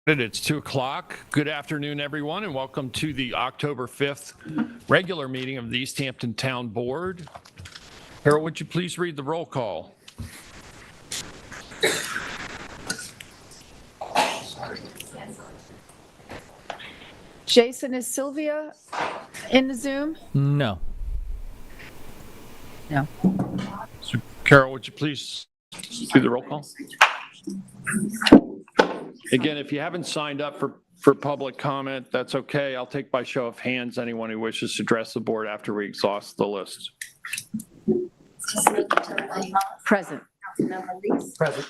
It's 2 o'clock. Good afternoon, everyone, and welcome to the October 5th regular meeting of the East Hampton Town Board. Harold, would you please read the roll call? Jason, is Sylvia in the Zoom? No. No. So, Carol, would you please do the roll call? Again, if you haven't signed up for public comment, that's okay. I'll take by show of hands anyone who wishes to address the board after we exhaust the list. Present. Councilmember Reese. Present.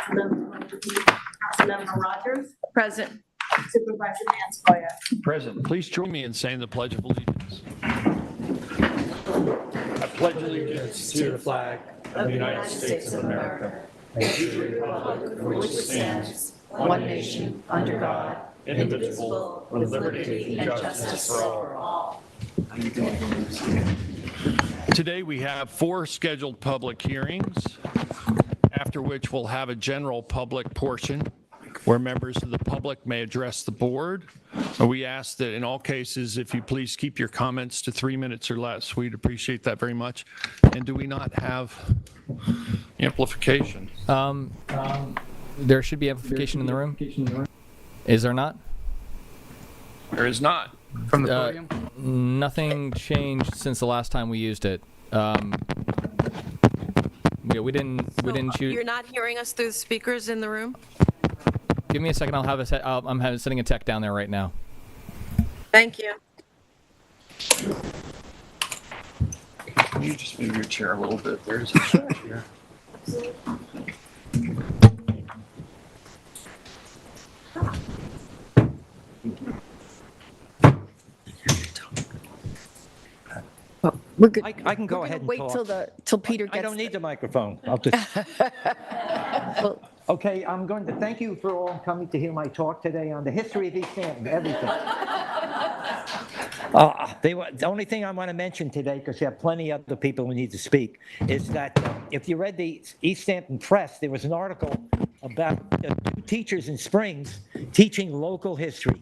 Councilmember Rogers. Present. Supervisor Manskoya. Present. Please join me in saying the Pledge of Allegiance. I pledge allegiance To the flag Of the United States of America, and to the republic for which it stands, one nation, under God, indivisible, with liberty and justice for all. Today we have 4 scheduled public hearings, after which we'll have a general public portion where members of the public may address the board. We ask that in all cases, if you please keep your comments to 3 minutes or less. We'd appreciate that very much. And do we not have amplification? There should be amplification in the room. Is there not? There is not. From the podium? Nothing changed since the last time we used it. We didn't choose. You're not hearing us through the speakers in the room? Give me a second. I'm sending a tech down there right now. Thank you. Can you just move your chair a little bit? There's a chair here. We're good. I can go ahead and Wait talk. till Peter gets. I don't need the microphone. I'll just. Well, Okay, I'm going to thank you for all coming to hear my talk today on the history of East Hampton, everything. The only thing I want to mention today, because you have plenty of other people who need to speak, is that if you read the East Hampton Press, there was an article about 2 teachers in Springs teaching local history,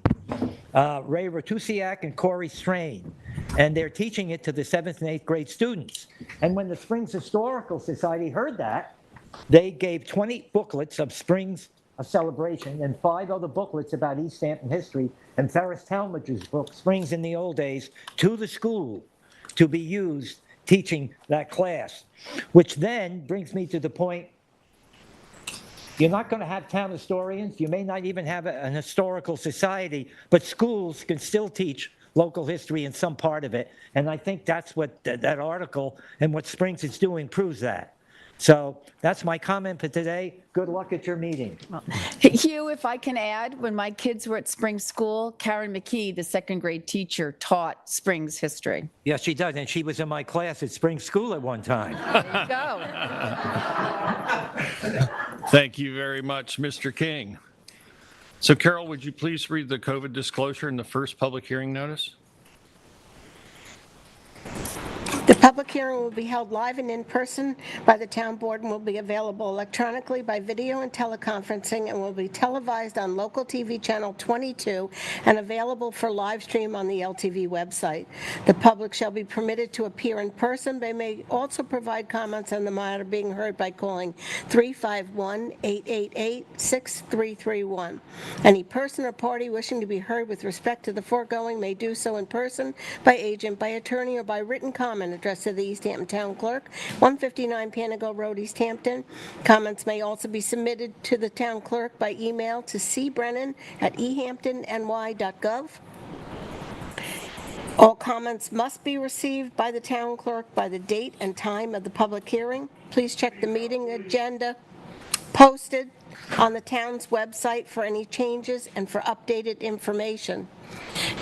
Ray Ratusiak and Corey Strain, and they're teaching it to the 7th and 8th grade students. And when the Springs Historical Society heard that, they gave 20 booklets of Springs, a celebration, and 5 other booklets about East Hampton history, and Ferris Talmadge's book, Springs in the Old Days, to the school to be used teaching that class. Which then brings me to the point, you're not going to have town historians, you may not even have an historical society, but schools can still teach local history in some part of it, and I think that's what that article and what Springs is doing proves that. So that's my comment for today. Good luck at your meeting. Hugh, if I can add, when my kids were at Springs School, Karen McKee, the 2nd grade teacher, taught Springs history. Yes, she does, and she was in my class at Springs School at one time. There you go. Thank you very much, Mr. King. So Carol, would you please read the COVID disclosure in the first public hearing notice? The public hearing will be held live and in person by the town board and will be available electronically by video and teleconferencing and will be televised on local TV channel 22 and available for live stream on the LTV website. The public shall be permitted to appear in person. They may also provide comments on the matter being heard by calling 351-888-6331. Any person or party wishing to be heard with respect to the foregoing may do so in person, by agent, by attorney, or by written comment addressed to the East Hampton Town Clerk, 159 Panago Road, East Hampton. Comments may also be submitted to the Town Clerk by email to cbrennan@ehamptony.gov. All comments must be received by the Town Clerk by the date and time of the public hearing. Please check the meeting agenda posted on the town's website for any changes and for updated information.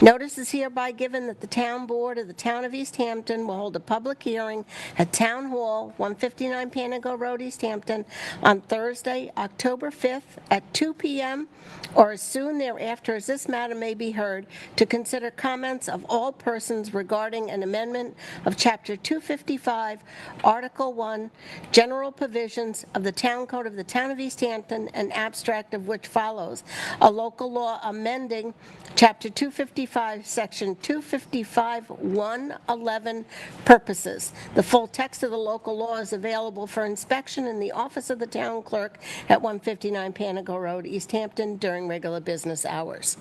Notice is hereby given that the Town Board of the Town of East Hampton will hold a public hearing at Town Hall, 159 Panago Road, East Hampton, on Thursday, October 5th at 2 p.m. or as soon thereafter as this matter may be heard, to consider comments of all persons regarding an amendment of Chapter 255, Article 1, General Provisions of the Town Code of the Town of East Hampton, an abstract of which follows: a local law amending Chapter 255, Section 255, 111, purposes. The full text of the local law is available for inspection in the office of the town clerk at 159 Panago Road, East Hampton, during regular business hours.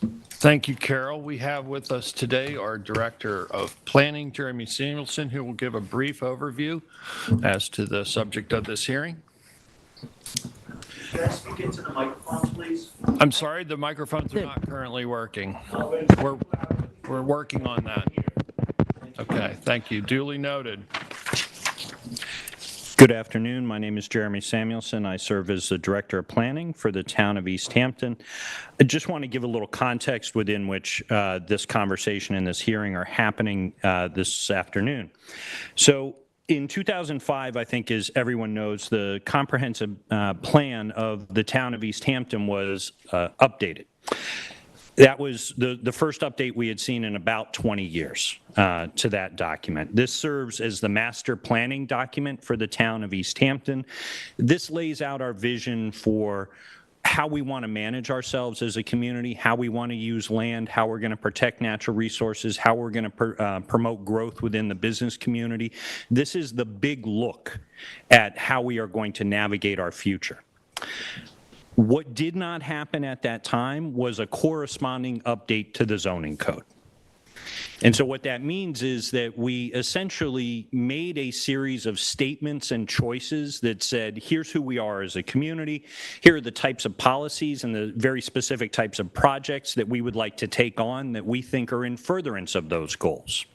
Thank you, Carol. We have with us today our Director of Planning, Jeremy Samuelson, who will give a brief overview as to the subject of this hearing. Can I speak into the microphone, please? I'm sorry, the microphones are not currently working. We're working on that. Okay, thank you. Duly noted. Good afternoon. My name is Jeremy Samuelson. I serve as the Director of Planning for the Town of East Hampton. I just want to give a little context within which this conversation and this hearing are happening this afternoon. So, in 2005, I think, as everyone knows, the comprehensive plan of the town of East Hampton was updated. That was the first update we had seen in about 20 years to that document. This serves as the master planning document for the town of East Hampton. This lays out our vision for how we want to manage ourselves as a community, how we want to use land, how we're going to protect natural resources, how we're going to promote growth within the business community. This is the big look at how we are going to navigate our future. What did not happen at that time was a corresponding update to the zoning code. And so what that means is that we essentially made a series of statements and choices that said, here's who we are as a community, here are the types of policies and the very specific types of projects that we would like to take on that we think are in furtherance of those goals.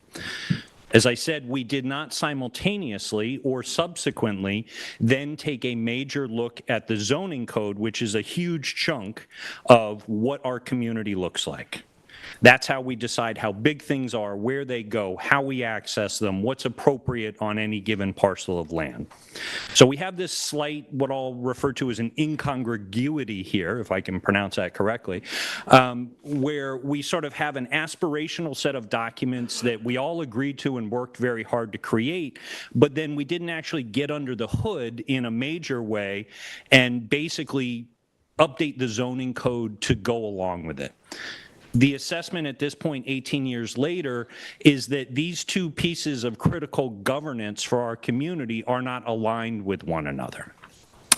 As I said, we did not simultaneously or subsequently then take a major look at the zoning code, which is a huge chunk of what our community looks like. That's how we decide how big things are, where they go, how we access them, what's appropriate on any given parcel of land. So we have this slight, what I'll refer to as an incongruity here, if I can pronounce that correctly, where we sort of have an aspirational set of documents that we all agreed to and worked very hard to create, but then we didn't actually get under the hood in a major way and basically update the zoning code to go along with it. The assessment at this point, 18 years later, is that these two pieces of critical governance for our community are not aligned with one another.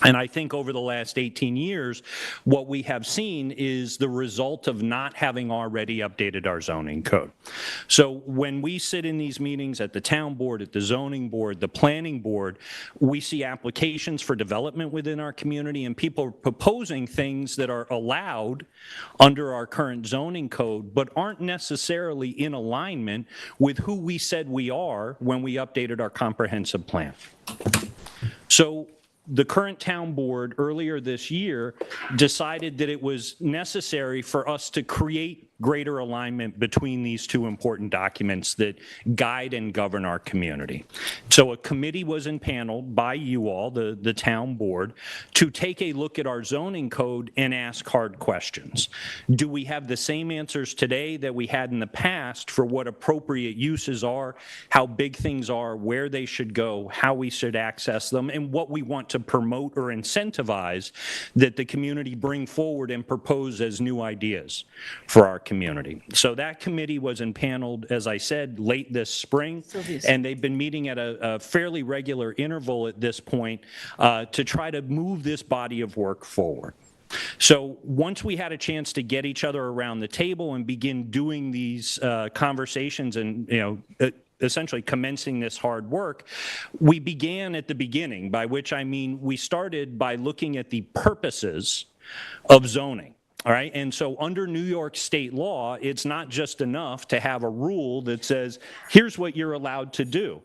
And I think over the last 18 years, what we have seen is the result of not having already updated our zoning code. So when we sit in these meetings at the town board, at the zoning board, the planning board, we see applications for development within our community and people proposing things that are allowed under our current zoning code, but aren't necessarily in alignment with who we said we are when we updated our comprehensive plan. So the current town board earlier this year decided that it was necessary for us to create greater alignment between these two important documents that guide and govern our community. So a committee was impaneled by you all, the town board, to take a look at our zoning code and ask hard questions. Do we have the same answers today that we had in the past for what appropriate uses are, how big things are, where they should go, how we should access them, and what we want to promote or incentivize that the community bring forward and propose as new ideas for our community. So that committee was impaneled, as I said, late this spring, and they've been meeting at a fairly regular interval at this point to try to move this body of work forward. So once we had a chance to get each other around the table and begin doing these conversations and, essentially commencing this hard work, we began at the beginning, by which I mean we started by looking at the purposes of zoning. All right, and so under New York state law, it's not just enough to have a rule that says, here's what you're allowed to do.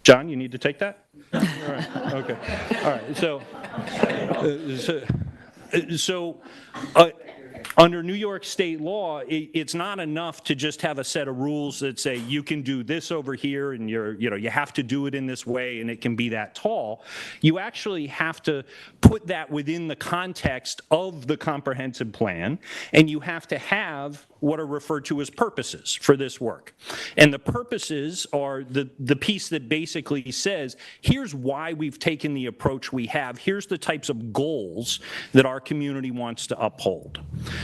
John, you need to take that? All right, okay. All right, so Under New York state law, it's not enough to just have a set of rules that say you can do this over here and you have to do it in this way and it can be that tall. You actually have to put that within the context of the comprehensive plan, and you have to have what are referred to as purposes for this work. And the purposes are the piece that basically says, here's why we've taken the approach we have. Here's the types of goals that our community wants to uphold.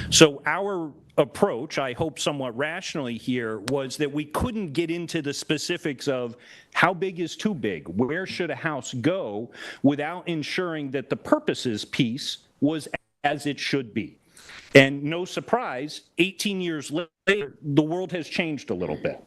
So our approach, I hope somewhat rationally here, was that we couldn't get into the specifics of how big is too big, where should a house go, without ensuring that the purposes piece was as it should be. And no surprise, 18 years later, the world has changed a little bit,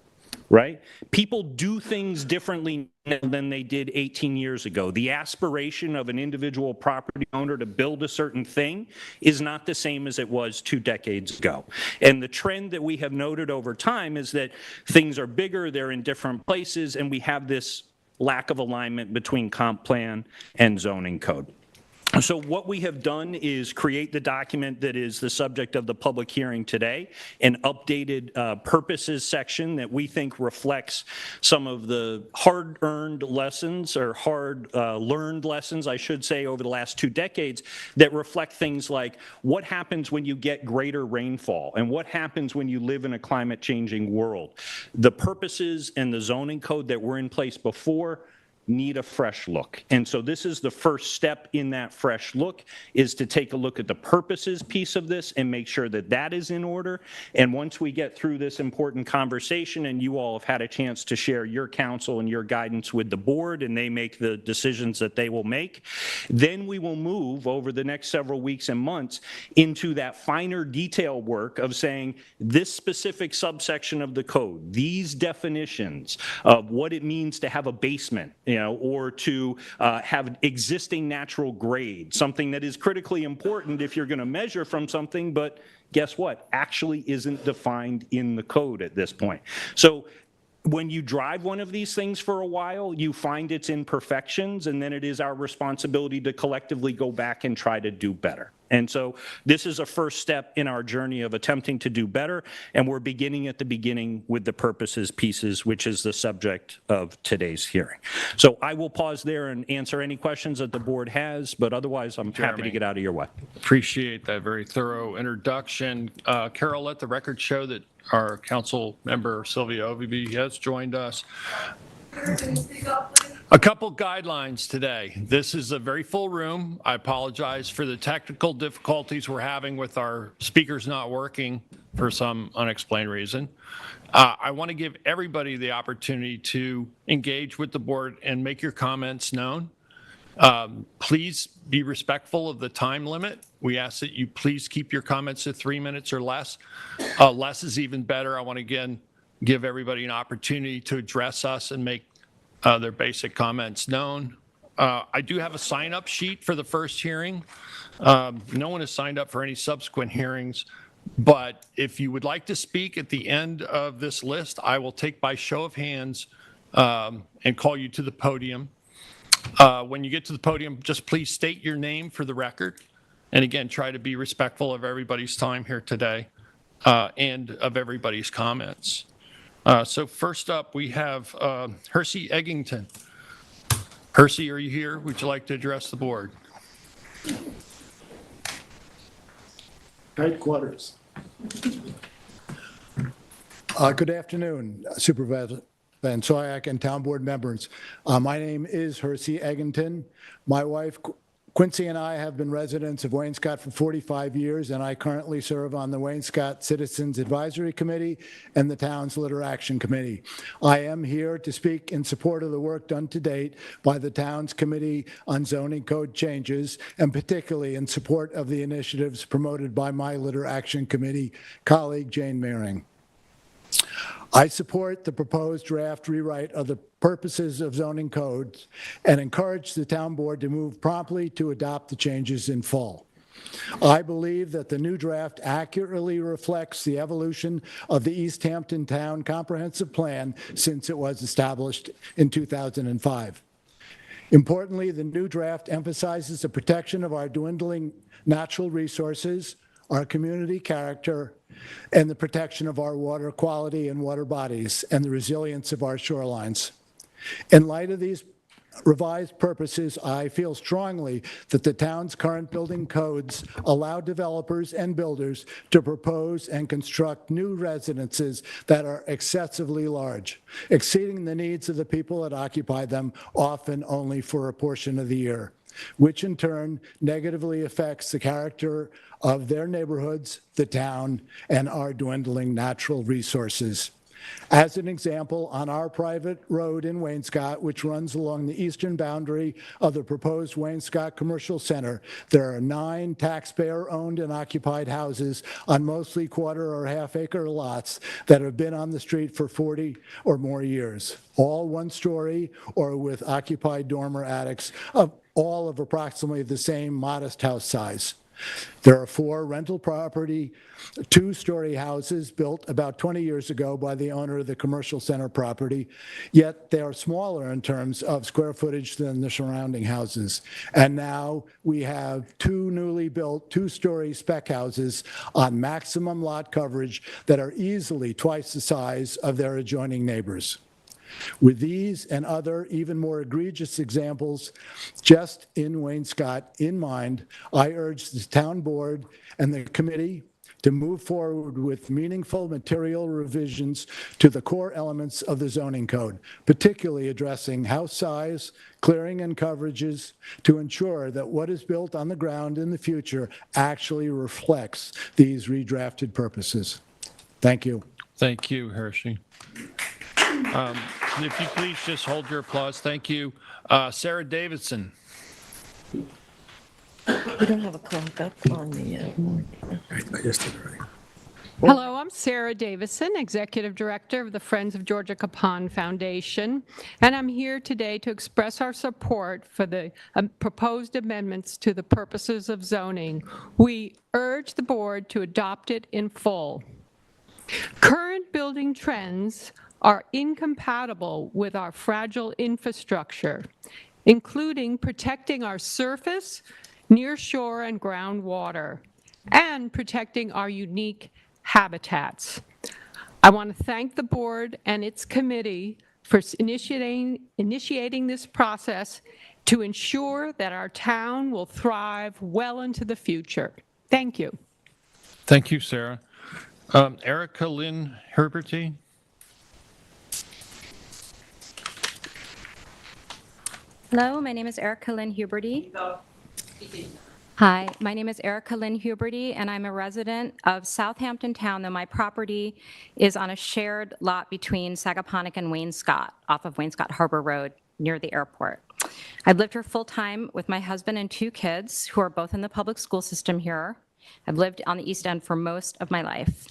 right? People do things differently now than they did 18 years ago. The aspiration of an individual property owner to build a certain thing is not the same as it was 2 decades ago. And the trend that we have noted over time is that things are bigger, they're in different places, and we have this lack of alignment between comp plan and zoning code. So what we have done is create the document that is the subject of the public hearing today, an updated purposes section that we think reflects some of the hard-earned lessons, or hard-learned lessons, I should say, over the last 2 decades that reflect things like what happens when you get greater rainfall and what happens when you live in a climate-changing world. The purposes and the zoning code that were in place before need a fresh look. And so this is the first step in that fresh look, is to take a look at the purposes piece of this and make sure that that is in order. And once we get through this important conversation and you all have had a chance to share your counsel and your guidance with the board and they make the decisions that they will make, then we will move over the next several weeks and months into that finer detail work of saying this specific subsection of the code, these definitions of what it means to have a basement, or to have existing natural grade, something that is critically important if you're going to measure from something, but guess what? Actually isn't defined in the code at this point. So when you drive one of these things for a while, you find its imperfections, and then it is our responsibility to collectively go back and try to do better. And so this is a first step in our journey of attempting to do better, and we're beginning at the beginning with the purposes pieces, which is the subject of today's hearing. So I will pause there and answer any questions that the board has, but otherwise I'm happy to get out of your way. Appreciate that very thorough introduction. Carol, let the record show that our council member Sylvia Oveby has joined us. A couple guidelines today. This is a very full room. I apologize for the technical difficulties we're having with our speakers not working for some unexplained reason. I want to give everybody the opportunity to engage with the board and make your comments known. Please be respectful of the time limit. We ask that you please keep your comments to 3 minutes or less. Less is even better. I want to again give everybody an opportunity to address us and make their basic comments known. I do have a sign-up sheet for the first hearing. No one has signed up for any subsequent hearings, but if you would like to speak at the end of this list, I will take by show of hands and call you to the podium. When you get to the podium, just please state your name for the record. And again, try to be respectful of everybody's time here today and of everybody's comments. So first up, we have Hersey Eggington. Hersey, are you here? Would you like to address the board? Tight quarters. Good afternoon, Supervisor Van Soyak and town board members. My name is Hersey Eggington. My wife, Quincy, and I have been residents of Wainscott for 45 years, and I currently serve on the Wainscott Citizens Advisory Committee and the town's Litter Action Committee. I am here to speak in support of the work done to date by the town's Committee on Zoning Code Changes, and particularly in support of the initiatives promoted by my Litter Action Committee colleague, Jane Meering. I support the proposed draft rewrite of the purposes of zoning codes and encourage the town board to move promptly to adopt the changes in full. I believe that the new draft accurately reflects the evolution of the East Hampton Town Comprehensive Plan since it was established in 2005. Importantly, the new draft emphasizes the protection of our dwindling natural resources, our community character, and the protection of our water quality and water bodies, and the resilience of our shorelines. In light of these revised purposes, I feel strongly that the town's current building codes allow developers and builders to propose and construct new residences that are excessively large, exceeding the needs of the people that occupy them, often only for a portion of the year, which in turn negatively affects the character of their neighborhoods, the town, and our dwindling natural resources. As an example, on our private road in Wainscott, which runs along the eastern boundary of the proposed Wainscott Commercial Center, there are 9 taxpayer-owned and occupied houses on mostly quarter or half-acre lots that have been on the street for 40 or more years, all one-story or with occupied dormer attics, all of approximately the same modest house size. There are 4 rental property, 2-story houses built about 20 years ago by the owner of the commercial center property, yet they are smaller in terms of square footage than the surrounding houses. And now we have 2 newly built 2-story spec houses on maximum lot coverage that are easily twice the size of their adjoining neighbors. With these and other even more egregious examples just in Wainscott in mind, I urge the town board and the committee to move forward with meaningful material revisions to the core elements of the zoning code, particularly addressing house size, clearing and coverages, to ensure that what is built on the ground in the future actually reflects these redrafted purposes. Thank you. Thank you, Hershey. If you please just hold your applause. Thank you. Sarah Davidson. We don't have a clock up on the, I just did it right. Hello, I'm Sarah Davidson, Executive Director of the Friends of Georgia Capon Foundation, and I'm here today to express our support for the proposed amendments to the purposes of zoning. We urge the board to adopt it in full. Current building trends are incompatible with our fragile infrastructure, including protecting our surface, near shore and groundwater, and protecting our unique habitats. I want to thank the board and its committee for initiating this process to ensure that our town will thrive well into the future. Thank you. Thank you, Sarah. Erica Lynn Huberty. Hello, my name is Erica Lynn Huberty. Hi, my name is Erica Lynn Huberty, and I'm a resident of Southampton Town, though my property is on a shared lot between Sagaponack and Wainscott, off of Wainscott Harbor Road, near the airport. I've lived here full-time with my husband and 2 kids, who are both in the public school system here. I've lived on the East End for most of my life.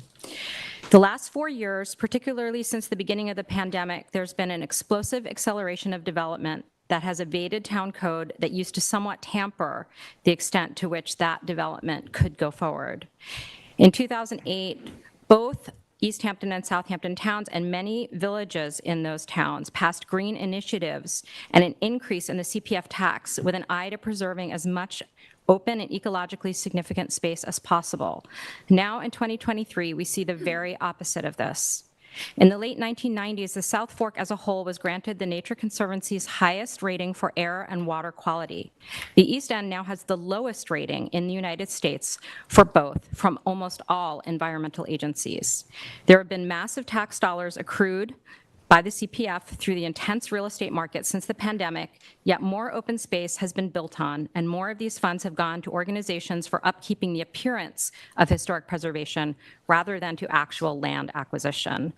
The last 4 years, particularly since the beginning of the pandemic, there's been an explosive acceleration of development that has evaded town code that used to somewhat tamper the extent to which that development could go forward. In 2008, both East Hampton and Southampton towns and many villages in those towns passed green initiatives and an increase in the CPF tax with an eye to preserving as much open and ecologically significant space as possible. Now in 2023, we see the very opposite of this. In the late 1990s, the South Fork as a whole was granted the Nature Conservancy's highest rating for air and water quality. The East End now has the lowest rating in the United States for both from almost all environmental agencies. There have been massive tax dollars accrued by the CPF through the intense real estate market since the pandemic, yet more open space has been built on, and more of these funds have gone to organizations for upkeeping the appearance of historic preservation rather than to actual land acquisition.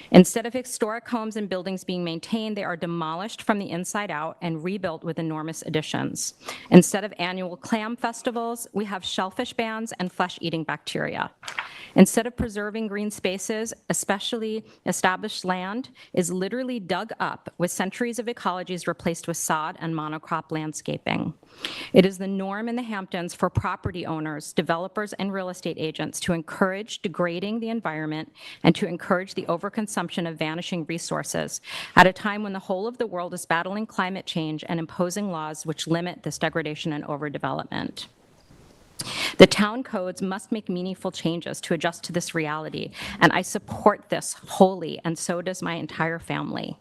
Instead of historic homes and buildings being maintained, they are demolished from the inside out and rebuilt with enormous additions. Instead of annual clam festivals, we have shellfish bans and flesh-eating bacteria. Instead of preserving green spaces, especially established land is literally dug up with centuries of ecologies replaced with sod and monocrop landscaping. It is the norm in the Hamptons for property owners, developers, and real estate agents to encourage degrading the environment and to encourage the overconsumption of vanishing resources at a time when the whole of the world is battling climate change and imposing laws which limit this degradation and overdevelopment. The town codes must make meaningful changes to adjust to this reality, and I support this wholly, and so does my entire family.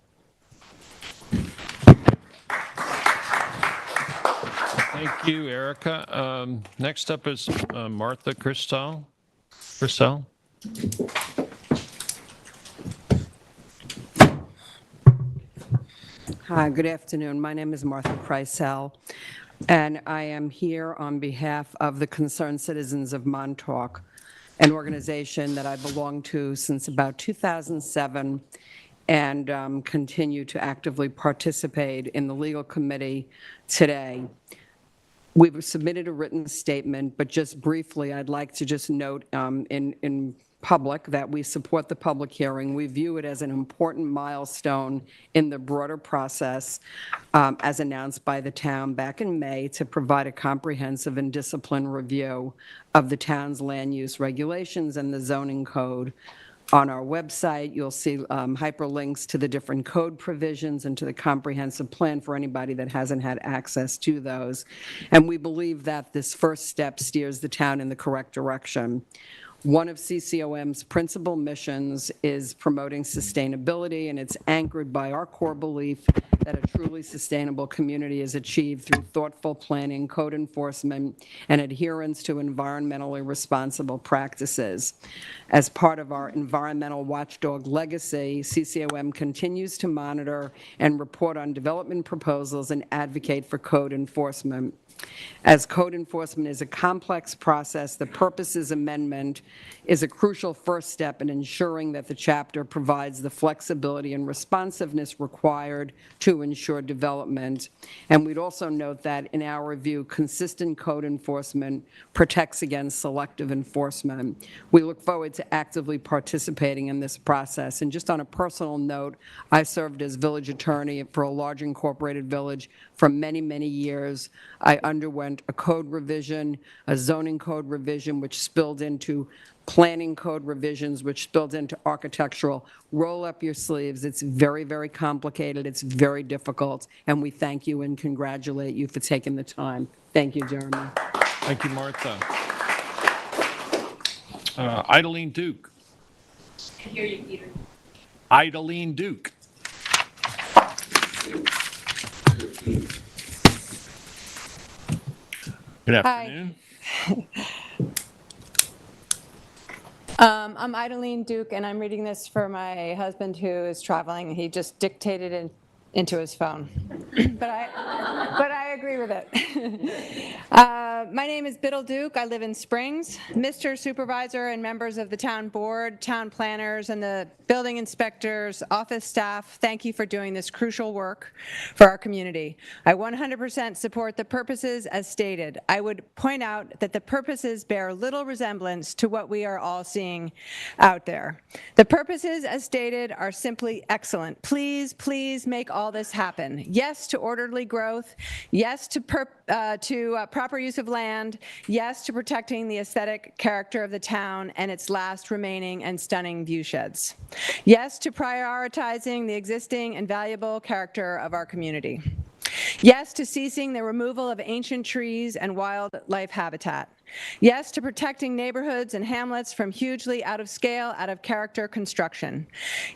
Thank you, Erica. Next up is Martha Christal. Christal? Hi, good afternoon. My name is Martha Christal, and I am here on behalf of the Concerned Citizens of Montauk, an organization that I belong to since about 2007 and continue to actively participate in the legal committee today. We've submitted a written statement, but just briefly, I'd like to just note in public that we support the public hearing. We view it as an important milestone in the broader process as announced by the town back in May to provide a comprehensive and disciplined review of the town's land use regulations and the zoning code. On our website, you'll see hyperlinks to the different code provisions and to the comprehensive plan for anybody that hasn't had access to those. And we believe that this first step steers the town in the correct direction. One of CCOM's principal missions is promoting sustainability, and it's anchored by our core belief that a truly sustainable community is achieved through thoughtful planning, code enforcement, and adherence to environmentally responsible practices. As part of our environmental watchdog legacy, CCOM continues to monitor and report on development proposals and advocate for code enforcement. As code enforcement is a complex process, the purposes amendment is a crucial first step in ensuring that the chapter provides the flexibility and responsiveness required to ensure development. And we'd also note that, in our review, consistent code enforcement protects against selective enforcement. We look forward to actively participating in this process. And just on a personal note, I served as village attorney for a large incorporated village for many, many years. I underwent a code revision, a zoning code revision, which spilled into planning code revisions, which spilled into architectural. Roll up your sleeves. It's very, very complicated. It's very difficult. And we thank you and congratulate you for taking the time. Thank you, Jeremy. Thank you, Martha. Idene Duke. I hear you, Peter. Idene Duke. Good afternoon. I'm Idene Duke, and I'm reading this for my husband who is traveling. He just dictated it into his phone, but I agree with it. My name is Biddle Duke. I live in Springs. Mr. Supervisor and members of the town board, town planners, and the building inspectors, office staff, thank you for doing this crucial work for our community. I 100% support the purposes as stated. I would point out that the purposes bear little resemblance to what we are all seeing out there. The purposes as stated are simply excellent. Please, please make all this happen. Yes to orderly growth. Yes to proper use of land. Yes to protecting the aesthetic character of the town and its last remaining and stunning view sheds. Yes to prioritizing the existing and valuable character of our community. Yes to ceasing the removal of ancient trees and wildlife habitat. Yes to protecting neighborhoods and hamlets from hugely out of scale, out of character construction.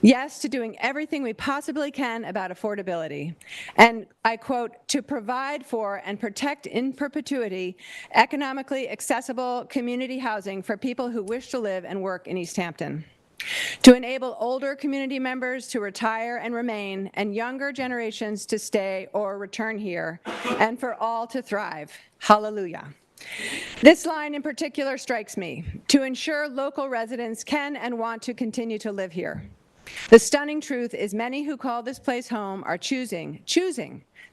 Yes to doing everything we possibly can about affordability. And I quote, to provide for and protect in perpetuity economically accessible community housing for people who wish to live and work in East Hampton. To enable older community members to retire and remain, and younger generations to stay or return here, and for all to thrive. Hallelujah. This line in particular strikes me. To ensure local residents can and want to continue to live here. The stunning truth is many who call this place home are choosing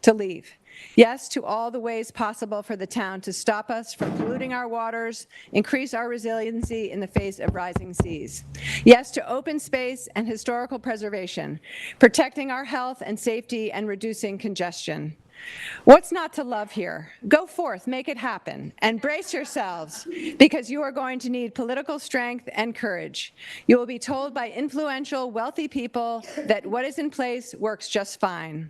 to leave. Yes to all the ways possible for the town to stop us from polluting our waters, increase our resiliency in the face of rising seas. Yes to open space and historical preservation, protecting our health and safety and reducing congestion. What's not to love here? Go forth, make it happen, and brace yourselves, because you are going to need political strength and courage. You will be told by influential, wealthy people that what is in place works just fine.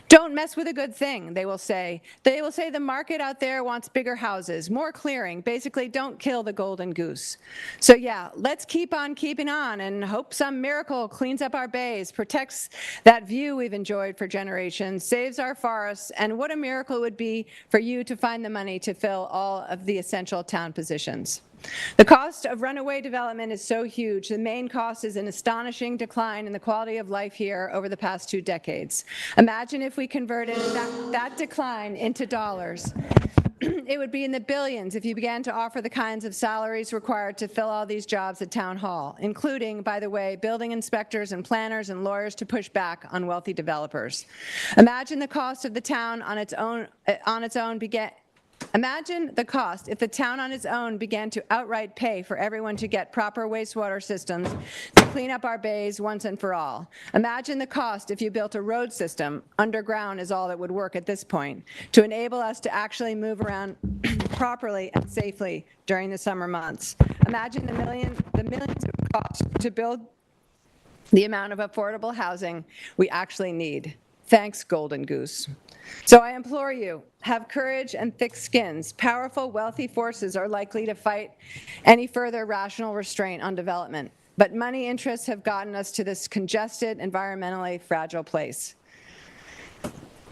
Don't mess with a good thing, they will say. They will say the market out there wants bigger houses, more clearing. Basically, don't kill the golden goose. So yeah, let's keep on keeping on and hope some miracle cleans up our bays, protects that view we've enjoyed for generations, saves our forests, and what a miracle it would be for you to find the money to fill all of the essential town positions. The cost of runaway development is so huge. The main cost is an astonishing decline in the quality of life here over the past 2 decades. Imagine if we converted that decline into dollars. It would be in the billions if you began to offer the kinds of salaries required to fill all these jobs at Town Hall, including, by the way, building inspectors and planners and lawyers to push back on wealthy developers. Imagine the cost of the town on its own Imagine the cost if the town on its own began to outright pay for everyone to get proper wastewater systems to clean up our bays once and for all. Imagine the cost if you built a road system, underground is all that would work at this point, to enable us to actually move around properly and safely during the summer months. Imagine the millions of costs to build the amount of affordable housing we actually need. Thanks, Golden Goose. So I implore you, have courage and thick skins. Powerful, wealthy forces are likely to fight any further rational restraint on development. But money interests have gotten us to this congested, environmentally fragile place.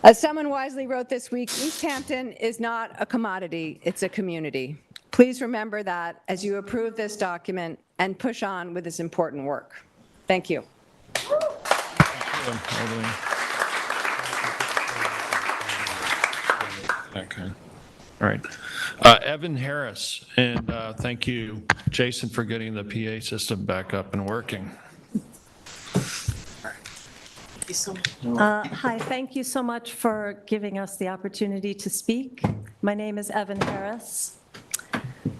As someone wisely wrote this week, East Hampton is not a commodity, it's a community. Please remember that as you approve this document and push on with this important work. Thank you. Okay. All right. Evan Harris, and thank you, Jason, for getting the PA system back up and working. Hi, thank you so much for giving us the opportunity to speak. My name is Evan Harris.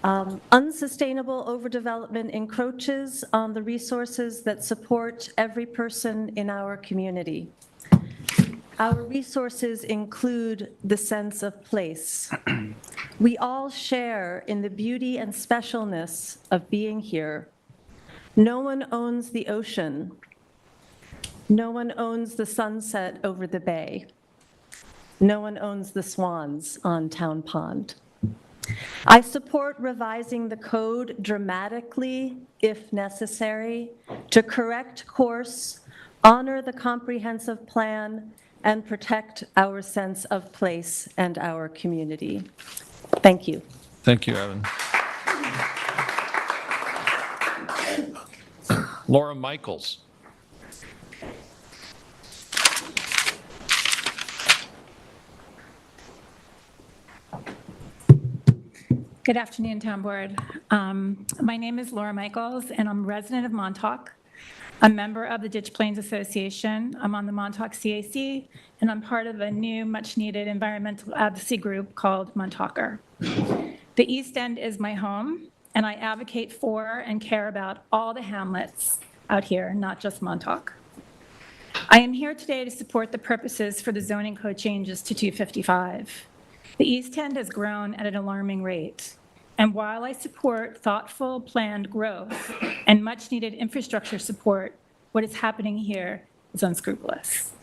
Unsustainable overdevelopment encroaches on the resources that support every person in our community. Our resources include the sense of place. We all share in the beauty and specialness of being here. No one owns the ocean. No one owns the sunset over the bay. No one owns the swans on Town Pond. I support revising the code dramatically, if necessary, to correct course, honor the comprehensive plan, and protect our sense of place and our community. Thank you. Thank you, Evan. Laura Michaels. Good afternoon, Town Board. My name is Laura Michaels, and I'm a resident of Montauk. I'm a member of the Ditch Plains Association. I'm on the Montauk CAC, and I'm part of a new, much-needed environmental advocacy group called Montaukers. The East End is my home, and I advocate for and care about all the hamlets out here, not just Montauk. I am here today to support the purposes for the zoning code changes to 255. The East End has grown at an alarming rate. And while I support thoughtful, planned growth and much-needed infrastructure support, what is happening here is unscrupulous.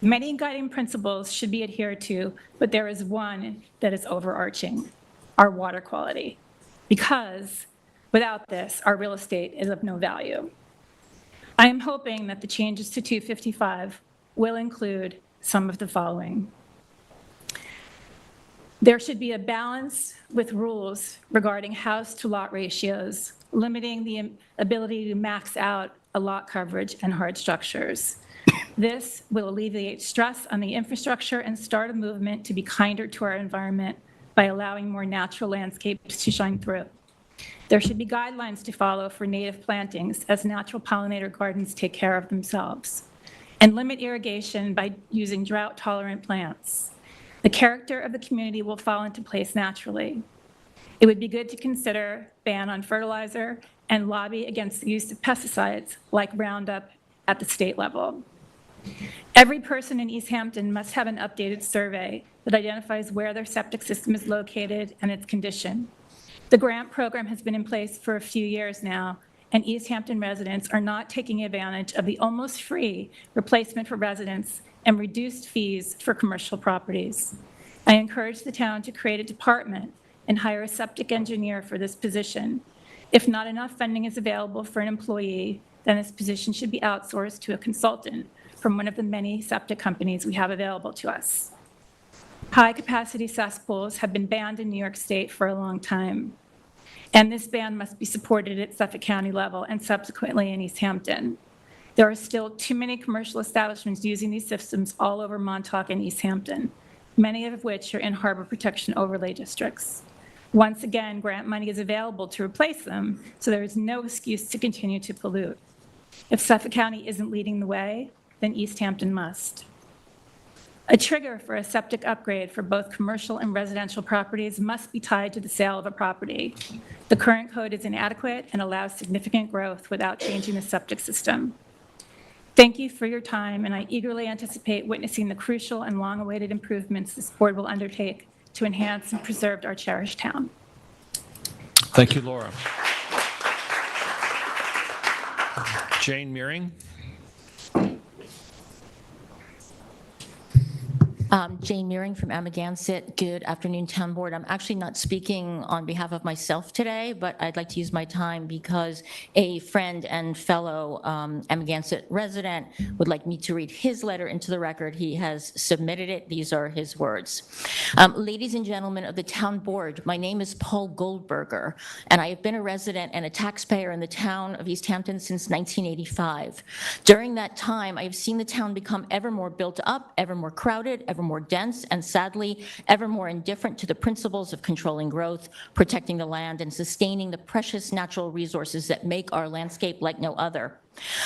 Many guiding principles should be adhered to, but there is one that is overarching: our water quality. Because without this, our real estate is of no value. I am hoping that the changes to 255 will include some of the following. There should be a balance with rules regarding house to lot ratios, limiting the ability to max out a lot coverage and hard structures. This will alleviate stress on the infrastructure and start a movement to be kinder to our environment by allowing more natural landscapes to shine through. There should be guidelines to follow for native plantings as natural pollinator gardens take care of themselves, and limit irrigation by using drought-tolerant plants. The character of the community will fall into place naturally. It would be good to consider ban on fertilizer and lobby against the use of pesticides like Roundup at the state level. Every person in East Hampton must have an updated survey that identifies where their septic system is located and its condition. The grant program has been in place for a few years now, and East Hampton residents are not taking advantage of the almost free replacement for residents and reduced fees for commercial properties. I encourage the town to create a department and hire a septic engineer for this position. If not enough funding is available for an employee, then this position should be outsourced to a consultant from one of the many septic companies we have available to us. High-capacity cesspools have been banned in New York State for a long time, and this ban must be supported at Suffolk County level and subsequently in East Hampton. There are still too many commercial establishments using these systems all over Montauk and East Hampton, many of which are in harbor protection overlay districts. Once again, grant money is available to replace them, so there is no excuse to continue to pollute. If Suffolk County isn't leading the way, then East Hampton must. A trigger for a septic upgrade for both commercial and residential properties must be tied to the sale of a property. The current code is inadequate and allows significant growth without changing the septic system. Thank you for your time, and I eagerly anticipate witnessing the crucial and long-awaited improvements this board will undertake to enhance and preserve our cherished town. Thank you, Laura. Jane Meering. Jane Meering from Amagansett. Good afternoon, Town Board. I'm actually not speaking on behalf of myself today, but I'd like to use my time because a friend and fellow Amagansett resident would like me to read his letter into the record. He has submitted it. These are his words. Ladies and gentlemen of the Town Board, my name is Paul Goldberger, and I have been a resident and a taxpayer in the town of East Hampton since 1985. During that time, I have seen the town become ever more built up, ever more crowded, ever more dense, and sadly, ever more indifferent to the principles of controlling growth, protecting the land, and sustaining the precious natural resources that make our landscape like no other.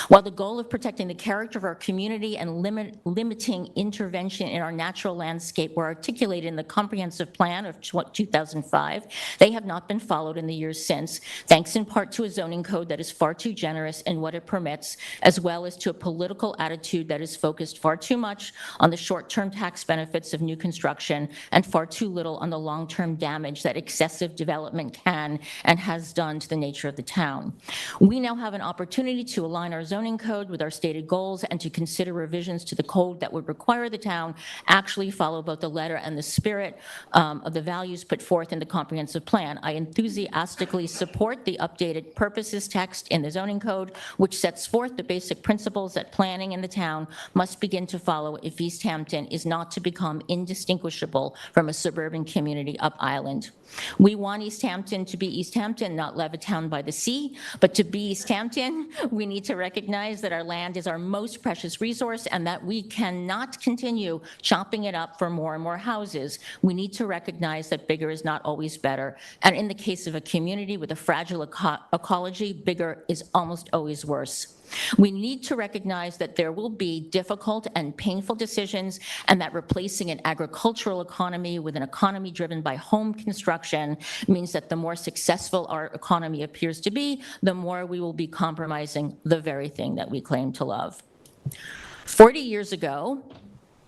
While the goal of protecting the character of our community and limiting intervention in our natural landscape were articulated in the comprehensive plan of 2005, they have not been followed in the years since, thanks in part to a zoning code that is far too generous in what it permits, as well as to a political attitude that is focused far too much on the short-term tax benefits of new construction and far too little on the long-term damage that excessive development can and has done to the nature of the town. We now have an opportunity to align our zoning code with our stated goals and to consider revisions to the code that would require the town actually follow both the letter and the spirit of the values put forth in the comprehensive plan. I enthusiastically support the updated purposes text in the zoning code, which sets forth the basic principles that planning in the town must begin to follow if East Hampton is not to become indistinguishable from a suburban community up island. We want East Hampton to be East Hampton, not Levittown by the sea, but to be East Hampton, we need to recognize that our land is our most precious resource and that we cannot continue chopping it up for more and more houses. We need to recognize that bigger is not always better. And in the case of a community with a fragile ecology, bigger is almost always worse. We need to recognize that there will be difficult and painful decisions and that replacing an agricultural economy with an economy driven by home construction means that the more successful our economy appears to be, the more we will be compromising the very thing that we claim to love. 40 years ago,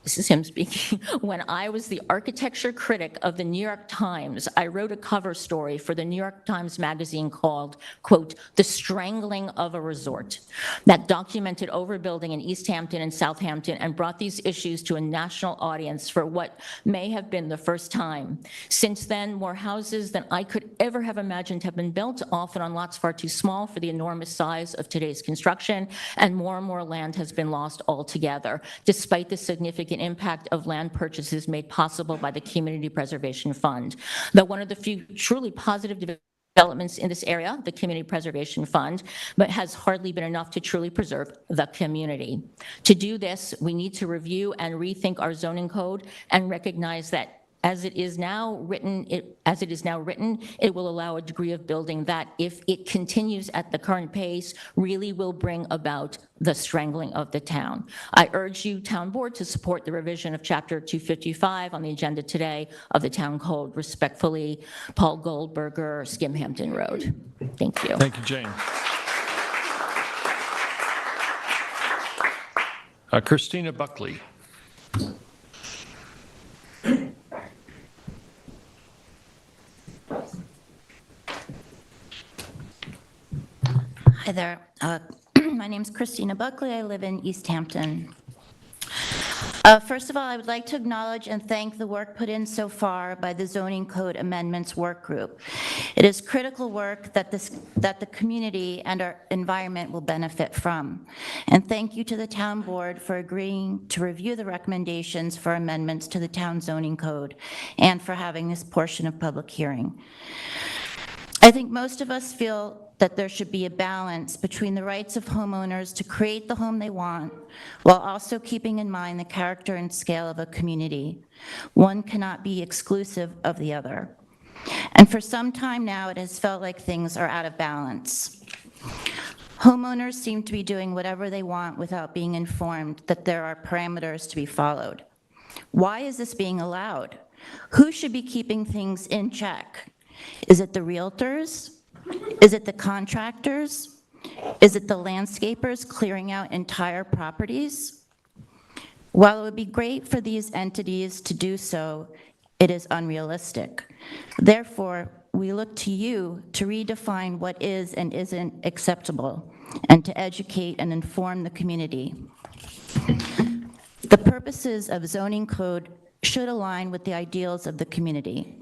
this is him speaking, when I was the architecture critic of the New York Times, I wrote a cover story for the New York Times magazine called, quote, "The Strangling of a Resort," that documented overbuilding in East Hampton and Southampton and brought these issues to a national audience for what may have been the first time. Since then, more houses than I could ever have imagined have been built, often on lots far too small for the enormous size of today's construction, and more land has been lost altogether, despite the significant impact of land purchases made possible by the Community Preservation Fund. Though one of the few truly positive developments in this area, the Community Preservation Fund, but has hardly been enough to truly preserve the community. To do this, we need to review and rethink our zoning code and recognize that as it is now written, it will allow a degree of building that, if it continues at the current pace, really will bring about the strangling of the town. I urge you, Town Board, to support the revision of Chapter 255 on the agenda today of the Town Code. Respectfully, Paul Goldberger, Skimhampton Road. Thank you. Thank you, Jane. Christina Buckley. Hi there. My name's Christina Buckley. I live in East Hampton. First of all, I would like to acknowledge and thank the work put in so far by the Zoning Code Amendments Work Group. It is critical work that the community and our environment will benefit from. And thank you to the Town Board for agreeing to review the recommendations for amendments to the Town Zoning Code and for having this portion of public hearing. I think most of us feel that there should be a balance between the rights of homeowners to create the home they want, while also keeping in mind the character and scale of a community. One cannot be exclusive of the other. And for some time now, it has felt like things are out of balance. Homeowners seem to be doing whatever they want without being informed that there are parameters to be followed. Why is this being allowed? Who should be keeping things in check? Is it the realtors? Is it the contractors? Is it the landscapers clearing out entire properties? While it would be great for these entities to do so, it is unrealistic. Therefore, we look to you to redefine what is and isn't acceptable, and to educate and inform the community. The purposes of zoning code should align with the ideals of the community.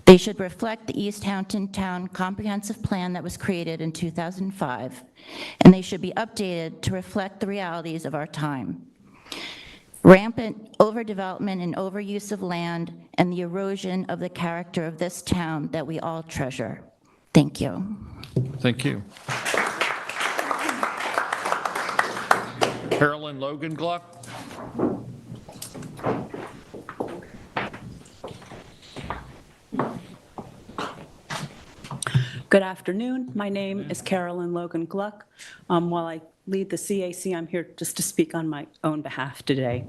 They should reflect the East Hampton Town Comprehensive Plan that was created in 2005, and they should be updated to reflect the realities of our time. Rampant overdevelopment and overuse of land and the erosion of the character of this town that we all treasure. Thank you. Thank you. Carolyn, Logan, Gluck. Good afternoon. My name is Carolyn Logan Gluck. While I lead the CAC, I'm here just to speak on my own behalf today.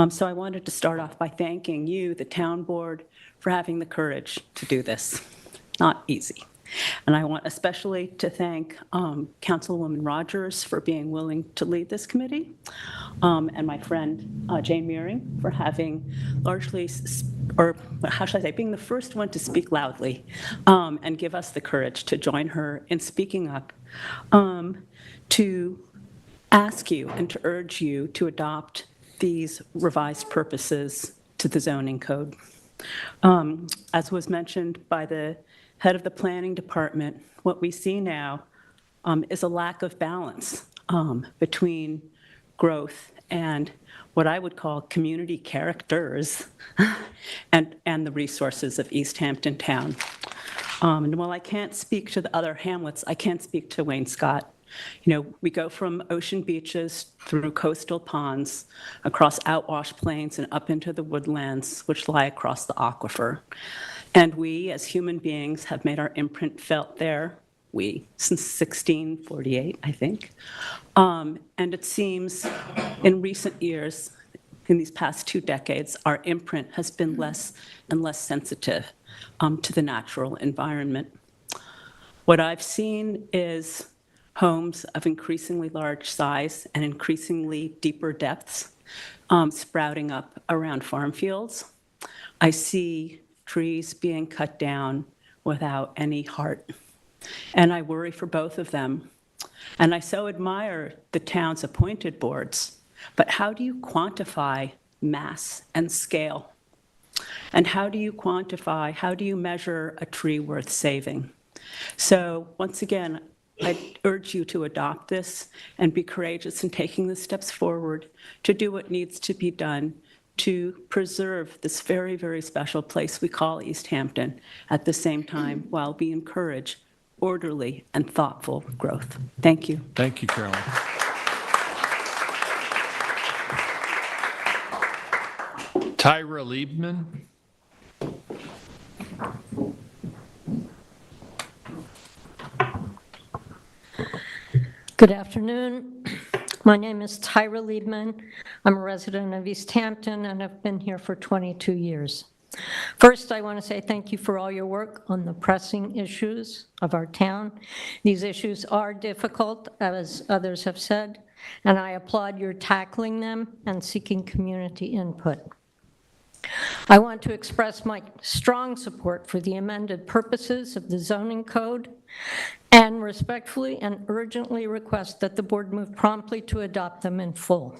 So I wanted to start off by thanking you, the town board, for having the courage to do this. Not easy. And I want especially to thank Councilwoman Rogers for being willing to lead this committee, and my friend Jane Meering for having largely, or how should I say, being the first one to speak loudly and give us the courage to join her in speaking up, to ask you and to urge you to adopt these revised purposes to the zoning code. As was mentioned by the head of the planning department, what we see now is a lack of balance between growth and what I would call community characters and the resources of East Hampton Town. And while I can't speak to the other hamlets, I can speak to Wainscott. You know, we go from ocean beaches through coastal ponds, across outwash plains and up into the woodlands, which lie across the aquifer. And we, as human beings, have made our imprint felt there, since 1648, I think. And it seems in recent years, in these past 2 decades, our imprint has been less and less sensitive to the natural environment. What I've seen is homes of increasingly large size and increasingly deeper depths sprouting up around farm fields. I see trees being cut down without any heart. And I worry for both of them. And I so admire the town's appointed boards, but how do you quantify mass and scale? And how do you measure a tree worth saving? So once again, I urge you to adopt this and be courageous in taking the steps forward to do what needs to be done to preserve this very, very special place we call East Hampton, at the same time while we encourage orderly and thoughtful growth. Thank you. Thank you, Carolyn. Tyralebman. Good afternoon. My name is Tyralebman. I'm a resident of East Hampton, and I've been here for 22 years. First, I want to say thank you for all your work on the pressing issues of our town. These issues are difficult, as others have said, and I applaud your tackling them and seeking community input. I want to express my strong support for the amended purposes of the zoning code and respectfully and urgently request that the board move promptly to adopt them in full.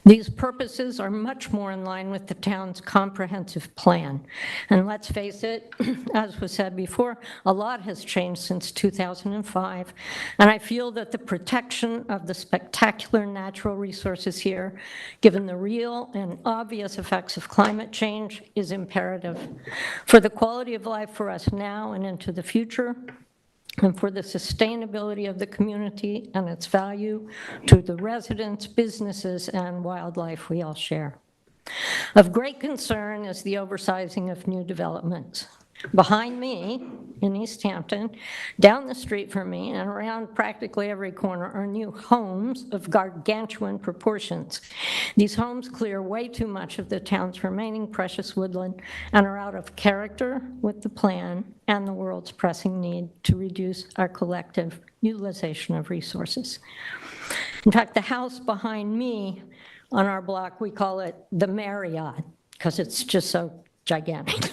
These purposes are much more in line with the town's comprehensive plan. And let's face it, as was said before, a lot has changed since 2005. And I feel that the protection of the spectacular natural resources here, given the real and obvious effects of climate change, is imperative for the quality of life for us now and into the future, and for the sustainability of the community and its value to the residents, businesses, and wildlife we all share. Of great concern is the oversizing of new developments. Behind me in East Hampton, down the street from me, and around practically every corner are new homes of gargantuan proportions. These homes clear way too much of the town's remaining precious woodland and are out of character with the plan and the world's pressing need to reduce our collective utilization of resources. In fact, the house behind me on our block, we call it the Marriott, because it's just so gigantic.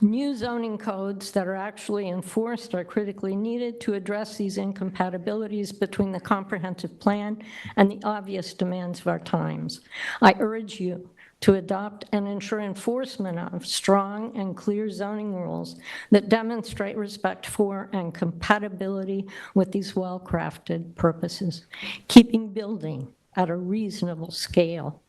New zoning codes that are actually enforced are critically needed to address these incompatibilities between the comprehensive plan and the obvious demands of our times. I urge you to adopt and ensure enforcement of strong and clear zoning rules that demonstrate respect for and compatibility with these well-crafted purposes, keeping building at a reasonable scale.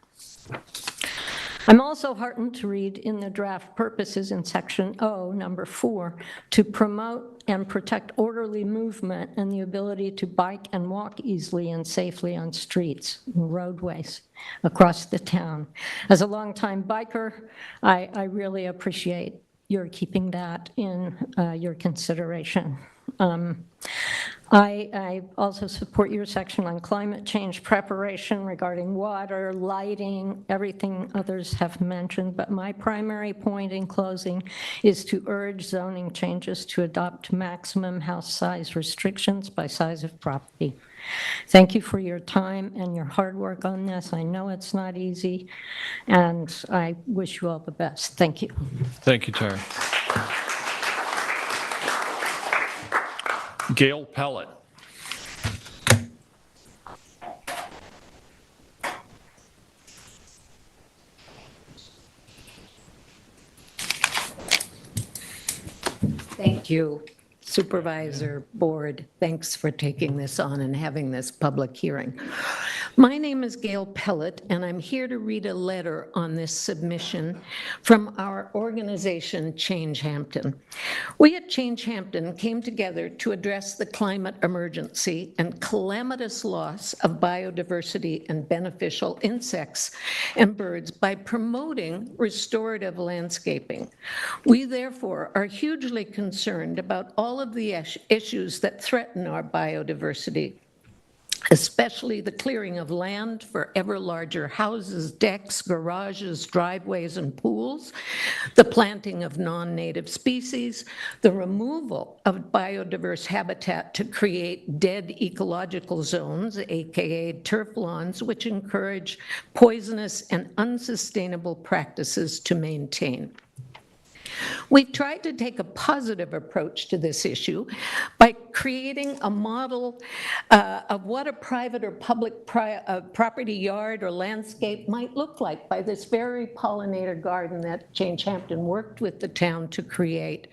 I'm also heartened to read in the draft purposes in section O, number 4, to promote and protect orderly movement and the ability to bike and walk easily and safely on streets and roadways across the town. As a longtime biker, I really appreciate your keeping that in your consideration. I also support your section on climate change preparation regarding water, lighting, everything others have mentioned, but my primary point in closing is to urge zoning changes to adopt maximum house size restrictions by size of property. Thank you for your time and your hard work on this. I know it's not easy, and I wish you all the best. Thank you. Thank you, Tara. Gail Pellet. Thank you, Supervisor, Board. Thanks for taking this on and having this public hearing. My name is Gail Pellet, and I'm here to read a letter on this submission from our organization, Change Hampton. We at Change Hampton came together to address the climate emergency and calamitous loss of biodiversity and beneficial insects and birds by promoting restorative landscaping. We therefore are hugely concerned about all of the issues that threaten our biodiversity, especially the clearing of land for ever larger houses, decks, garages, driveways, and pools, the planting of non-native species, the removal of biodiverse habitat to create dead ecological zones, aka turf lawns, which encourage poisonous and unsustainable practices to maintain. We've tried to take a positive approach to this issue by creating a model of what a private or public property yard or landscape might look like by this very pollinator garden that Change Hampton worked with the town to create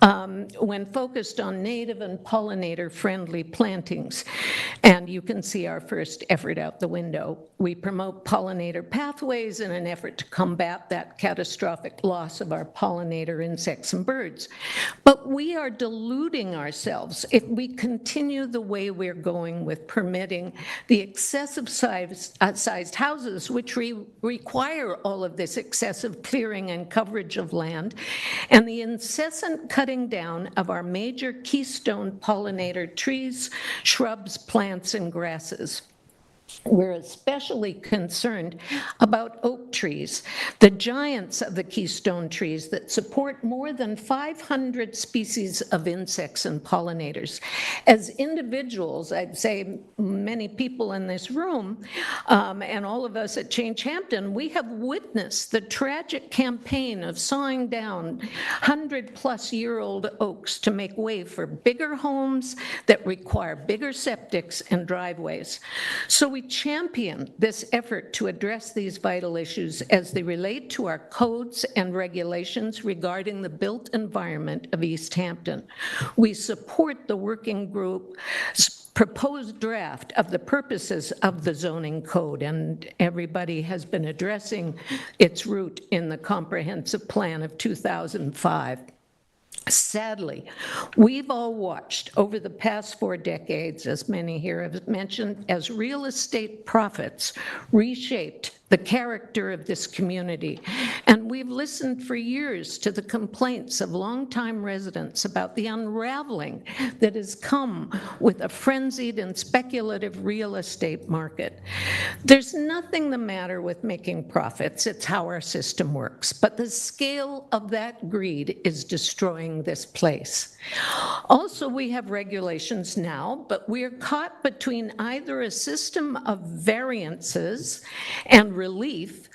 when focused on native and pollinator-friendly plantings. And you can see our first effort out the window. We promote pollinator pathways in an effort to combat that catastrophic loss of our pollinator insects and birds. But we are deluding ourselves if we continue the way we're going with permitting the excessive sized houses, which require all of this excessive clearing and coverage of land, and the incessant cutting down of our major keystone pollinator trees, shrubs, plants, and grasses. We're especially concerned about oak trees, the giants of the keystone trees that support more than 500 species of insects and pollinators. As individuals, I'd say many people in this room and all of us at Change Hampton, we have witnessed the tragic campaign of sawing down 100-plus-year-old oaks to make way for bigger homes that require bigger septics and driveways. So we fully champion this effort to address these vital issues as they relate to our codes and regulations regarding the built environment of East Hampton. We support the working group's proposed draft of the purposes of the zoning code, and everybody has been addressing its root in the comprehensive plan of 2005. Sadly, we've all watched over the past 4 decades, as many here have mentioned, as real estate profits reshaped the character of this community. And we've listened for years to the complaints of longtime residents about the unraveling that has come with a frenzied and speculative real estate market. There's nothing the matter with making profits. It's how our system works. But the scale of that greed is destroying this place. Also, we have regulations now, but we're caught between either a system of variances and relief.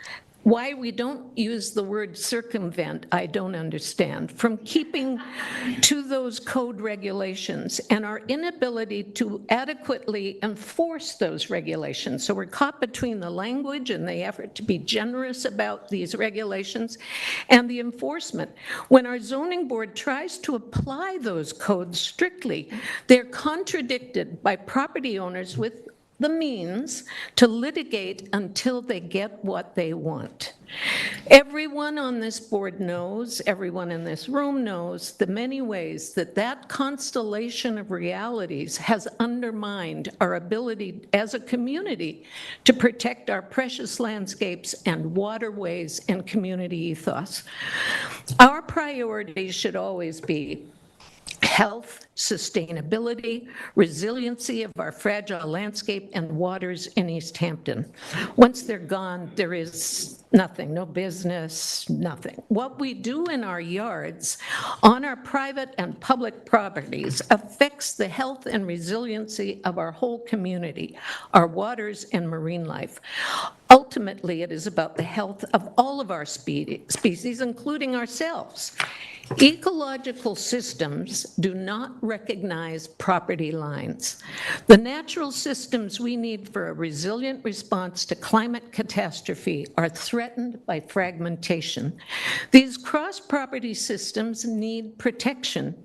Why we don't use the word circumvent, I don't understand, from keeping to those code regulations and our inability to adequately enforce those regulations. So we're caught between the language and the effort to be generous about these regulations and the enforcement. When our zoning board tries to apply those codes strictly, they're contradicted by property owners with the means to litigate until they get what they want. Everyone on this board knows, everyone in this room knows, the many ways that that constellation of realities has undermined our ability as a community to protect our precious landscapes and waterways and community ethos. Our priorities should always be health, sustainability, resiliency of our fragile landscape and waters in East Hampton. Once they're gone, there is nothing, no business, nothing. What we do in our yards on our private and public properties affects the health and resiliency of our whole community, our waters and marine life. Ultimately, it is about the health of all of our species, including ourselves. Ecological systems do not recognize property lines. The natural systems we need for a resilient response to climate catastrophe are threatened by fragmentation. These cross-property systems need protection.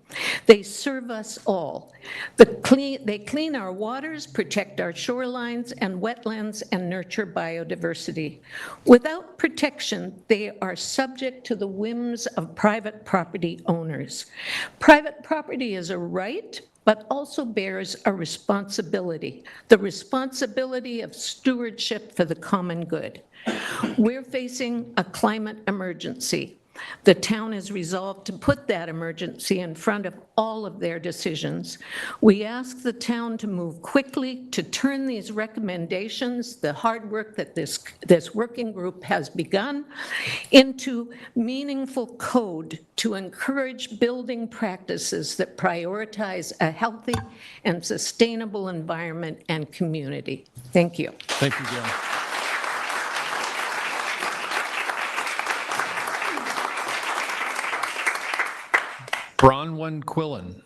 They serve us all. They clean our waters, protect our shorelines and wetlands, and nurture biodiversity. Without protection, they are subject to the whims of private property owners. Private property is a right, but also bears a responsibility, the responsibility of stewardship for the common good. We're facing a climate emergency. The town has resolved to put that emergency in front of all of their decisions. We ask the town to move quickly to turn these recommendations, the hard work that this working group has begun, into meaningful code to encourage building practices that prioritize a healthy and sustainable environment and community. Thank you. Thank you, Gail. Bronn Quillin.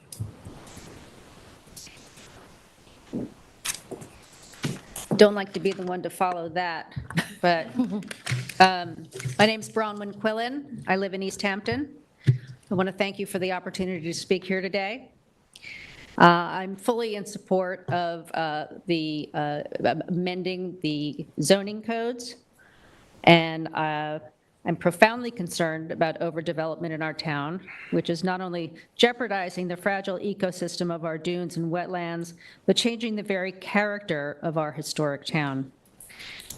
Don't like to be the one to follow that, but my name's Bronn Quillin. I live in East Hampton. I want to thank you for the opportunity to speak here today. I'm fully in support of the amending the zoning codes, and I'm profoundly concerned about overdevelopment in our town, which is not only jeopardizing the fragile ecosystem of our dunes and wetlands, but changing the very character of our historic town.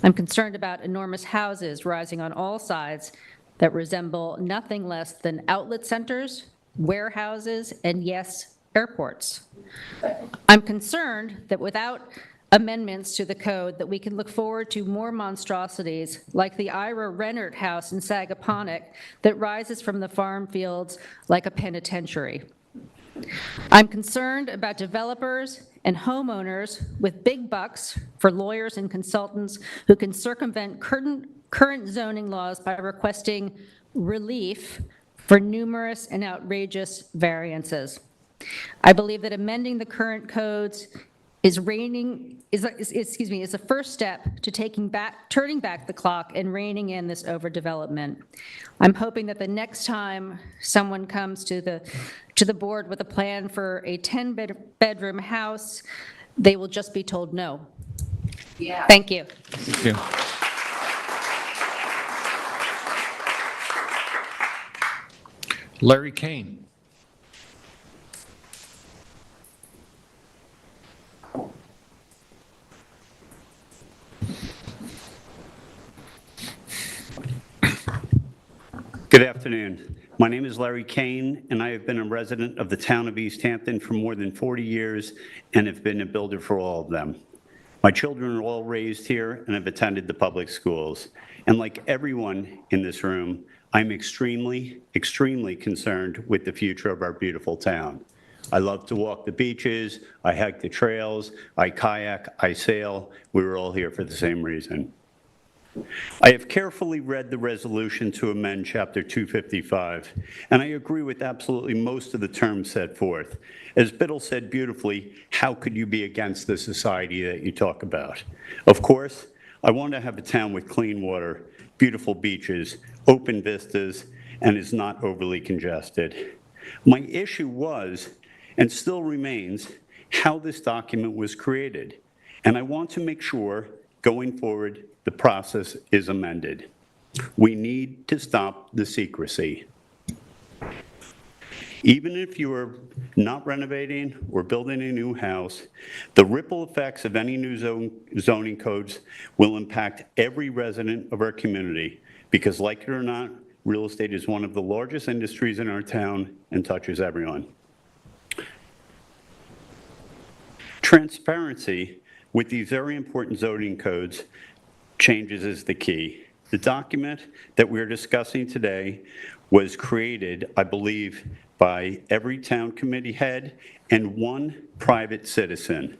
I'm concerned about enormous houses rising on all sides that resemble nothing less than outlet centers, warehouses, and yes, airports. I'm concerned that without amendments to the code that we can look forward to more monstrosities like the Ira Rennert house in Sagaponack that rises from the farm fields like a penitentiary. I'm concerned about developers and homeowners with big bucks for lawyers and consultants who can circumvent current zoning laws by requesting relief for numerous and outrageous variances. I believe that amending the current codes is the first step to turning back the clock and reining in this overdevelopment. I'm hoping that the next time someone comes to the board with a plan for a 10-bedroom house, they will just be told no. Yeah. Thank you. Thank you. Larry Kane. Good afternoon. My name is Larry Kane, and I have been a resident of the town of East Hampton for more than 40 years and have been a builder for all of them. My children are all raised here and have attended the public schools. And like everyone in this room, I'm extremely, extremely concerned with the future of our beautiful town. I love to walk the beaches, I hike the trails, I kayak, I sail. We were all here for the same reason. I have carefully read the resolution to amend Chapter 255, and I agree with absolutely most of the terms set forth. As Biddle said beautifully, how could you be against the society that you talk about? Of course, I want to have a town with clean water, beautiful beaches, open vistas, and is not overly congested. My issue was, and still remains, how this document was created, and I want to make sure, going forward, the process is amended. We need to stop the secrecy. Even if you are not renovating or building a new house, the ripple effects of any new zoning codes will impact every resident of our community because, like it or not, real estate is one of the largest industries in our town and touches everyone. Transparency with these very important zoning codes changes is the key. The document that we're discussing today was created, I believe, by every town committee head and one private citizen.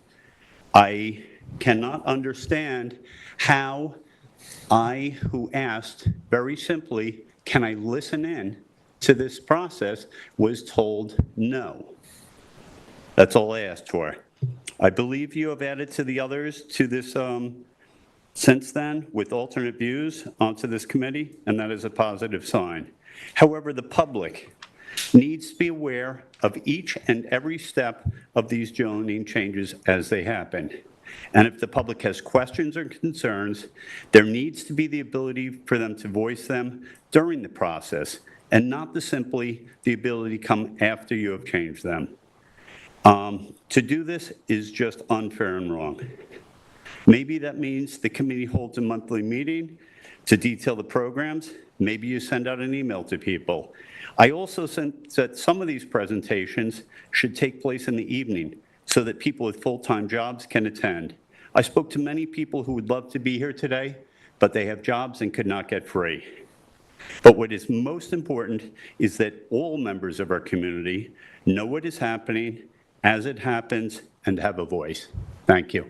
I cannot understand how I, who asked very simply, can I listen in to this process, was told no. That's all I asked for. I believe you have added to the others to this since then with alternate views onto this committee, and that is a positive sign. However, the public needs to be aware of each and every step of these zoning changes as they happen. And if the public has questions or concerns, there needs to be the ability for them to voice them during the process, and not simply the ability to come after you have changed them. To do this is just unfair and wrong. Maybe that means the committee holds a monthly meeting to detail the programs. Maybe you send out an email to people. I also think that some of these presentations should take place in the evening so that people with full-time jobs can attend. I spoke to many people who would love to be here today, but they have jobs and could not get free. But what is most important is that all members of our community know what is happening as it happens and have a voice. Thank you.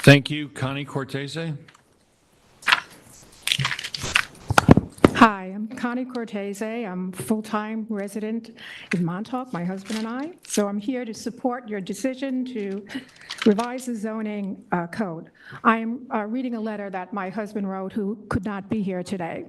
Thank you. Connie Cortez. Hi, I'm Connie Cortez. I'm a full-time resident in Montauk, my husband and I. So I'm here to support your decision to revise the zoning code. I am reading a letter that my husband wrote who could not be here today.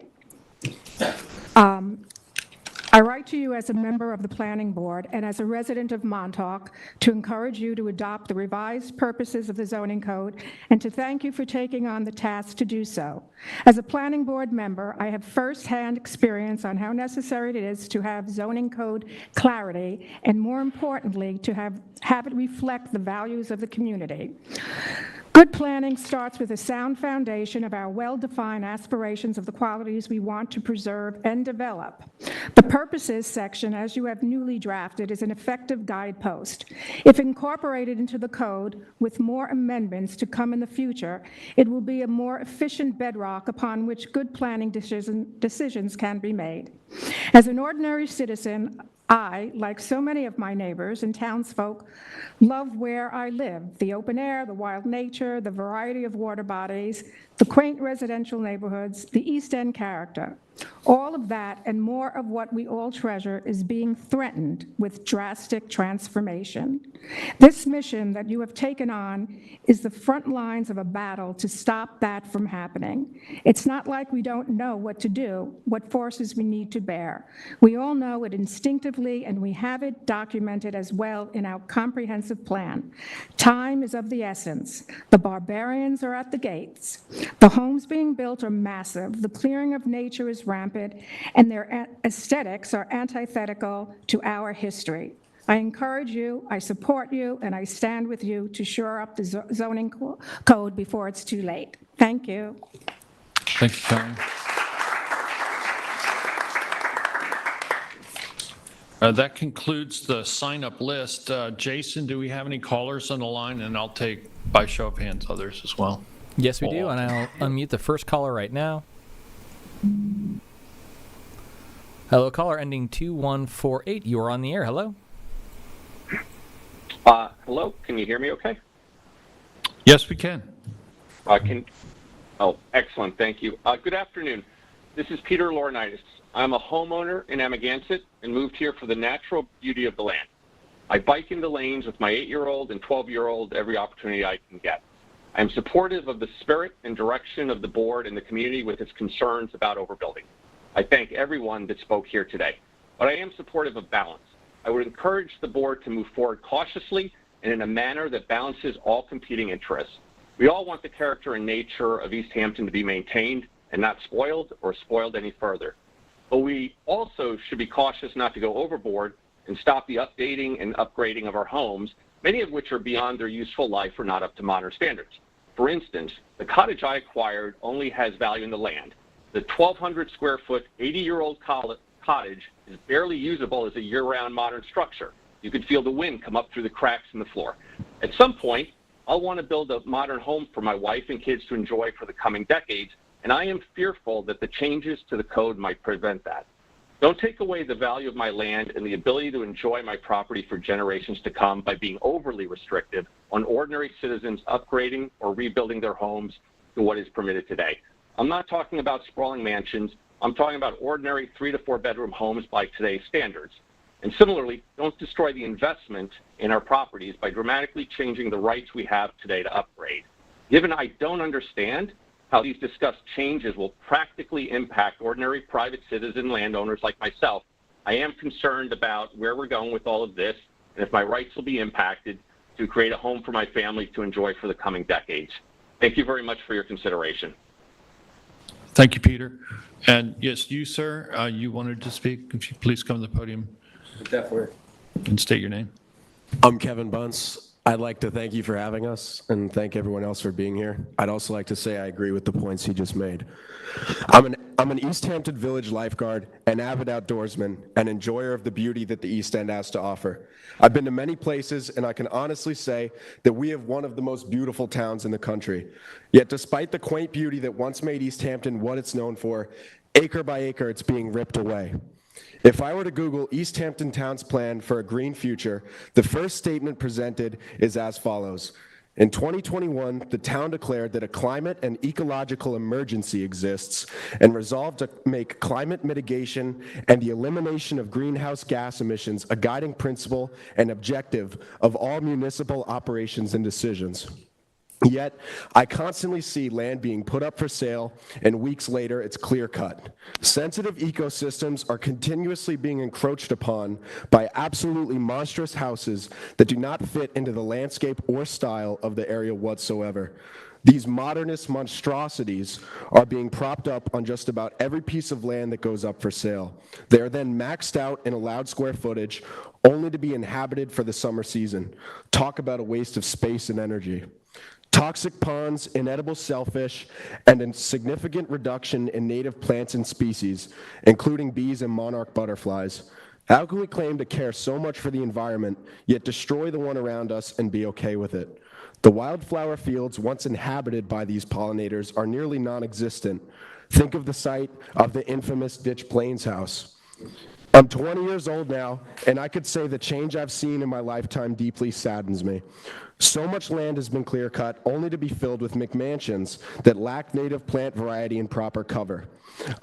I write to you as a member of the Planning Board and as a resident of Montauk to encourage you to adopt the revised purposes of the zoning code and to thank you for taking on the task to do so. As a Planning Board member, I have firsthand experience on how necessary it is to have zoning code clarity and, more importantly, to have it reflect the values of the community. Good planning starts with a sound foundation of our well-defined aspirations of the qualities we want to preserve and develop. The purposes section, as you have newly drafted, is an effective guidepost. If incorporated into the code with more amendments to come in the future, it will be a more efficient bedrock upon which good planning decisions can be made. As an ordinary citizen, I, like so many of my neighbors and townsfolk, love where I live, the open air, the wild nature, the variety of water bodies, the quaint residential neighborhoods, the East End character. All of that and more of what we all treasure is being threatened with drastic transformation. This mission that you have taken on is the front lines of a battle to stop that from happening. It's not like we don't know what to do, what forces we need to bear. We all know it instinctively, and we have it documented as well in our comprehensive plan. Time is of the essence. The barbarians are at the gates. The homes being built are massive. The clearing of nature is rampant, and their aesthetics are antithetical to our history. I encourage you, I support you, and I stand with you to shore up the zoning code before it's too late. Thank you. Thank you, Connie. That concludes the sign-up list. Jason, do we have any callers on the line? And I'll take, by show of hands, others as well. Yes, we do, and I'll unmute the first caller right now. Hello, caller ending 2148. You are on the air. Hello. Hello, can you hear me okay? Yes, we can. Oh, excellent, thank you. Good afternoon. This is Peter Laurinaitis. I'm a homeowner in Amagansett and moved here for the natural beauty of the land. I bike in the lanes with my 8-year-old and 12-year-old every opportunity I can get. I am supportive of the spirit and direction of the board and the community with its concerns about overbuilding. I thank everyone that spoke here today, but I am supportive of balance. I would encourage the board to move forward cautiously and in a manner that balances all competing interests. We all want the character and nature of East Hampton to be maintained and not spoiled or spoiled any further. But we also should be cautious not to go overboard and stop the updating and upgrading of our homes, many of which are beyond their useful life or not up to modern standards. For instance, the cottage I acquired only has value in the land. The 1,200 square foot, 80-year-old cottage is barely usable as a year-round modern structure. You could feel the wind come up through the cracks in the floor. At some point, I'll want to build a modern home for my wife and kids to enjoy for the coming decades, and I am fearful that the changes to the code might prevent that. Don't take away the value of my land and the ability to enjoy my property for generations to come by being overly restrictive on ordinary citizens upgrading or rebuilding their homes to what is permitted today. I'm not talking about sprawling mansions. I'm talking about ordinary 3 to 4 bedroom homes by today's standards. And similarly, don't destroy the investment in our properties by dramatically changing the rights we have today to upgrade. Given I don't understand how these discussed changes will practically impact ordinary private citizen landowners like myself, I am concerned about where we're going with all of this and if my rights will be impacted to create a home for my family to enjoy for the coming decades. Thank you very much for your consideration. Thank you, Peter. And yes, you, sir, you wanted to speak. If you please come to the podium. Definitely. And state your name. I'm Kevin Bunce. I'd like to thank you for having us and thank everyone else for being here. I'd also like to say I agree with the points he just made. I'm an East Hampton Village lifeguard, an avid outdoorsman, an enjoyer of the beauty that the East End has to offer. I've been to many places, and I can honestly say that we have one of the most beautiful towns in the country. Yet despite the quaint beauty that once made East Hampton what it's known for, acre by acre it's being ripped away. If I were to Google East Hampton Town's plan for a green future, the first statement presented is as follows. In 2021, the town declared that a climate and ecological emergency exists and resolved to make climate mitigation and the elimination of greenhouse gas emissions a guiding principle and objective of all municipal operations and decisions. Yet, I constantly see land being put up for sale, and weeks later, it's clear-cut. Sensitive ecosystems are continuously being encroached upon by absolutely monstrous houses that do not fit into the landscape or style of the area whatsoever. These modernist monstrosities are being propped up on just about every piece of land that goes up for sale. They are then maxed out in allowed square footage, only to be inhabited for the summer season. Talk about a waste of space and energy. Toxic ponds, inedible shellfish, and a significant reduction in native plants and species, including bees and monarch butterflies. How can we claim to care so much for the environment, yet destroy the one around us and be okay with it? The wildflower fields once inhabited by these pollinators are nearly non-existent. Think of the site of the infamous Ditch Plains house. I'm 20 years old now, and I could say the change I've seen in my lifetime deeply saddens me. So much land has been clear-cut only to be filled with McMansions that lack native plant variety and proper cover.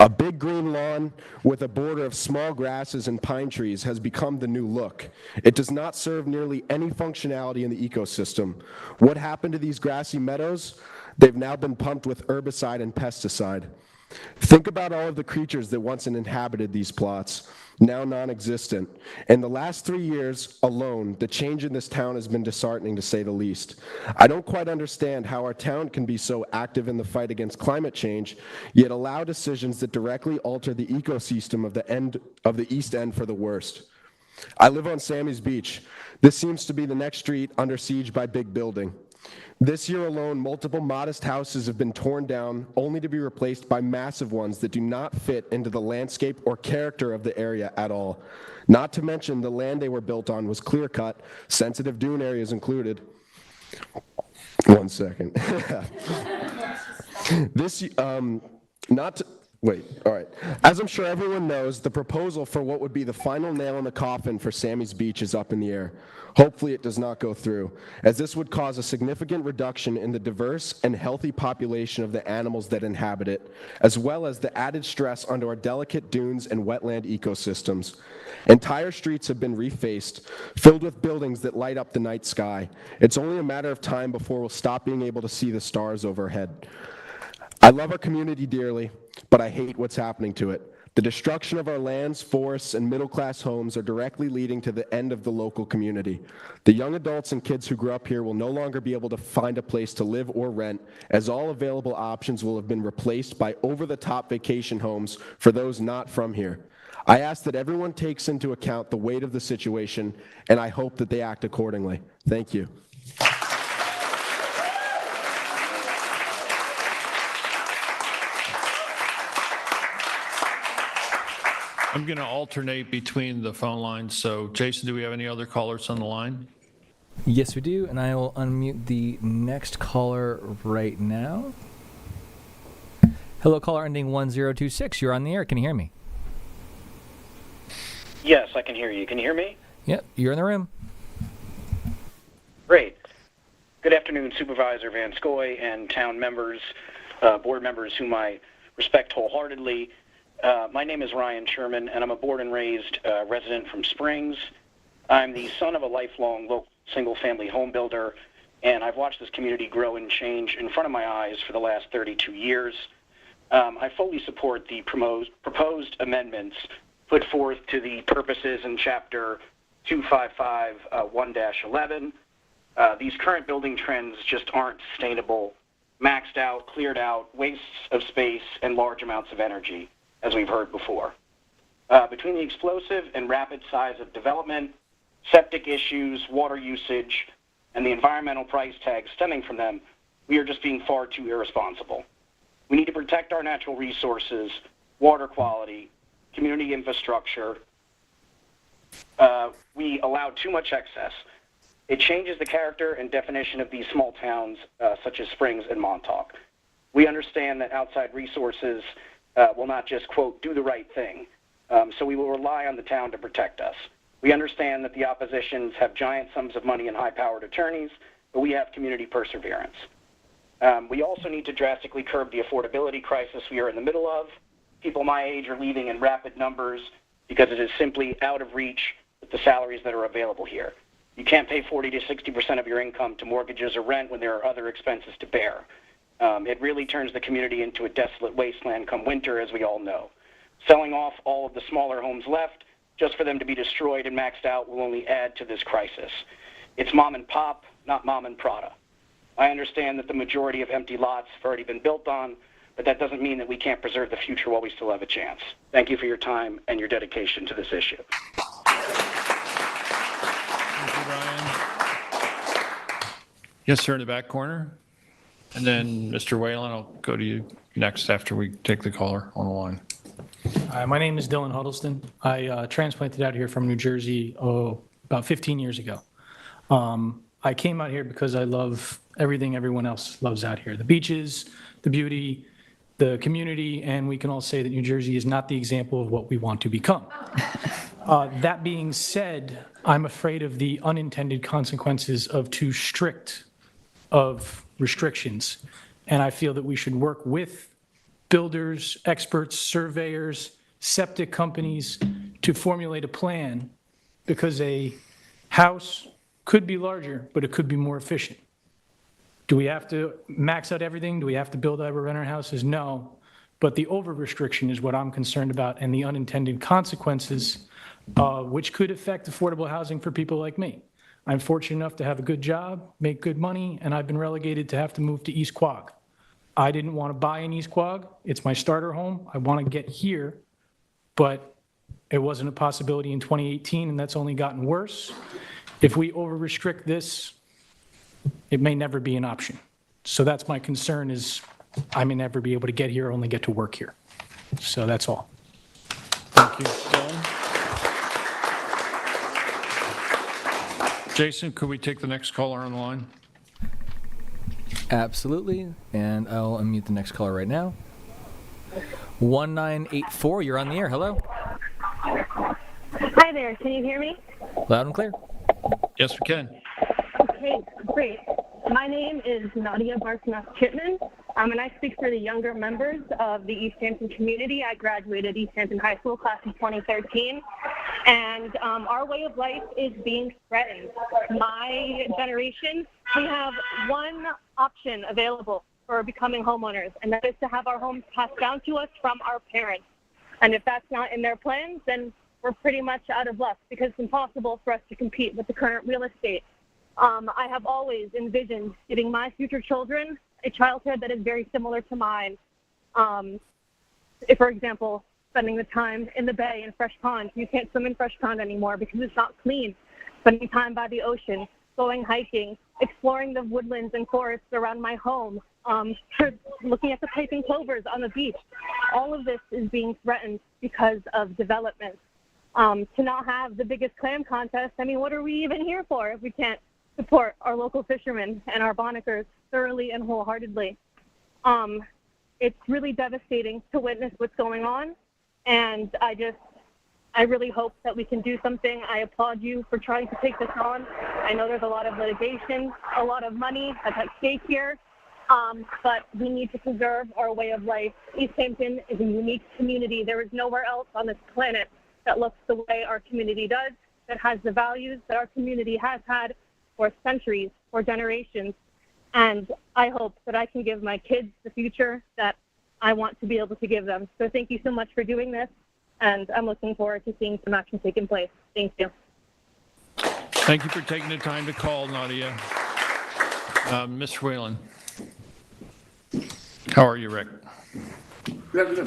A big green lawn with a border of small grasses and pine trees has become the new look. It does not serve nearly any functionality in the ecosystem. What happened to these grassy meadows? They've now been pumped with herbicide and pesticide. Think about all of the creatures that once inhabited these plots, now non-existent. In the last 3 years alone, the change in this town has been disheartening, to say the least. I don't quite understand how our town can be so active in the fight against climate change, yet allow decisions that directly alter the ecosystem of the East End for the worst. I live on Sammy's Beach. This seems to be the next street under siege by big building. This year alone, multiple modest houses have been torn down, only to be replaced by massive ones that do not fit into the landscape or character of the area at all. Not to mention the land they were built on was clear-cut, sensitive dune areas included. 1 second. All right. As I'm sure everyone knows, the proposal for what would be the final nail in the coffin for Sammy's Beach is up in the air. Hopefully it does not go through, as this would cause a significant reduction in the diverse and healthy population of the animals that inhabit it, as well as the added stress onto our delicate dunes and wetland ecosystems. Entire streets have been refaced, filled with buildings that light up the night sky. It's only a matter of time before we'll stop being able to see the stars overhead. I love our community dearly, but I hate what's happening to it. The destruction of our lands, forests, and middle-class homes are directly leading to the end of the local community. The young adults and kids who grew up here will no longer be able to find a place to live or rent, as all available options will have been replaced by over-the-top vacation homes for those not from here. I ask that everyone takes into account the weight of the situation, and I hope that they act accordingly. Thank you. I'm going to alternate between the phone lines. So, Jason, do we have any other callers on the line? Yes, we do, and I will unmute the next caller right now. Hello, caller ending 1026. You're on the air. Can you hear me? Yes, I can hear you. Can you hear me? Yep, you're in the room. Great. Good afternoon, Supervisor Van Scoy and town members, board members whom I respect wholeheartedly. My name is Ryan Sherman, and I'm a born and raised resident from Springs. I'm the son of a lifelong local single-family home builder, and I've watched this community grow and change in front of my eyes for the last 32 years. I fully support the proposed amendments put forth to the purposes in Chapter 255-1-11. These current building trends just aren't sustainable, maxed out, cleared out, wastes of space, and large amounts of energy, as we've heard before. Between the explosive and rapid size of development, septic issues, water usage, and the environmental price tag stemming from them, we are just being far too irresponsible. We need to protect our natural resources, water quality, community infrastructure. We allow too much excess. It changes the character and definition of these small towns, such as Springs and Montauk. We understand that outside resources will not just, quote, do the right thing. So we will rely on the town to protect us. We understand that the oppositions have giant sums of money and high-powered attorneys, but we have community perseverance. We also need to drastically curb the affordability crisis we are in the middle of. People my age are leaving in rapid numbers because it is simply out of reach with the salaries that are available here. You can't pay 40 to 60% of your income to mortgages or rent when there are other expenses to bear. It really turns the community into a desolate wasteland come winter, as we all know. Selling off all of the smaller homes left just for them to be destroyed and maxed out will only add to this crisis. It's mom and pop, not mom and Prada. I understand that the majority of empty lots have already been built on, but that doesn't mean that we can't preserve the future while we still have a chance. Thank you for your time and your dedication to this issue. Thank you, Ryan. Yes, sir, in the back corner. And then Mr. Whalen, I'll go to you next after we take the caller on the line. Hi, my name is Dylan Huddleston. I transplanted out here from New Jersey about 15 years ago. I came out here because I love everything everyone else loves out here. The beaches, the beauty, the community, and we can all say that New Jersey is not the example of what we want to become. That being said, I'm afraid of the unintended consequences of too strict of restrictions. And I feel that we should work with builders, experts, surveyors, septic companies to formulate a plan, because a house could be larger, but it could be more efficient. Do we have to max out everything? Do we have to build ever renter houses? No. But the over-restriction is what I'm concerned about, and the unintended consequences, which could affect affordable housing for people like me. I'm fortunate enough to have a good job, make good money, and I've been relegated to have to move to East Quogue. I didn't want to buy in East Quogue. It's my starter home. I want to get here, but it wasn't a possibility in 2018, and that's only gotten worse. If we over-restrict this, it may never be an option. So that's my concern, is I may never be able to get here, only get to work here. So that's all. Thank you, Dylan. Jason, could we take the next caller on the line? Absolutely, and I'll unmute the next caller right now. 1984, you're on the air. Hello. Hi there, can you hear me? Loud and clear. Yes, we can. Okay, great. My name is Nadia Bartnoff-Chipman, and I speak for the younger members of the East Hampton community. I graduated East Hampton High School class of 2013, and our way of life is being threatened. My generation, we have one option available for becoming homeowners, and that is to have our homes passed down to us from our parents. And if that's not in their plans, then we're pretty much out of luck, because it's impossible for us to compete with the current real estate. I have always envisioned giving my future children a childhood that is very similar to mine. If, for example, spending the time in the bay in Fresh Pond. You can't swim in Fresh Pond anymore because it's not clean. Spending time by the ocean, going hiking, exploring the woodlands and forests around my home, looking at the piping clovers on the beach. All of this is being threatened because of development. To not have the biggest clam contest, I mean, what are we even here for if we can't support our local fishermen and our Bonnickers thoroughly and wholeheartedly? It's really devastating to witness what's going on, and I really hope that we can do something. I applaud you for trying to take this on. I know there's a lot of litigation, a lot of money that's at stake here, but we need to preserve our way of life. East Hampton is a unique community. There is nowhere else on this planet that looks the way our community does, that has the values that our community has had for centuries, for generations. And I hope that I can give my kids the future that I want to be able to give them. So thank you so much for doing this, and I'm looking forward to seeing some action taking place. Thank you. Thank you for taking the time to call, Nadia. Mr. Whalen. How are you, Rick? Good.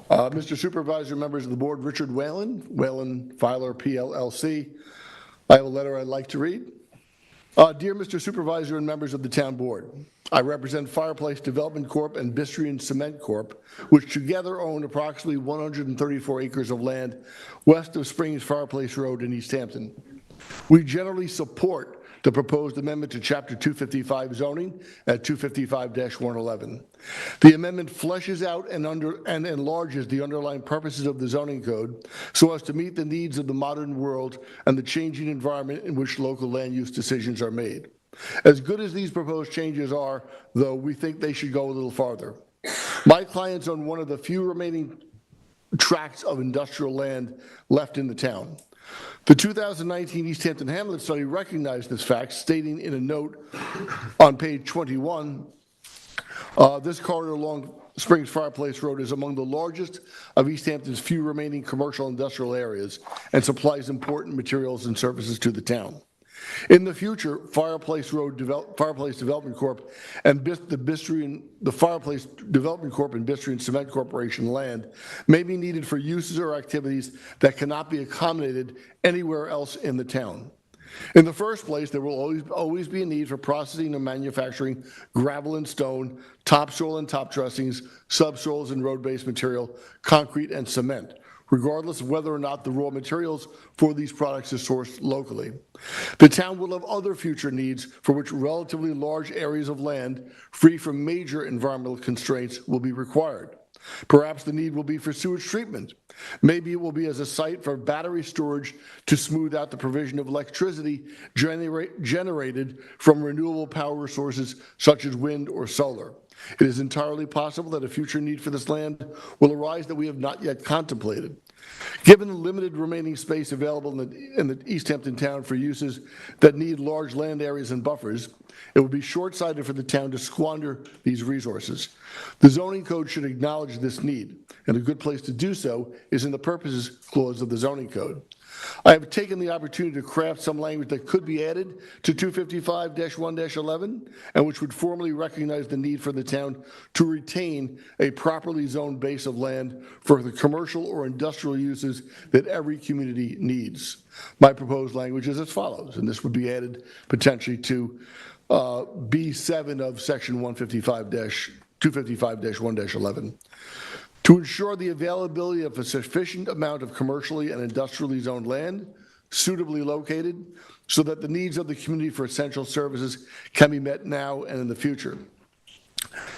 Mr. Supervisor, members of the board, Richard Whalen, Whalen Filer PLLC. I have a letter I'd like to read. Dear Mr. Supervisor and members of the town board, I represent Fireplace Development Corp. And Bistrian Cement Corp., which together own approximately 134 acres of land west of Springs Fireplace Road in East Hampton. We generally support the proposed amendment to Chapter 255 zoning at 255-111. The amendment fleshes out and enlarges the underlying purposes of the zoning code so as to meet the needs of the modern world and the changing environment in which local land use decisions are made. As good as these proposed changes are, though, we think they should go a little farther. My clients own one of the few remaining tracts of industrial land left in the town. The 2019 East Hampton Hamlet study recognized this fact, stating in a note on page 21, this corridor along Springs Fireplace Road is among the largest of East Hampton's few remaining commercial industrial areas and supplies important materials and services to the town. In the future, Fireplace Development Corp. And the Fireplace Development Corp. And Bistrian Cement Corporation land may be needed for uses or activities that cannot be accommodated anywhere else in the town. In the first place, there will always be a need for processing and manufacturing gravel and stone, topsoil and top dressings, subsoils and road-based material, concrete and cement, regardless of whether or not the raw materials for these products are sourced locally. The town will have other future needs for which relatively large areas of land free from major environmental constraints will be required. Perhaps the need will be for sewage treatment. Maybe it will be as a site for battery storage to smooth out the provision of electricity generated from renewable power sources such as wind or solar. It is entirely possible that a future need for this land will arise that we have not yet contemplated. Given the limited remaining space available in the East Hampton town for uses that need large land areas and buffers, it would be short-sighted for the town to squander these resources. The zoning code should acknowledge this need, and a good place to do so is in the purposes clause of the zoning code. I have taken the opportunity to craft some language that could be added to 255-1-11 and which would formally recognize the need for the town to retain a properly zoned base of land for the commercial or industrial uses that every community needs. My proposed language is as follows, and this would be added potentially to B7 of section 255-1-11. To ensure the availability of a sufficient amount of commercially and industrially zoned land, suitably located, so that the needs of the community for essential services can be met now and in the future,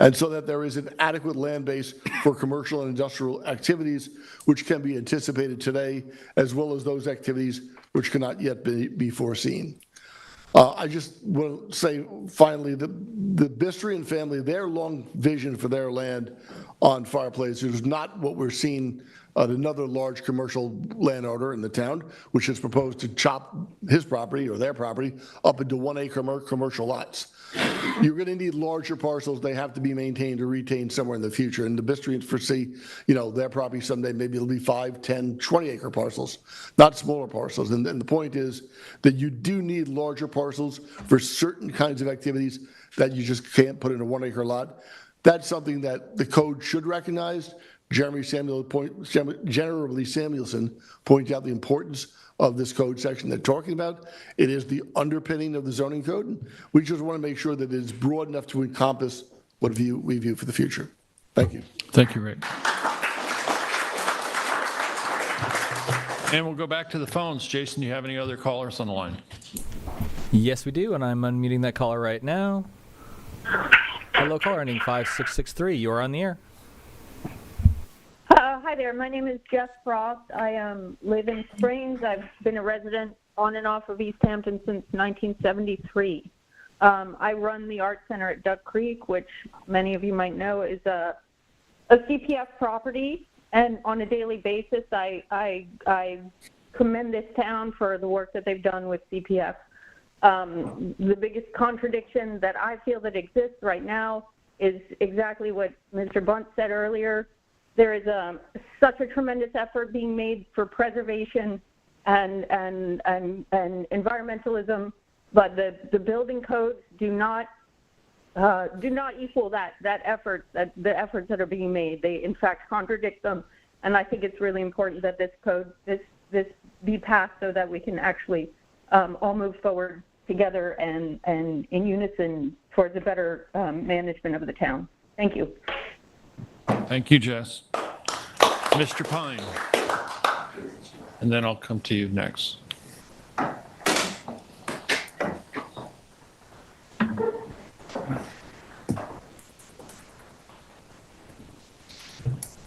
and so that there is an adequate land base for commercial and industrial activities which can be anticipated today, as well as those activities which cannot yet be foreseen. I just want to say, finally, the Bistrian family, their long vision for their land on Fireplace is not what we're seeing at another large commercial landowner in the town, which has proposed to chop his property or their property up into 1-acre commercial lots. You're going to need larger parcels. They have to be maintained or retained somewhere in the future. And the Bistrians foresee, their property someday, maybe it'll be 5, 10, 20-acre parcels, not smaller parcels. And the point is that you do need larger parcels for certain kinds of activities that you just can't put in a 1-acre lot. That's something that the code should recognize. Generally Samuelson points out the importance of this code section they're talking about. It is the underpinning of the zoning code. We just want to make sure that it is broad enough to encompass what we view for the future. Thank you. Thank you, Rick. And we'll go back to the phones. Jason, do you have any other callers on the line? Yes, we do, and I'm unmuting that caller right now. Hello, caller ending 5663. You're on the air. Hi there. My name is Jess Frost. I live in Springs. I've been a resident on and off of East Hampton since 1973. I run the Art Center at Duck Creek, which many of you might know is a CPF property. And on a daily basis, I commend this town for the work that they've done with CPF. The biggest contradiction that I feel that exists right now is exactly what Mr. Bunt said earlier. There is such a tremendous effort being made for preservation and environmentalism, but the building codes do not equal that effort, the efforts that are being made. They in fact contradict them, and I think it's really important that this code this be passed so that we can actually all move forward together and in unison towards a better management of the town. Thank you. Thank you, Jess. Mr. Pine. And then I'll come to you next.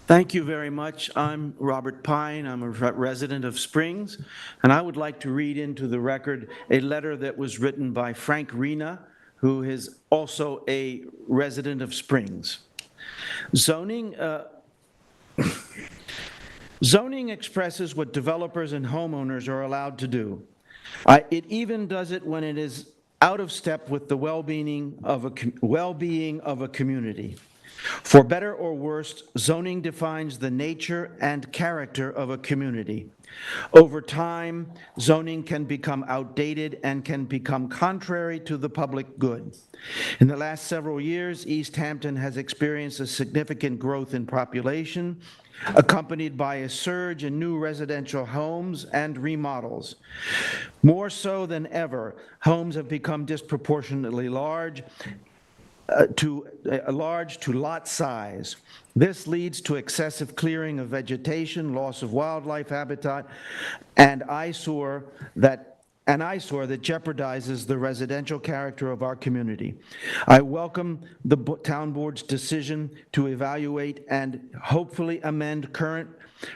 Thank you very much. I'm Robert Pine. I'm a resident of Springs, and I would like to read into the record a letter that was written by Frank Rena, who is also a resident of Springs. Zoning expresses what developers and homeowners are allowed to do. It even does it when it is out of step with the well-being of a community. For better or worse, zoning defines the nature and character of a community. Over time, zoning can become outdated and can become contrary to the public good. In the last several years, East Hampton has experienced a significant growth in population, accompanied by a surge in new residential homes and remodels. More so than ever, homes have become disproportionately large, to lot size. This leads to excessive clearing of vegetation, loss of wildlife habitat, and eyesore that jeopardizes the residential character of our community. I welcome the town board's decision to evaluate and hopefully amend current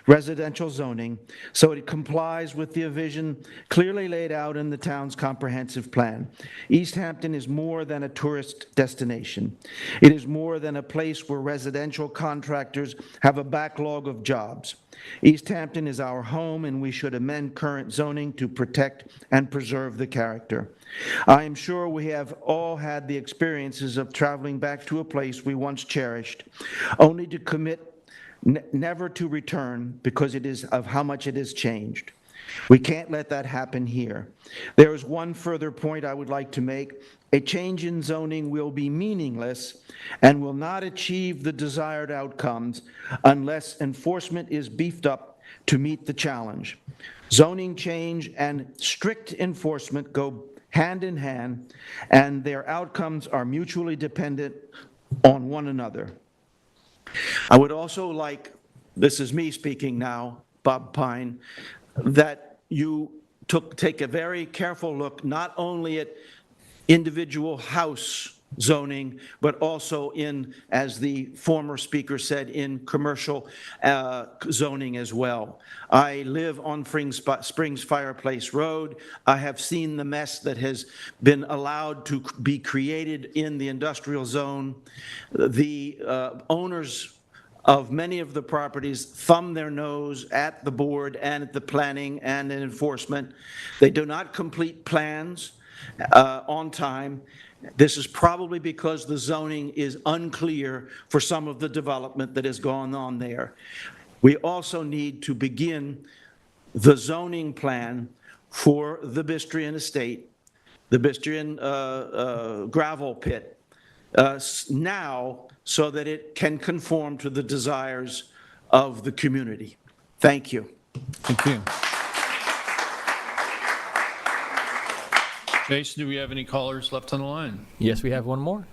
residential zoning so it complies with the vision clearly laid out in the town's comprehensive plan. East Hampton is more than a tourist destination. It is more than a place where residential contractors have a backlog of jobs. East Hampton is our home, and we should amend current zoning to protect and preserve the character. I am sure we have all had the experiences of traveling back to a place we once cherished, only to commit never to return because of how much it has changed. We can't let that happen here. There is one further point I would like to make. A change in zoning will be meaningless and will not achieve the desired outcomes unless enforcement is beefed up to meet the challenge. Zoning change and strict enforcement go hand in hand, and their outcomes are mutually dependent on one another. I would also like, this is me speaking now, Bob Pine, that you take a very careful look not only at individual house zoning, but also in, as the former speaker said, in commercial zoning as well. I live on Springs Fireplace Road. I have seen the mess that has been allowed to be created in the industrial zone. The owners of many of the properties thumb their nose at the board and at the planning and enforcement. They do not complete plans on time. This is probably because the zoning is unclear for some of the development that has gone on there. We also need to begin the zoning plan for the Bistrian estate, the Bistrian gravel pit, now, so that it can conform to the desires of the community. Thank you. Thank you. Jason, do we have any callers left on the line? Yes, we have one more.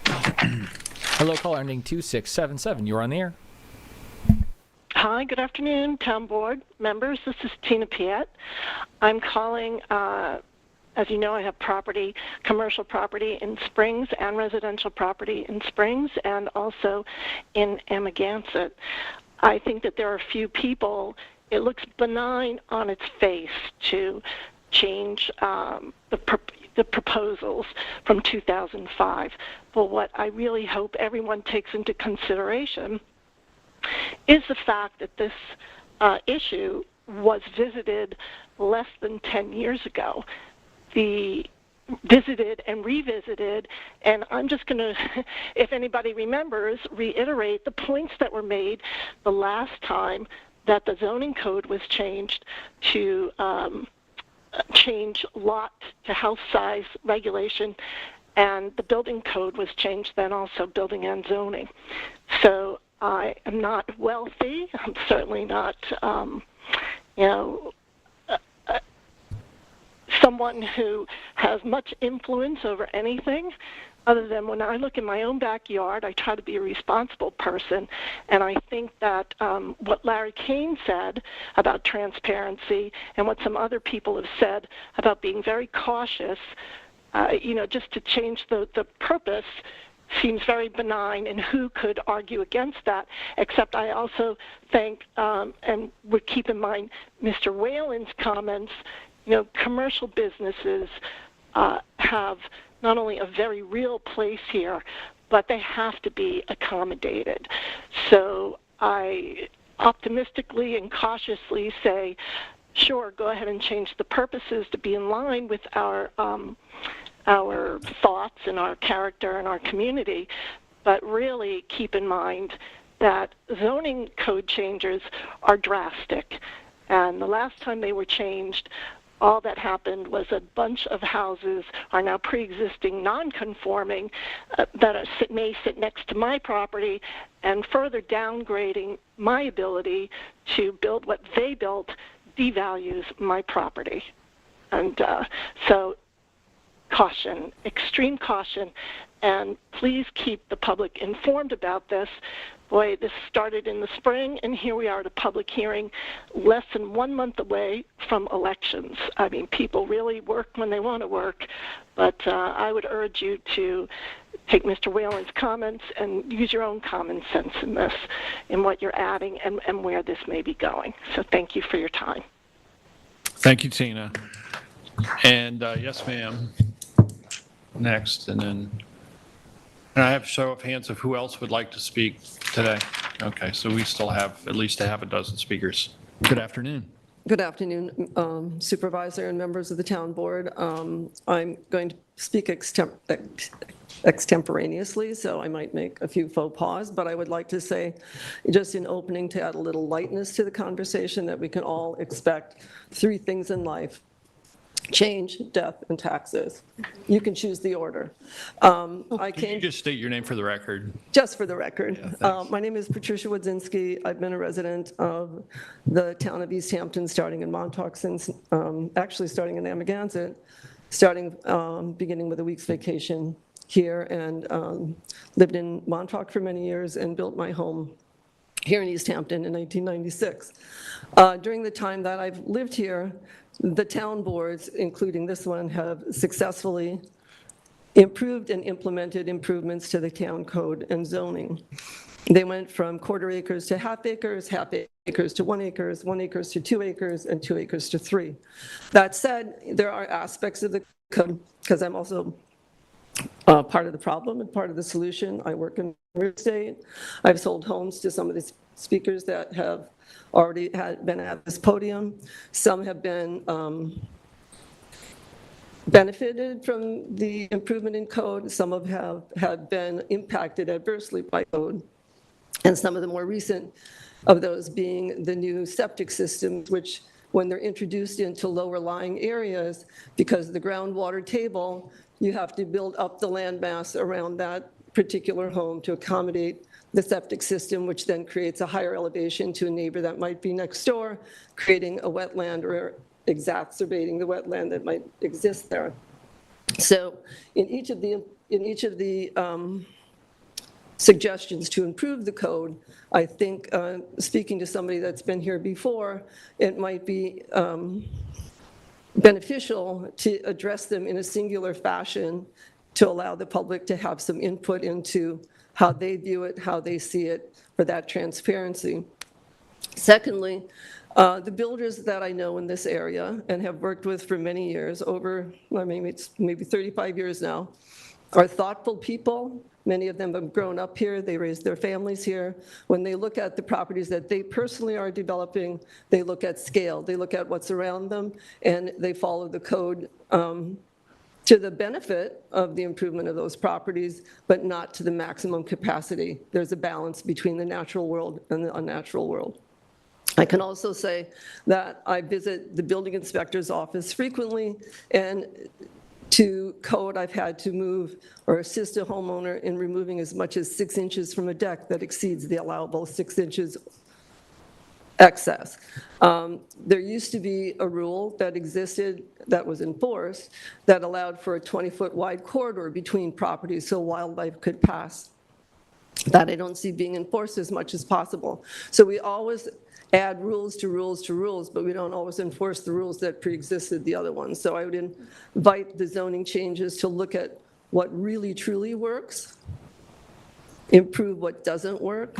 Hello, caller ending 2677. You're on the air. Hi, good afternoon, Town Board members. This is Tina Piet. I'm calling, as you know, I have property, commercial property in Springs and residential property in Springs and also in Amagansett. I think that there are a few people, it looks benign on its face to change the proposals from 2005. But what I really hope everyone takes into consideration is the fact that this issue was visited less than 10 years ago. Visited and revisited, and I'm just going to, if anybody remembers, reiterate the points that were made the last time that the zoning code was changed to change lot to house size regulation, and the building code was changed then also, building and zoning. So I am not wealthy. I'm certainly not, someone who has much influence over anything, other than when I look in my own backyard, I try to be a responsible person, and I think that what Larry Kane said about transparency and what some other people have said about being very cautious, just to change the purpose seems very benign, and who could argue against that, except I also think, and would keep in mind Mr. Whalen's comments, commercial businesses have not only a very real place here, but they have to be accommodated. So I optimistically and cautiously say, sure, go ahead and change the purposes to be in line with our thoughts and our character and our community, but really keep in mind that zoning code changes are drastic. And the last time they were changed, all that happened was a bunch of houses are now pre-existing non-conforming that may sit next to my property, and further downgrading my ability to build what they built devalues my property. And so caution, extreme caution, and please keep the public informed about this. Boy, this started in the spring, and here we are at a public hearing less than 1 month away from elections. I mean, people really work when they want to work, but I would urge you to take Mr. Whalen's comments and use your own common sense in this, in what you're adding and where this may be going. So thank you for your time. Thank you, Tina. And yes, ma'am. Next, and I have a show of hands of who else would like to speak today. Okay, so we still have at least a half a dozen speakers. Good afternoon. Good afternoon, Supervisor and members of the Town Board. I'm going to speak extemporaneously, so I might make a few faux pas, but I would like to say, just in opening, to add a little lightness to the conversation, that we can all expect 3 things in life: change, death, and taxes. You can choose the order. Can you just state your name for the record? Just for the record. Yeah, my name is Patricia Wodzinski. I've been a resident of the town of East Hampton, starting in Montauk since, actually starting in Amagansett, beginning with a week's vacation here, and lived in Montauk for many years and built my home here in East Hampton in 1996. During the time that I've lived here, the town boards, including this one, have successfully improved and implemented improvements to the town code and zoning. They went from quarter acres to half acres to 1 acre, 1 acre to 2 acres, and 2 acres to 3. That said, there are aspects of the code, because I'm also part of the problem and part of the solution. I work in real estate. I've sold homes to some of the speakers that have already been at this podium. Some have been benefited from the improvement in code. Some have been impacted adversely by code. And some of the more recent of those being the new septic systems, which, when they're introduced into lower lying areas, because of the groundwater table, you have to build up the landmass around that particular home to accommodate the septic system, which then creates a higher elevation to a neighbor that might be next door, creating a wetland or exacerbating the wetland that might exist there. So in each of the suggestions to improve the code, I think, speaking to somebody that's been here before, it might be beneficial to address them in a singular fashion to allow the public to have some input into how they view it, how they see it, for that transparency. Secondly, the builders that I know in this area and have worked with for many years, maybe 35 years now, are thoughtful people. Many of them have grown up here. They raised their families here. When they look at the properties that they personally are developing, they look at scale. They look at what's around them, and they follow the code to the benefit of the improvement of those properties, but not to the maximum capacity. There's a balance between the natural world and the unnatural world. I can also say that I visit the building inspector's office frequently, and to code, I've had to move or assist a homeowner in removing as much as 6 inches from a deck that exceeds the allowable 6 inches excess. There used to be a rule that existed, that was enforced, that allowed for a 20-foot wide corridor between properties so wildlife could pass. That I don't see being enforced as much as possible. So we always add rules to rules to rules, but we don't always enforce the rules that pre-existed the other ones. So I would invite the zoning changes to look at what really truly works, improve what doesn't work,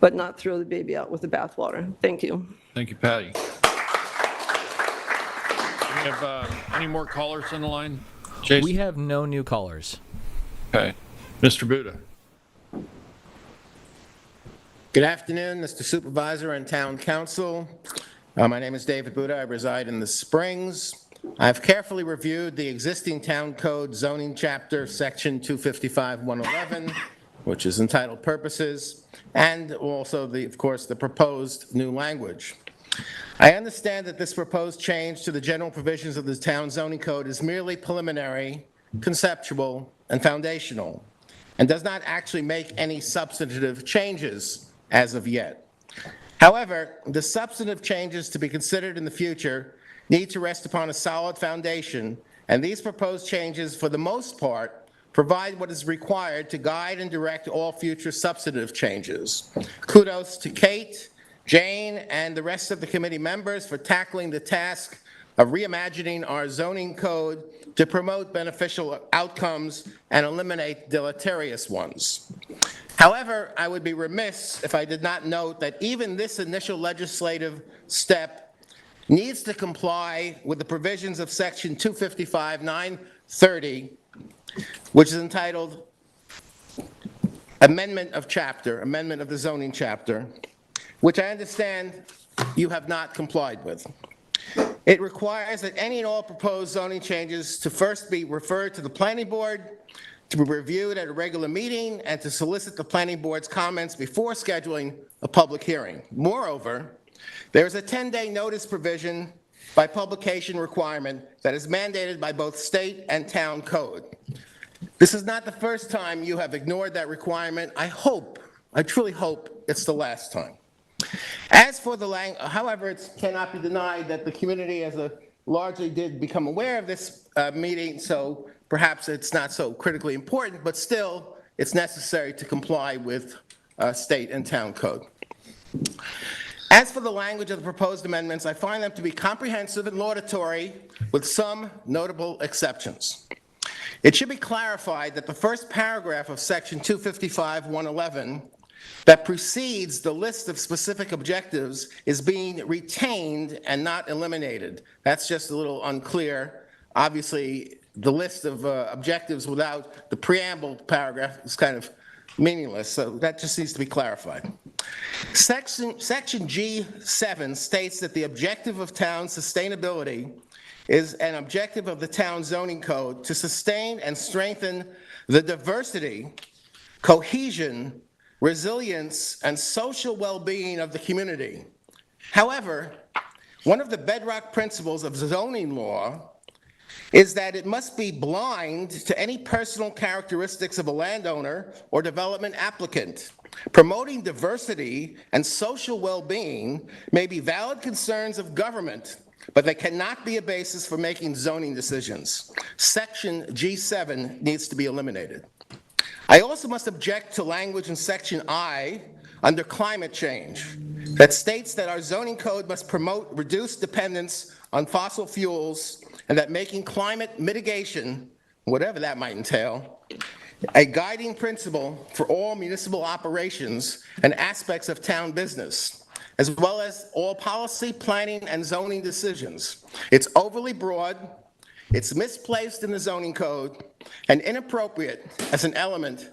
but not throw the baby out with the bathwater. Thank you. Thank you, Patty. Do we have any more callers on the line? Jason? We have no new callers. Okay. Mr. Buda. Good afternoon, Mr. Supervisor and Town Council. My name is David Buda. I reside in the Springs. I've carefully reviewed the existing Town Code zoning chapter, section 255-111, which is entitled Purposes, and also, of course, the proposed new language. I understand that this proposed change to the general provisions of the town zoning code is merely preliminary, conceptual, and foundational, and does not actually make any substantive changes as of yet. However, the substantive changes to be considered in the future need to rest upon a solid foundation and these proposed changes, for the most part, provide what is required to guide and direct all future substantive changes. Kudos to Kate, Jane, and the rest of the committee members for tackling the task of reimagining our zoning code to promote beneficial outcomes and eliminate deleterious ones. However, I would be remiss if I did not note that even this initial legislative step needs to comply with the provisions of Section 255-930, which is entitled Amendment of the Zoning Chapter, which I understand you have not complied with. It requires that any and all proposed zoning changes to first be referred to the planning board, to be reviewed at a regular meeting, and to solicit the planning board's comments before scheduling a public hearing. Moreover, there is a 10-day notice provision by publication requirement that is mandated by both state and town code. This is not the first time you have ignored that requirement. I truly hope it's the last time. As for the language, however, it cannot be denied that the community largely did become aware of this meeting, so perhaps it's not so critically important, but still it's necessary to comply with state and town code. As for the language of the proposed amendments, I find them to be comprehensive and laudatory, with some notable exceptions. It should be clarified that the first paragraph of Section 255-111 that precedes the list of specific objectives is being retained and not eliminated. That's just a little unclear. Obviously, the list of objectives without the preamble paragraph is kind of meaningless, so that just needs to be clarified. Section G7 states that the objective of town sustainability is an objective of the town zoning code to sustain and strengthen the diversity, cohesion, resilience, and social well-being of the community. However, one of the bedrock principles of zoning law is that it must be blind to any personal characteristics of a landowner or development applicant. Promoting diversity and social well-being may be valid concerns of government, but they cannot be a basis for making zoning decisions. Section G7 needs to be eliminated. I also must object to language in Section I under climate change that states that our zoning code must promote reduced dependence on fossil fuels and that making climate mitigation, whatever that might entail, a guiding principle for all municipal operations and aspects of town business, as well as all policy, planning, and zoning decisions. It's overly broad, it's misplaced in the zoning code, and inappropriate as an element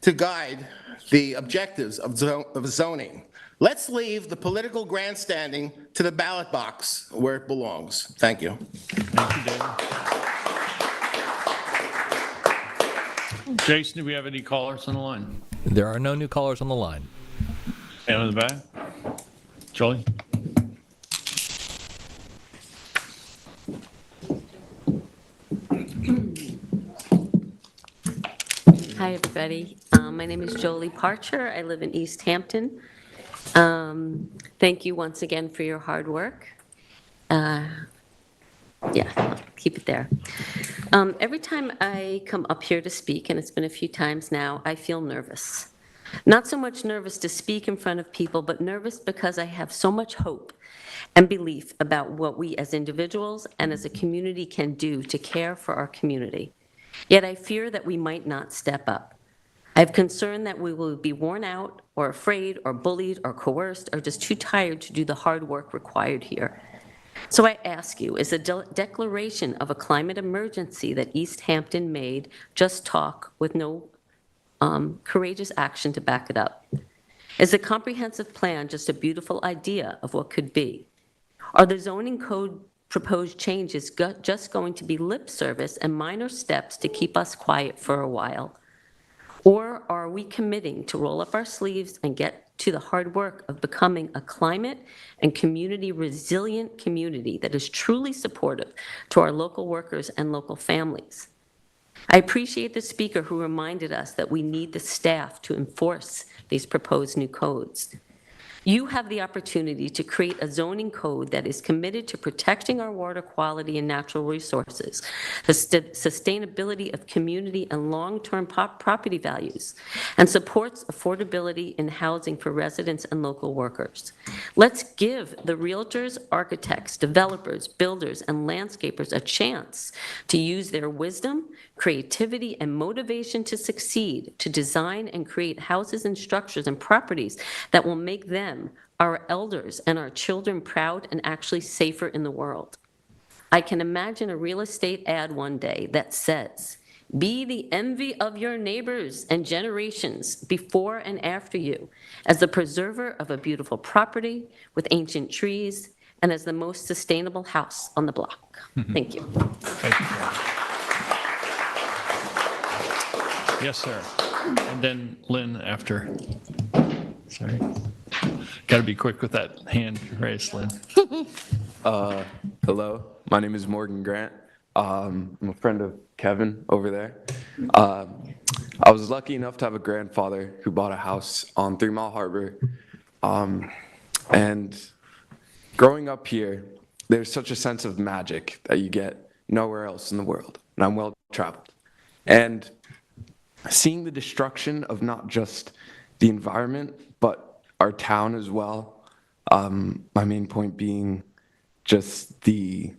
to guide the objectives of zoning. Let's leave the political grandstanding to the ballot box where it belongs. Thank you. Thank you, David. Jason, do we have any callers on the line? There are no new callers on the line. And in the back? Jolie? Hi, everybody. My name is Jolie Parcher. I live in East Hampton. Thank you once again for your hard work. Yeah, keep it there. Every time I come up here to speak, and it's been a few times now, I feel nervous. Not so much nervous to speak in front of people, but nervous because I have so much hope and belief about what we as individuals and as a community can do to care for our community. Yet I fear that we might not step up. I have concern that we will be worn out or afraid or bullied or coerced or just too tired to do the hard work required here. So I ask you, is the declaration of a climate emergency that East Hampton made just talk with no courageous action to back it up? Is the comprehensive plan just a beautiful idea of what could be? Are the zoning code proposed changes just going to be lip service and minor steps to keep us quiet for a while? Or are we committing to roll up our sleeves and get to the hard work of becoming a climate and community resilient community that is truly supportive to our local workers and local families? I appreciate the speaker who reminded us that we need the staff to enforce these proposed new codes. You have the opportunity to create a zoning code that is committed to protecting our water quality and natural resources, the sustainability of community and long-term property values, and supports affordability in housing for residents and local workers. Let's give the realtors, architects, developers, builders, and landscapers a chance to use their wisdom, creativity, and motivation to succeed, to design and create houses and structures and properties that will make them, our elders, and our children proud and actually safer in the world. I can imagine a real estate ad one day that says, "Be the envy of your neighbors and generations before and after you, as the preserver of a beautiful property with ancient trees and as the most sustainable house on the block." Thank you. Thank you. Yes, sir. And then Lynn after. Sorry. Got to be quick with that hand raised, Lynn. Hello, my name is Morgan Grant. I'm a friend of Kevin over there. I was lucky enough to have a grandfather who bought a house on 3 Mile Harbor. And growing up here, there's such a sense of magic that you get nowhere else in the world. And I'm well traveled. And seeing the destruction of not just the environment, but our town as well. My main point being just the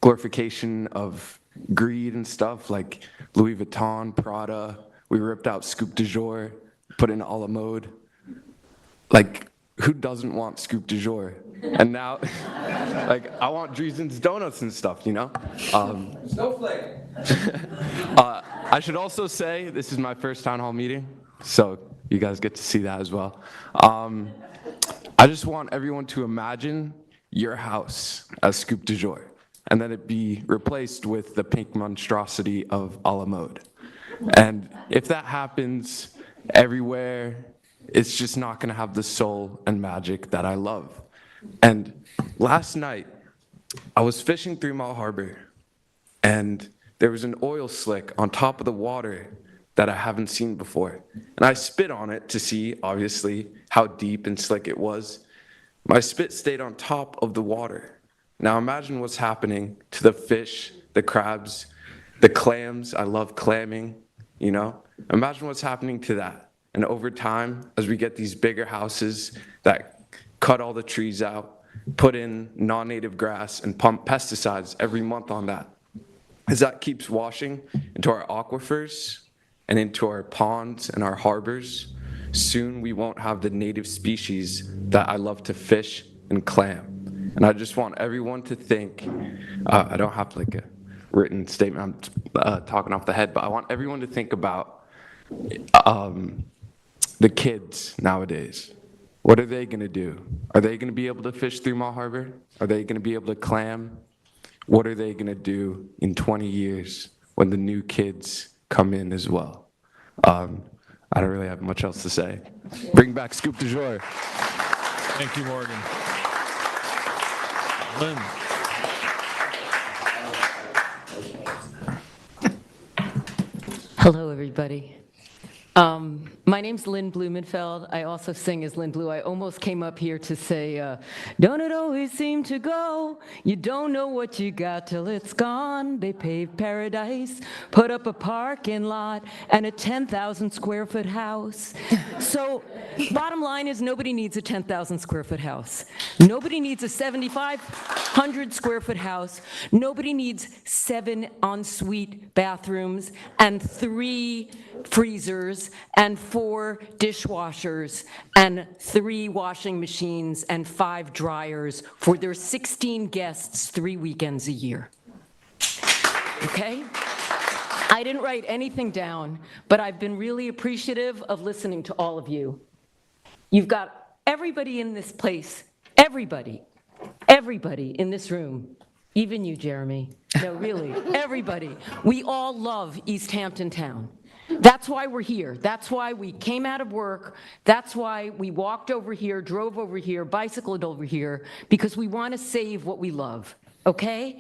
glorification of greed and stuff like Louis Vuitton, Prada. We ripped out Scoop du Jour, put in a la mode. Like, who doesn't want Scoop du Jour? And now, like, I want Dreesen's Donuts and stuff, you know? Snowflake. I should also say this is my first town hall meeting, so you guys get to see that as well. I just want everyone to imagine your house as Scoop du Jour, and then it be replaced with the pink monstrosity of a la mode. And if that happens everywhere, it's just not gonna have the soul and magic that I love. And last night, I was fishing 3 Mile Harbor, and there was an oil slick on top of the water that I haven't seen before. And I spit on it to see, obviously, how deep and slick it was. My spit stayed on top of the water. Now imagine what's happening to the fish, the crabs, the clams. I love clamming, you know? Imagine what's happening to that. And over time, as we get these bigger houses that cut all the trees out, put in non-native grass, and pump pesticides every month on that, as that keeps washing into our aquifers and into our ponds and our harbors, soon we won't have the native species that I love to fish and clam. And I just want everyone to think, I don't have like a written statement, I'm talking off the head, but I want everyone to think about the kids nowadays. What are they gonna do? Are they gonna be able to fish 3 Mile Harbor? Are they gonna be able to clam? What are they gonna do in 20 years when the new kids come in as well? I don't really have much else to say. Bring back Scoop du Jour. Thank you, Morgan. Lynn. Hello, everybody. My name's Lynn Blumenfeld. I also sing as Lynn Blue. I almost came up here to say, don't it always seem to go? You don't know what you got till it's gone. They paved paradise, put up a parking lot, and a 10,000 square foot house. So bottom line is nobody needs a 10,000 square foot house. Nobody needs a 7,500 square foot house. Nobody needs 7 ensuite bathrooms and 3 freezers and 4 dishwashers and 3 washing machines and 5 dryers for their 16 guests 3 weekends a year. Okay? I didn't write anything down, but I've been really appreciative of listening to all of you. You've got everybody in this place, everybody in this room, even you, Jeremy. No, really, everybody. We all love East Hampton town. That's why we're here. That's why we came out of work. That's why we walked over here, drove over here, bicycled over here, because we want to save what we love, okay?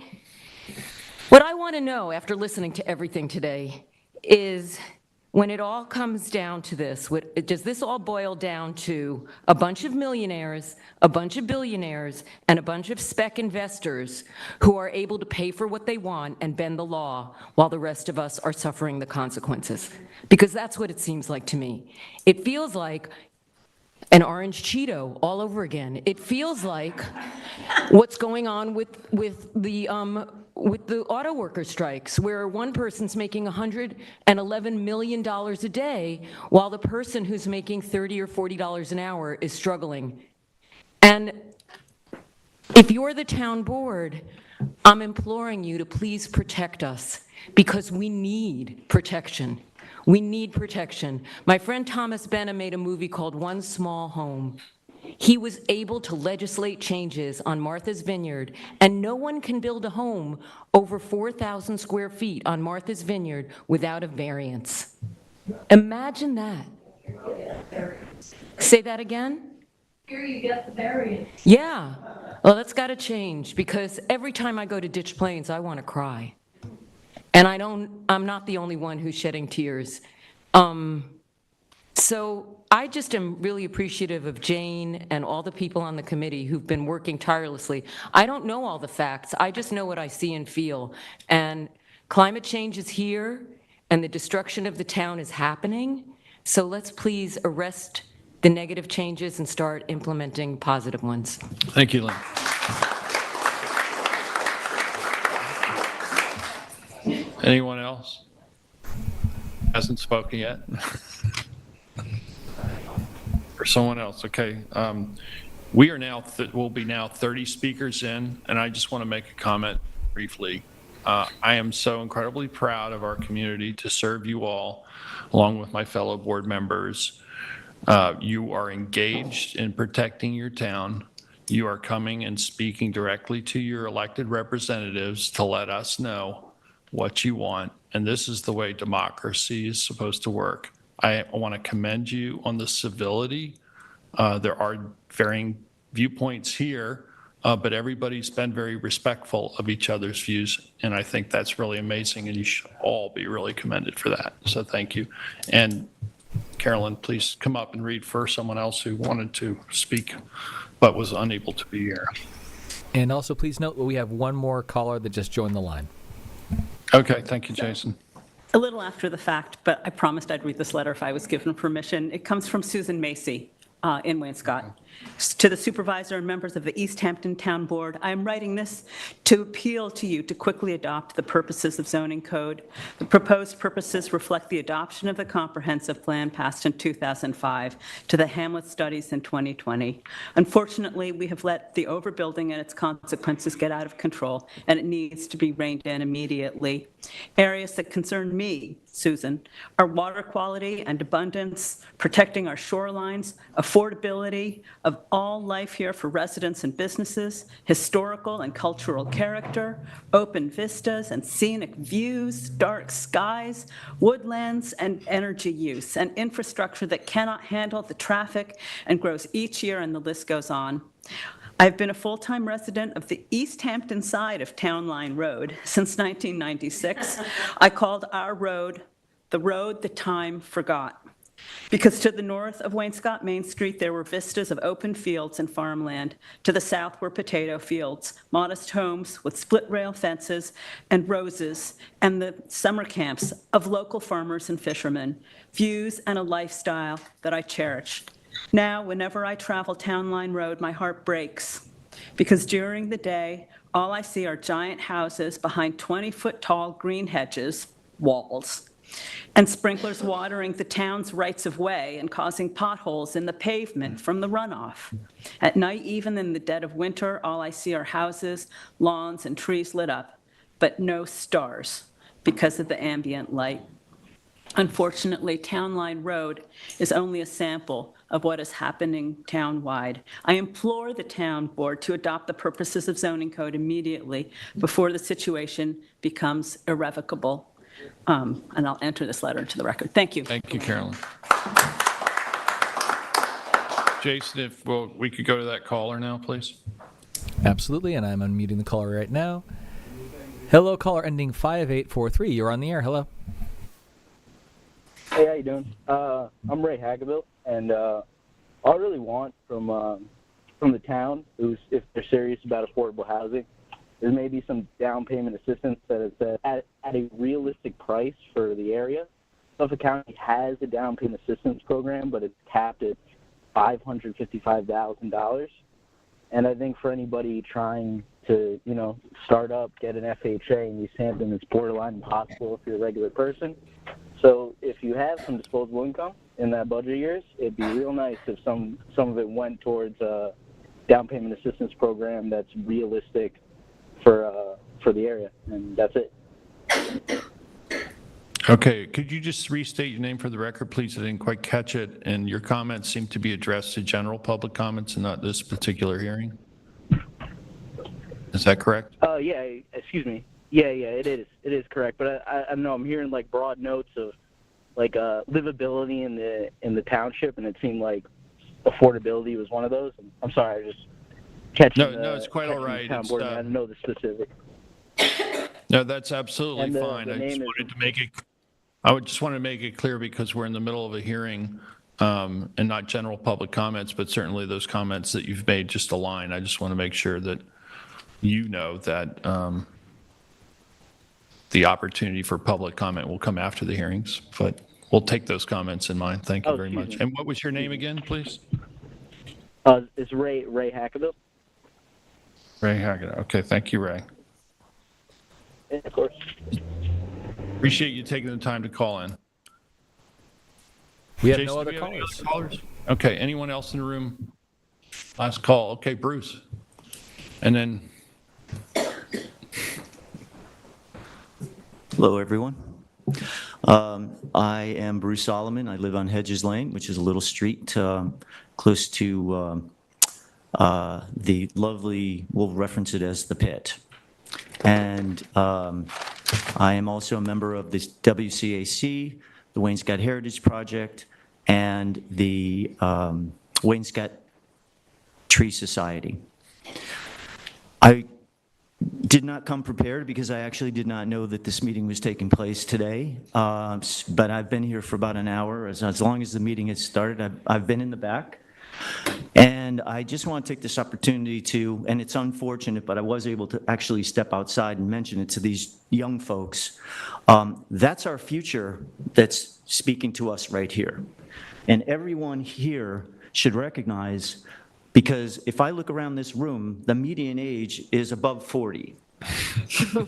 What I want to know after listening to everything today is, when it all comes down to this, does this all boil down to a bunch of millionaires, a bunch of billionaires, and a bunch of spec investors who are able to pay for what they want and bend the law while the rest of us are suffering the consequences? Because that's what it seems like to me. It feels like an orange Cheeto all over again. It feels like what's going on with the auto worker strikes, where one person's making $111 million a day, while the person who's making $30 or $40 an hour is struggling. And if you're the town board, I'm imploring you to please protect us, because we need protection. We need protection. My friend Thomas Benna made a movie called One Small Home. He was able to legislate changes on Martha's Vineyard, and no one can build a home over 4,000 square feet on Martha's Vineyard without a variance. Imagine that. Say that again? Here you get the variance. Yeah. Well, that's got to change, because every time I go to Ditch Plains, I want to cry. And I'm not the only one who's shedding tears. So I just am really appreciative of Jane and all the people on the committee who've been working tirelessly. I don't know all the facts. I just know what I see and feel. And climate change is here, and the destruction of the town is happening. So let's please arrest the negative changes and start implementing positive ones. Thank you, Lynn. Anyone else? Hasn't spoken yet? Or someone else? Okay. We are now, we'll be now 30 speakers in, and I just want to make a comment briefly. I am so incredibly proud of our community to serve you all, along with my fellow board members. You are engaged in protecting your town. You are coming and speaking directly to your elected representatives to let us know what you want, and this is the way democracy is supposed to work. I want to commend you on the civility. There are varying viewpoints here, but everybody's been very respectful of each other's views, and I think that's really amazing, and you should all be really commended for that. So thank you. And Carolyn, please come up and read for someone else who wanted to speak but was unable to be here. And also please note that we have one more caller that just joined the line. Okay, thank you, Jason. A little after the fact, but I promised I'd read this letter if I was given permission. It comes from Susan Macy in Wainscott. To the supervisor and members of the East Hampton Town Board, I am writing this to appeal to you to quickly adopt the purposes of zoning code. The proposed purposes reflect the adoption of the comprehensive plan passed in 2005 to the Hamlet studies in 2020. Unfortunately, we have let the overbuilding and its consequences get out of control, and it needs to be reined in immediately. Areas that concern me, Susan, are water quality and abundance, protecting our shorelines, affordability of all life here for residents and businesses, historical and cultural character, open vistas and scenic views, dark skies, woodlands and energy use, and infrastructure that cannot handle the traffic and grows each year, and the list goes on. I've been a full-time resident of the East Hampton side of Town Line Road since 1996. I called our road the time forgot. Because to the north of Wainscott Main Street, there were vistas of open fields and farmland. To the south were potato fields, modest homes with split rail fences and roses, and the summer camps of local farmers and fishermen, views and a lifestyle that I cherish. Now, whenever I travel Town Line Road, my heart breaks, because during the day, all I see are giant houses behind 20-foot-tall green hedges, walls, and sprinklers watering the town's rights of way and causing potholes in the pavement from the runoff. At night, even in the dead of winter, all I see are houses, lawns, and trees lit up, but no stars because of the ambient light. Unfortunately, Town Line Road is only a sample of what is happening town-wide. I implore the town board to adopt the purposes of zoning code immediately before the situation becomes irrevocable. And I'll enter this letter into the record. Thank you. Thank you, Carolyn. Jason, if we could go to that caller now, please. Absolutely, and I'm unmuting the caller right now. Hello, caller ending 5843. You're on the air. Hello. Hey, how you doing? I'm Ray Hagaville, and all I really want from the town, if they're serious about affordable housing, is maybe some down payment assistance that is at a realistic price for the area. Suffolk County has a down payment assistance program, but it's capped at $555,000. And I think for anybody trying to, start up, get an FHA in East Hampton, it's borderline impossible if you're a regular person. So if you have some disposable income in that budget of yours, it'd be real nice if some of it went towards a down payment assistance program that's realistic for the area. And that's it. Okay, could you just restate your name for the record, please? I didn't quite catch it, and your comments seem to be addressed to general public comments and not this particular hearing. Is that correct? Yeah, excuse me. Yeah, it is. It is correct. But I don't know, I'm hearing like broad notes of like livability in the township, and it seemed like affordability was one of those. I'm sorry, I just catching. No, it's quite all right. I don't know the specific. No, that's absolutely And fine. I just wanted to make it. I would just want to make it clear because we're in the middle of a hearing and not general public comments, but certainly those comments that you've made just align. I just want to make sure that you know that the opportunity for public comment will come after the hearings, but we'll take those comments in mind. Thank you very much. Me. And what was your name again, please? It's Ray Hagaville. Ray Haggett. Okay, thank you, Ray. Yeah, of course. Appreciate you taking the time to call in. We have Jason, no other do we have any callers. other callers? Okay, anyone else in the room? Last call. Okay, Bruce. And then, Hello, everyone. I am Bruce Solomon. I live on Hedges Lane, which is a little street close to the lovely, we'll reference it as the Pit. And I am also a member of the WCAC, the Wainscott Heritage Project, and the Wainscott Tree Society. I did not come prepared because I actually did not know that this meeting was taking place today, but I've been here for about an hour. As long as the meeting has started, I've been in the back. And I just want to take this opportunity to, and it's unfortunate, but I was able to actually step outside and mention it to these young folks. That's our future that's speaking to us right here. And everyone here should recognize, because if I look around this room, the median age is above 40.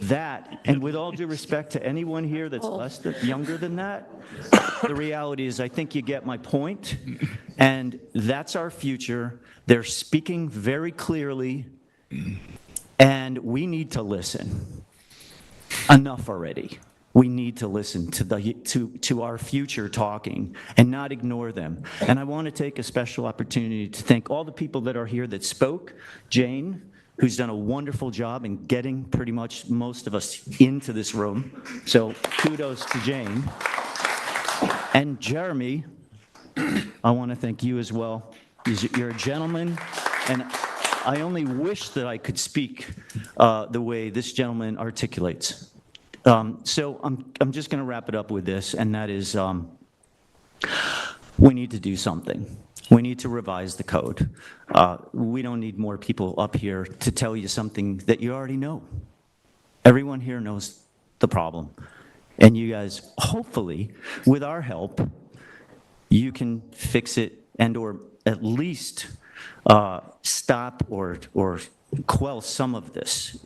That, and with all due respect to anyone here that's younger than that, the reality is I think you get my point, and that's our future. They're speaking very clearly, and we need to listen. Enough already. We need to listen to our future talking and not ignore them. And I want to take a special opportunity to thank all the people that are here that spoke. Jane, who's done a wonderful job in getting pretty much most of us into this room. So kudos to Jane. And Jeremy, I want to thank you as well. You're a gentleman, and I only wish that I could speak the way this gentleman articulates. So I'm just going to wrap it up with this, and that is we need to do something. We need to revise the code. We don't need more people up here to tell you something that you already know. Everyone here knows the problem. And you guys, hopefully, with our help, you can fix it and or at least stop or quell some of this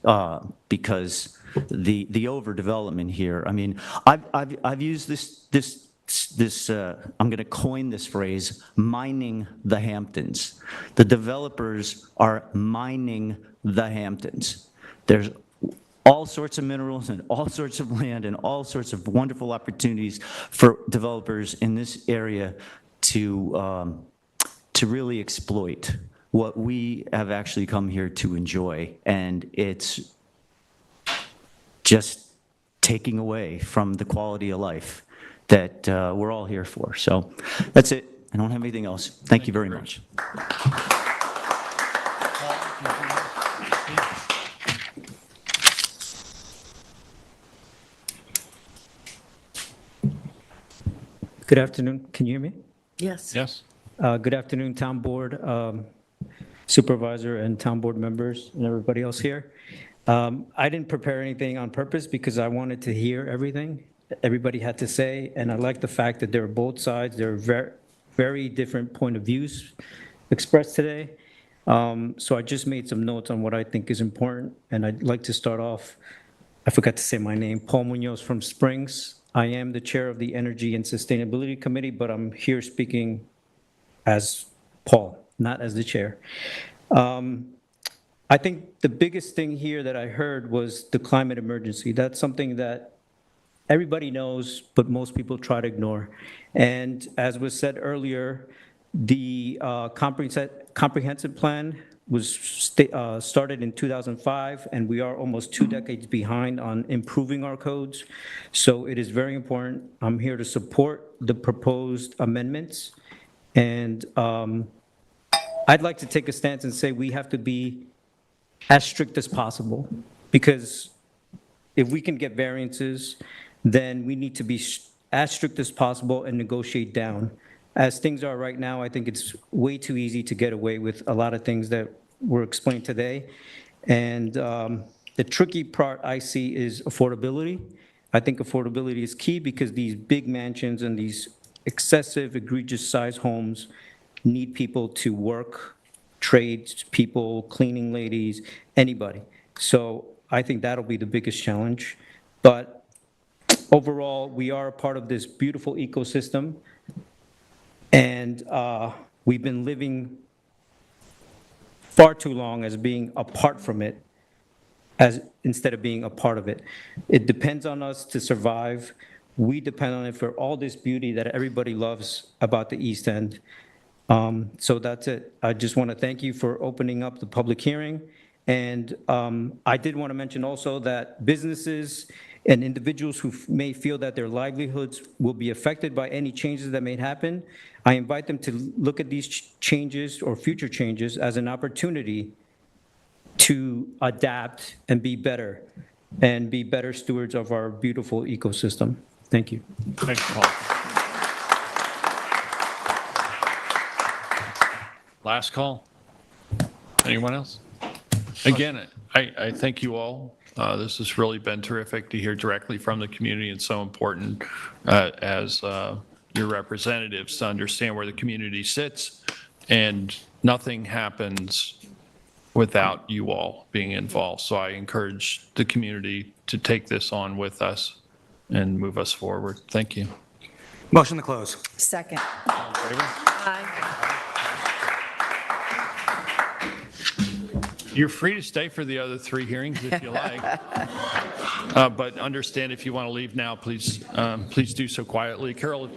because the overdevelopment here. I mean, I've used this I'm going to coin this phrase, mining the Hamptons. The developers are mining the Hamptons. There's all sorts of minerals and all sorts of land and all sorts of wonderful opportunities for developers in this area to really exploit what we have actually come here to enjoy. And it's just taking away from the quality of life that we're all here for. So that's it. I don't have anything else. Thank you very much. Good afternoon. Can you hear me? Yes. Yes. Good afternoon, Town Board, Supervisor, and Town Board members, and everybody else here. I didn't prepare anything on purpose because I wanted to hear everything everybody had to say, and I like the fact that there are both sides. There are very, very different point of views expressed today. So I just made some notes on what I think is important, and I'd like to start off, I forgot to say my name, Paul Munoz from Springs. I am the chair of the Energy and Sustainability Committee, but I'm here speaking as Paul, not as the chair. I think the biggest thing here that I heard was the climate emergency. That's something that everybody knows, but most people try to ignore. And as was said earlier, the comprehensive plan was started in 2005, and we are almost 2 decades behind on improving our codes. So it is very important. I'm here to support the proposed amendments. And I'd like to take a stance and say we have to be as strict as possible, because if we can get variances, then we need to be as strict as possible and negotiate down. As things are right now, I think it's way too easy to get away with a lot of things that were explained today. And the tricky part I see is affordability. I think affordability is key because these big mansions and these excessive, egregious size homes need people to work, trades people, cleaning ladies, anybody. So I think that'll be the biggest challenge. But overall, we are a part of this beautiful ecosystem, and we've been living far too long as being apart from it, instead of being a part of it. It depends on us to survive. We depend on it for all this beauty that everybody loves about the East End. So that's it. I just want to thank you for opening up the public hearing. And I did want to mention also that businesses and individuals who may feel that their livelihoods will be affected by any changes that may happen, I invite them to look at these changes or future changes as an opportunity to adapt and be better stewards of our beautiful ecosystem. Thank you. Thanks, Paul. Last call. Anyone else? Again, I thank you all. This has really been terrific to hear directly from the community. It's so important as your representatives to understand where the community sits, and nothing happens without you all being involved. So I encourage the community to take this on with us and move us forward. Thank you. Motion to close. Second. All in favor? Aye. You're free to stay for the other 3 hearings if you like. But understand if you want to leave now, please do so quietly. Carolyn,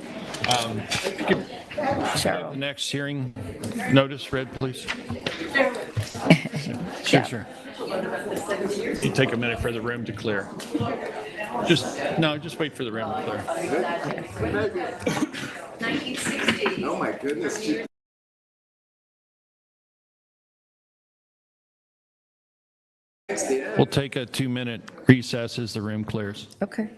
the next hearing notice read, please. Sure. You take a minute for the room to clear. Just wait for the room to clear. 1960. Oh my goodness. We'll take a 2-minute recess as the room clears. Okay.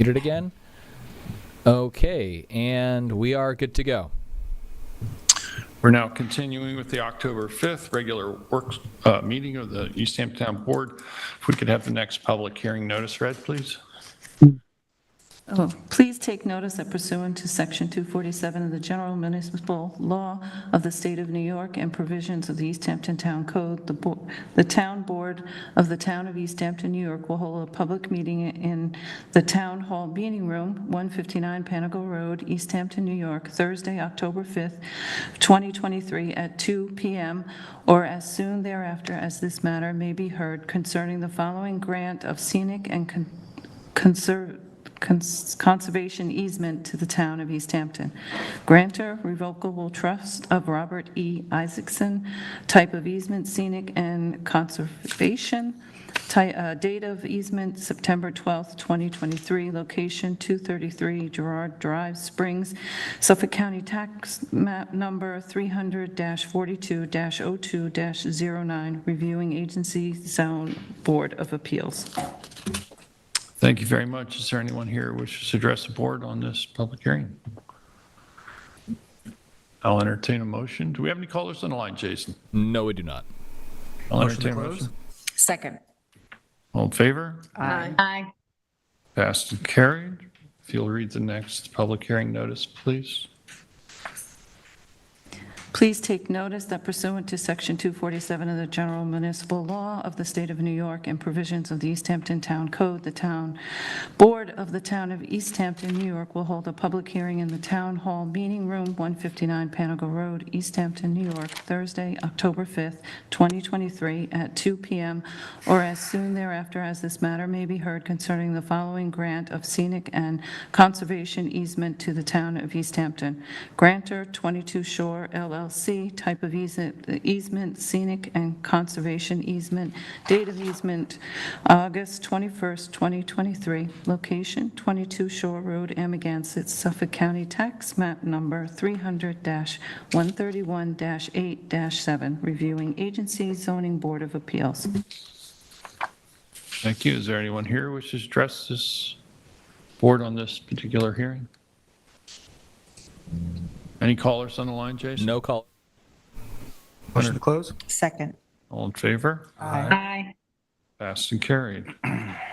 Muted again. Okay, and we are good to go. We're now continuing with the October 5th regular work meeting of the East Hampton Town Board. If we could have the next public hearing notice read, please. Oh, please take notice that pursuant to Section 247 of the General Municipal Law of the State of New York and provisions of the East Hampton Town Code, the Town Board of the Town of East Hampton, New York will hold a public meeting in the Town Hall Meeting Room, 159 Panago Road, East Hampton, New York, Thursday, October 5th, 2023 at 2 p.m. or as soon thereafter as this matter may be heard concerning the following grant of scenic and conservation easement to the town of East Hampton. Grantor, revocable trust of Robert E. Isaacson, type of easement, scenic and conservation, date of easement, September 12th, 2023, location 233 Gerard Drive, Springs, Suffolk County Tax Map Number 300-42-02-09, reviewing agency, Zone Board of Appeals. Thank you very much. Is there anyone here who wishes to address the board on this public hearing? I'll entertain a motion. Do we have any callers on the line, Jason? No, we do not. I'll Motion to entertain a close? motion. Second. All in favor? Aye. Aye. Passed and carried. If you'll read the next public hearing notice, please. Please take notice that pursuant to Section 247 of the General Municipal Law of the State of New York and provisions of the East Hampton Town Code, the Town Board of the Town of East Hampton, New York will hold a public hearing in the Town Hall Meeting Room, 159 Panago Road, East Hampton, New York, Thursday, October 5th, 2023 at 2 p.m. or as soon thereafter as this matter may be heard concerning the following grant of scenic and conservation easement to the Town of East Hampton. Grantor, 22 Shore, LLC, type of easement, scenic and conservation easement, date of easement, August 21st, 2023, location 22 Shore Road, Amagansett, Suffolk County Tax Map Number 300-131-8-7, reviewing agency, Zoning Board of Appeals. Thank you. Is there anyone here who wishes to address this board on this particular hearing? Any callers on the line, Jason? No call. Motion to close? Second. All in favor? Aye. Passed and carried.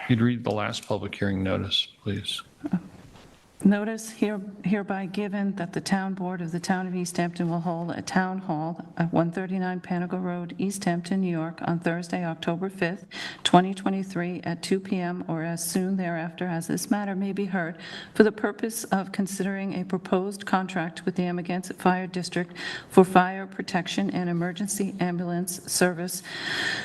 You'd read the last public hearing notice, please. Notice hereby given that the Town Board of the Town of East Hampton will hold a town hall at 139 Panago Road, East Hampton, New York, on Thursday, October 5th, 2023, at 2 p.m. or as soon thereafter as this matter may be heard, for the purpose of considering a proposed contract with the Amagansett Fire District for fire protection and emergency ambulance service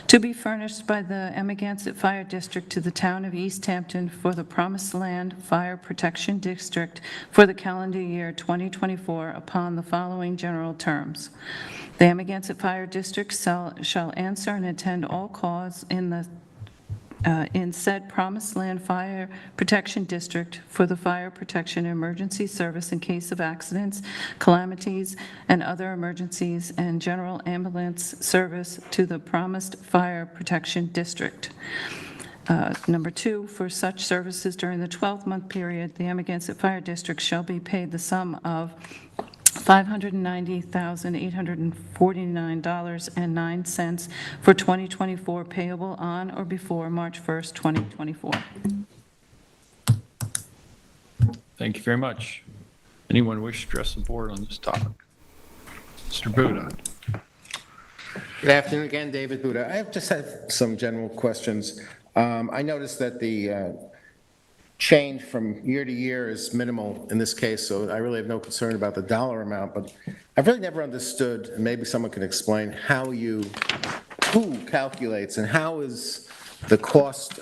to be furnished by the Amagansett Fire District to the Town of East Hampton for the Promised Land Fire Protection District for the calendar year 2024 upon the following general terms. The Amagansett Fire District shall answer and attend all calls in said Promised Land Fire Protection District for the fire protection and emergency service in case of accidents, calamities, and other emergencies, and general ambulance service to the Promised Fire Protection District. Number 2, for such services during the 12-month period, the Amagansett Fire District shall be paid the sum of $590,849.09 for 2024, payable on or before March 1st, 2024. Thank you very much. Anyone wish to address the board on this topic? Mr. Buda. Good afternoon again, David Buda. I have just had some general questions. I noticed that the change from year to year is minimal in this case, so I really have no concern about the dollar amount, but I've really never understood, and maybe someone can explain, who calculates and how is the cost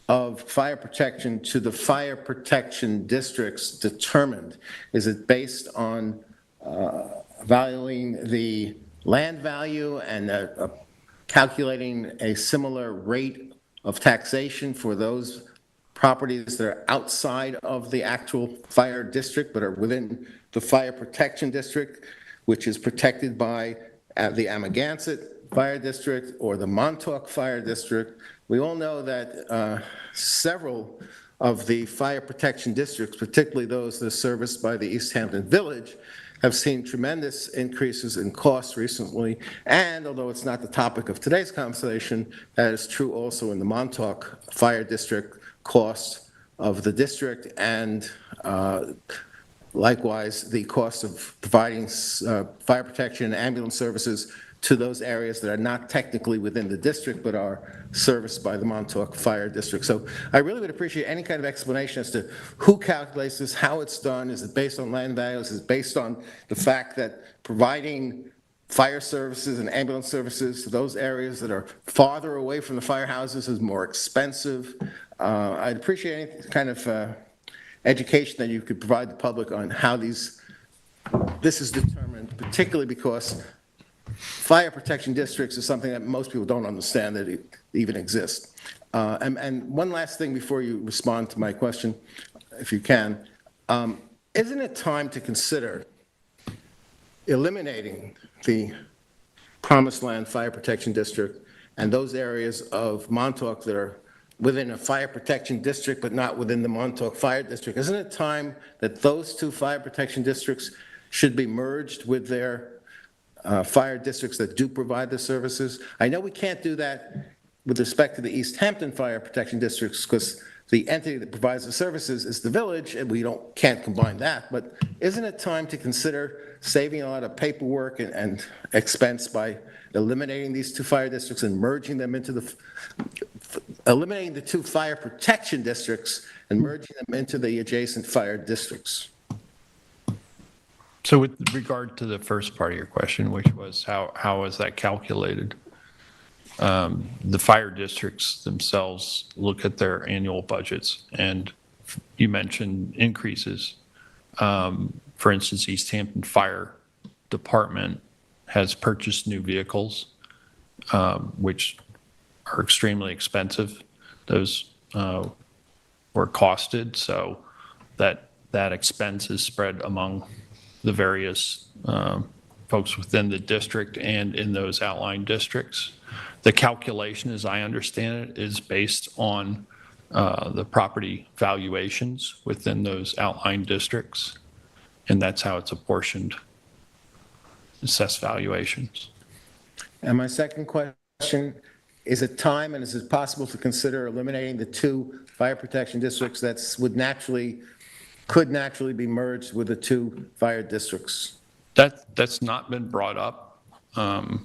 of fire protection to the fire protection districts determined? Is it based on valuing the land value and calculating a similar rate of taxation for those properties that are outside of the actual fire district but are within the fire protection district, which is protected by the Amagansett Fire District or the Montauk Fire District? We all know that several of the fire protection districts, particularly those that are serviced by the East Hampton Village, have seen tremendous increases in costs recently, and although it's not the topic of today's conversation, that is true also in the Montauk Fire District costs of the district, and likewise the cost of providing fire protection and ambulance services to those areas that are not technically within the district but are serviced by the Montauk Fire District. So I really would appreciate any kind of explanation as to who calculates this, how it's done. Is it based on land values? Is it based on the fact that providing fire services and ambulance services to those areas that are farther away from the firehouses is more expensive? I'd appreciate any kind of education that you could provide the public on how this is determined, particularly because fire protection districts is something that most people don't understand that it even exists. And one last thing before you respond to my question, if you can, isn't it time to consider eliminating the Promised Land Fire Protection District and those areas of Montauk that are within a fire protection district but not within the Montauk Fire District? Isn't it time that those two fire protection districts should be merged with their fire districts that do provide the services? I know we can't do that with respect to the East Hampton Fire Protection Districts because the entity that provides the services is the village, and we can't combine that. But isn't it time to consider saving a lot of paperwork and expense by eliminating these two fire districts and merging them into eliminating the two fire protection districts and merging them into the adjacent fire districts? So with regard to the first part of your question, which was how is that calculated? The fire districts themselves look at their annual budgets, and you mentioned increases. For instance, East Hampton Fire Department has purchased new vehicles, which are extremely expensive. Those were costed, so that expense is spread among the various folks within the district and in those outlying districts. The calculation, as I understand it, is based on the property valuations within those outlying districts, and that's how it's apportioned, assessed valuations. And my second question, is it time and is it possible to consider eliminating the two fire protection districts that could naturally be merged with the two fire districts? That's not been brought up. To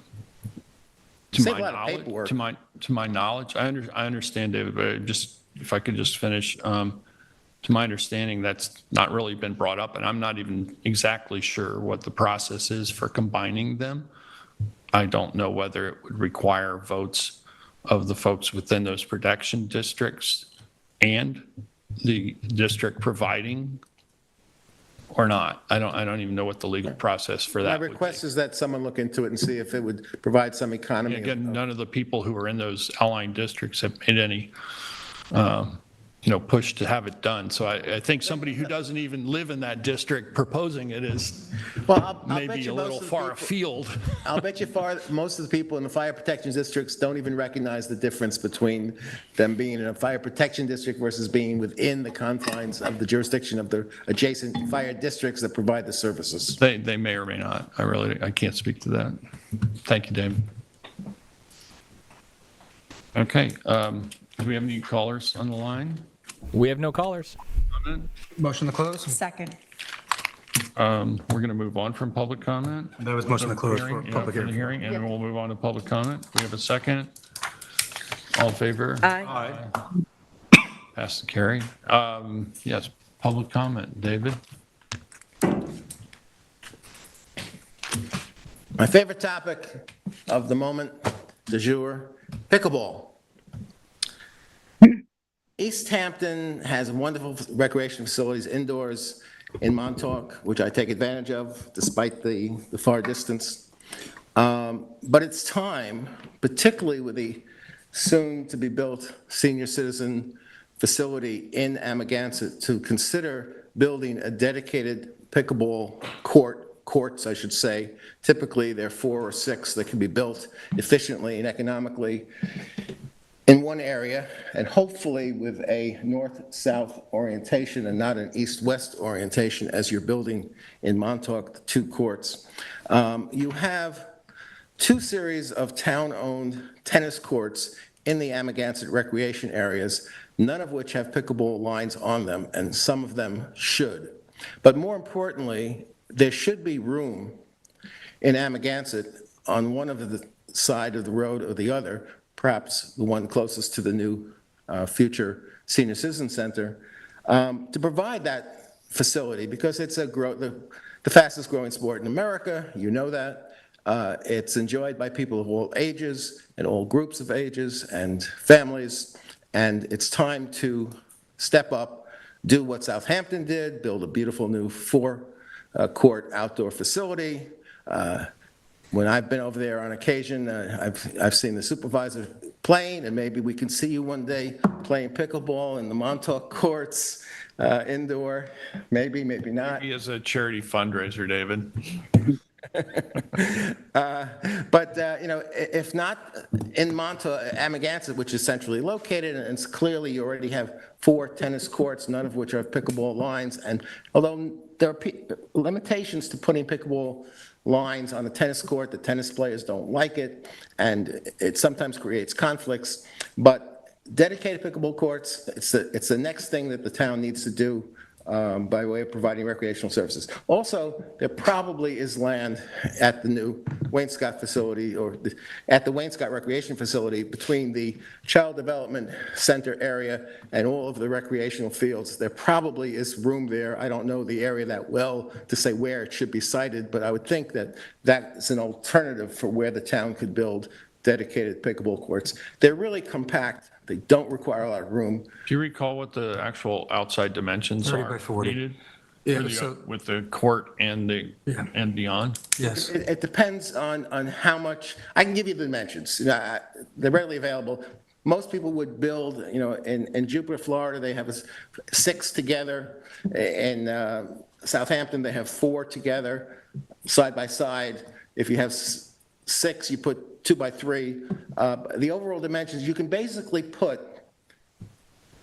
my knowledge, I understand, David, but just if I could just finish. To my understanding, that's not really been brought up, and I'm not even exactly sure what the process is for combining them. I don't know whether it would require votes of the folks within those protection districts and the district providing or not. I don't even know what the legal process for that would be. My request is that someone look into it and see if it would provide some economy. Again, none of the people who are in those outlying districts have made any push to have it done. So I think somebody who doesn't even live in that district proposing it is maybe a little far afield. I'll bet you most of the people in the fire protection districts don't even recognize the difference between them being in a fire protection district versus being within the confines of the jurisdiction of the adjacent fire districts that provide the services. They may or may not. I can't speak to that. Thank you, David. Okay. Do we have any callers on the line? We have no callers. Motion to close? Second. We're going to move on from public comment. That was motion to close for public hearing. And then we'll move on to public comment. We have a second. All in favor? Aye. Pass the carry. Yes, public comment. David? My favorite topic of the moment, du jour, pickleball. East Hampton has wonderful recreation facilities indoors in Montauk, which I take advantage of despite the far distance. But it's time, particularly with the soon-to-be-built senior citizen facility in Amagansett, to consider building a dedicated pickleball courts, I should say. Typically, there are 4 or 6 that can be built efficiently and economically in one area, and hopefully with a north-south orientation and not an east-west orientation as you're building in Montauk, the 2 courts. You have 2 series of town-owned tennis courts in the Amagansett recreation areas, none of which have pickleball lines on them, and some of them should. But more importantly, there should be room in Amagansett on one of the side of the road or the other, perhaps the one closest to the new future Senior Citizen Center, to provide that facility, because it's the fastest growing sport in America, you know that. It's enjoyed by people of all ages and all groups of ages and families, and it's time to step up, do what Southampton did, build a beautiful new 4-court outdoor facility. When I've been over there on occasion, I've seen the supervisor playing, and maybe we can see you one day playing pickleball in the Montauk courts, indoor, maybe not. Maybe as a charity fundraiser, David. But if not in Amagansett, which is centrally located, and it's clearly you already have 4 tennis courts, none of which are pickleball lines, and although there are limitations to putting pickleball lines on a tennis court, the tennis players don't like it, and it sometimes creates conflicts, but dedicated pickleball courts, it's the next thing that the town needs to do by way of providing recreational services. Also, there probably is land at the new Wainscott facility, or at the Wainscott Recreation Facility, between the Child Development Center area and all of the recreational fields. There probably is room there. I don't know the area that well to say where it should be sited, but I would think that that's an alternative for where the town could build dedicated pickleball courts. They're really compact. They don't require a lot of room. Do you recall what the actual outside dimensions 30 are by 40. needed? Yeah, so With the court and and beyond? yes. It depends on how much. I can give you the dimensions. They're readily available. Most people would build, in Jupiter, Florida, they have 6 together. In Southampton, they have 4 together, side by side. If you have 6, you put 2 by 3. The overall dimensions, you can basically put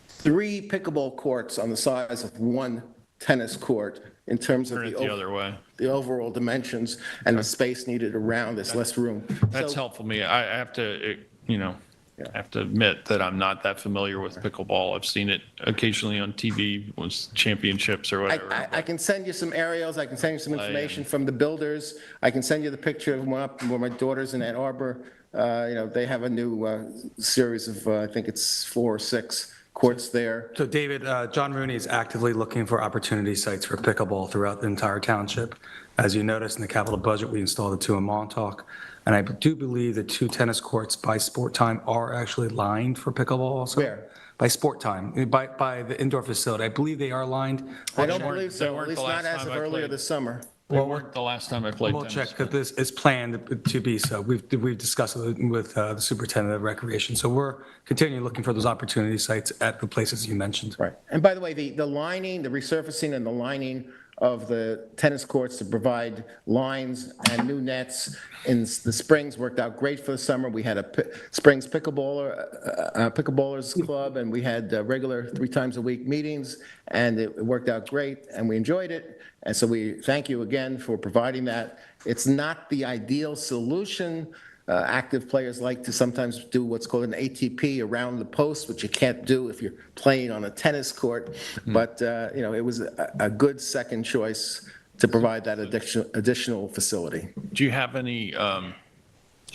3 pickleball courts on the size of 1 tennis court in terms of Turn it the other way. the overall dimensions and the space needed around. There's less room. That's So- helpful me. I have to, I have to admit that I'm not that familiar with pickleball. I've seen it occasionally on TV, with championships or whatever. I can send you some aerials, I can send you some information from the builders, I can send you the picture of one up where my daughter's in Ann Arbor. They have a new series of, I think it's 4 or 6 courts there. So David, John Rooney is actively looking for opportunity sites for pickleball throughout the entire township. As you noticed in the capital budget, we installed the 2 in Montauk. And I do believe the 2 tennis courts by sport time are actually lined for pickleball also. Where? By sport time, by the indoor facility. I believe they are lined. I don't believe they so, weren't at least the not last as of time I earlier played. this summer. They weren't the last time I played We'll tennis. check, because this is planned to be so. We've discussed it with the superintendent of recreation. So we're continuing looking for those opportunity sites at the places you mentioned. Right. And by the way, the lining, the resurfacing and the lining of the tennis courts to provide lines and new nets in the Springs worked out great for the summer. We had a Springs pickleballers club, and we had regular 3 times a week meetings, and it worked out great, and we enjoyed it. And so we thank you again for providing that. It's not the ideal solution. Active players like to sometimes do what's called an ATP around the post, which you can't do if you're playing on a tennis court. But, it was a good second choice to provide that additional facility. Do you have any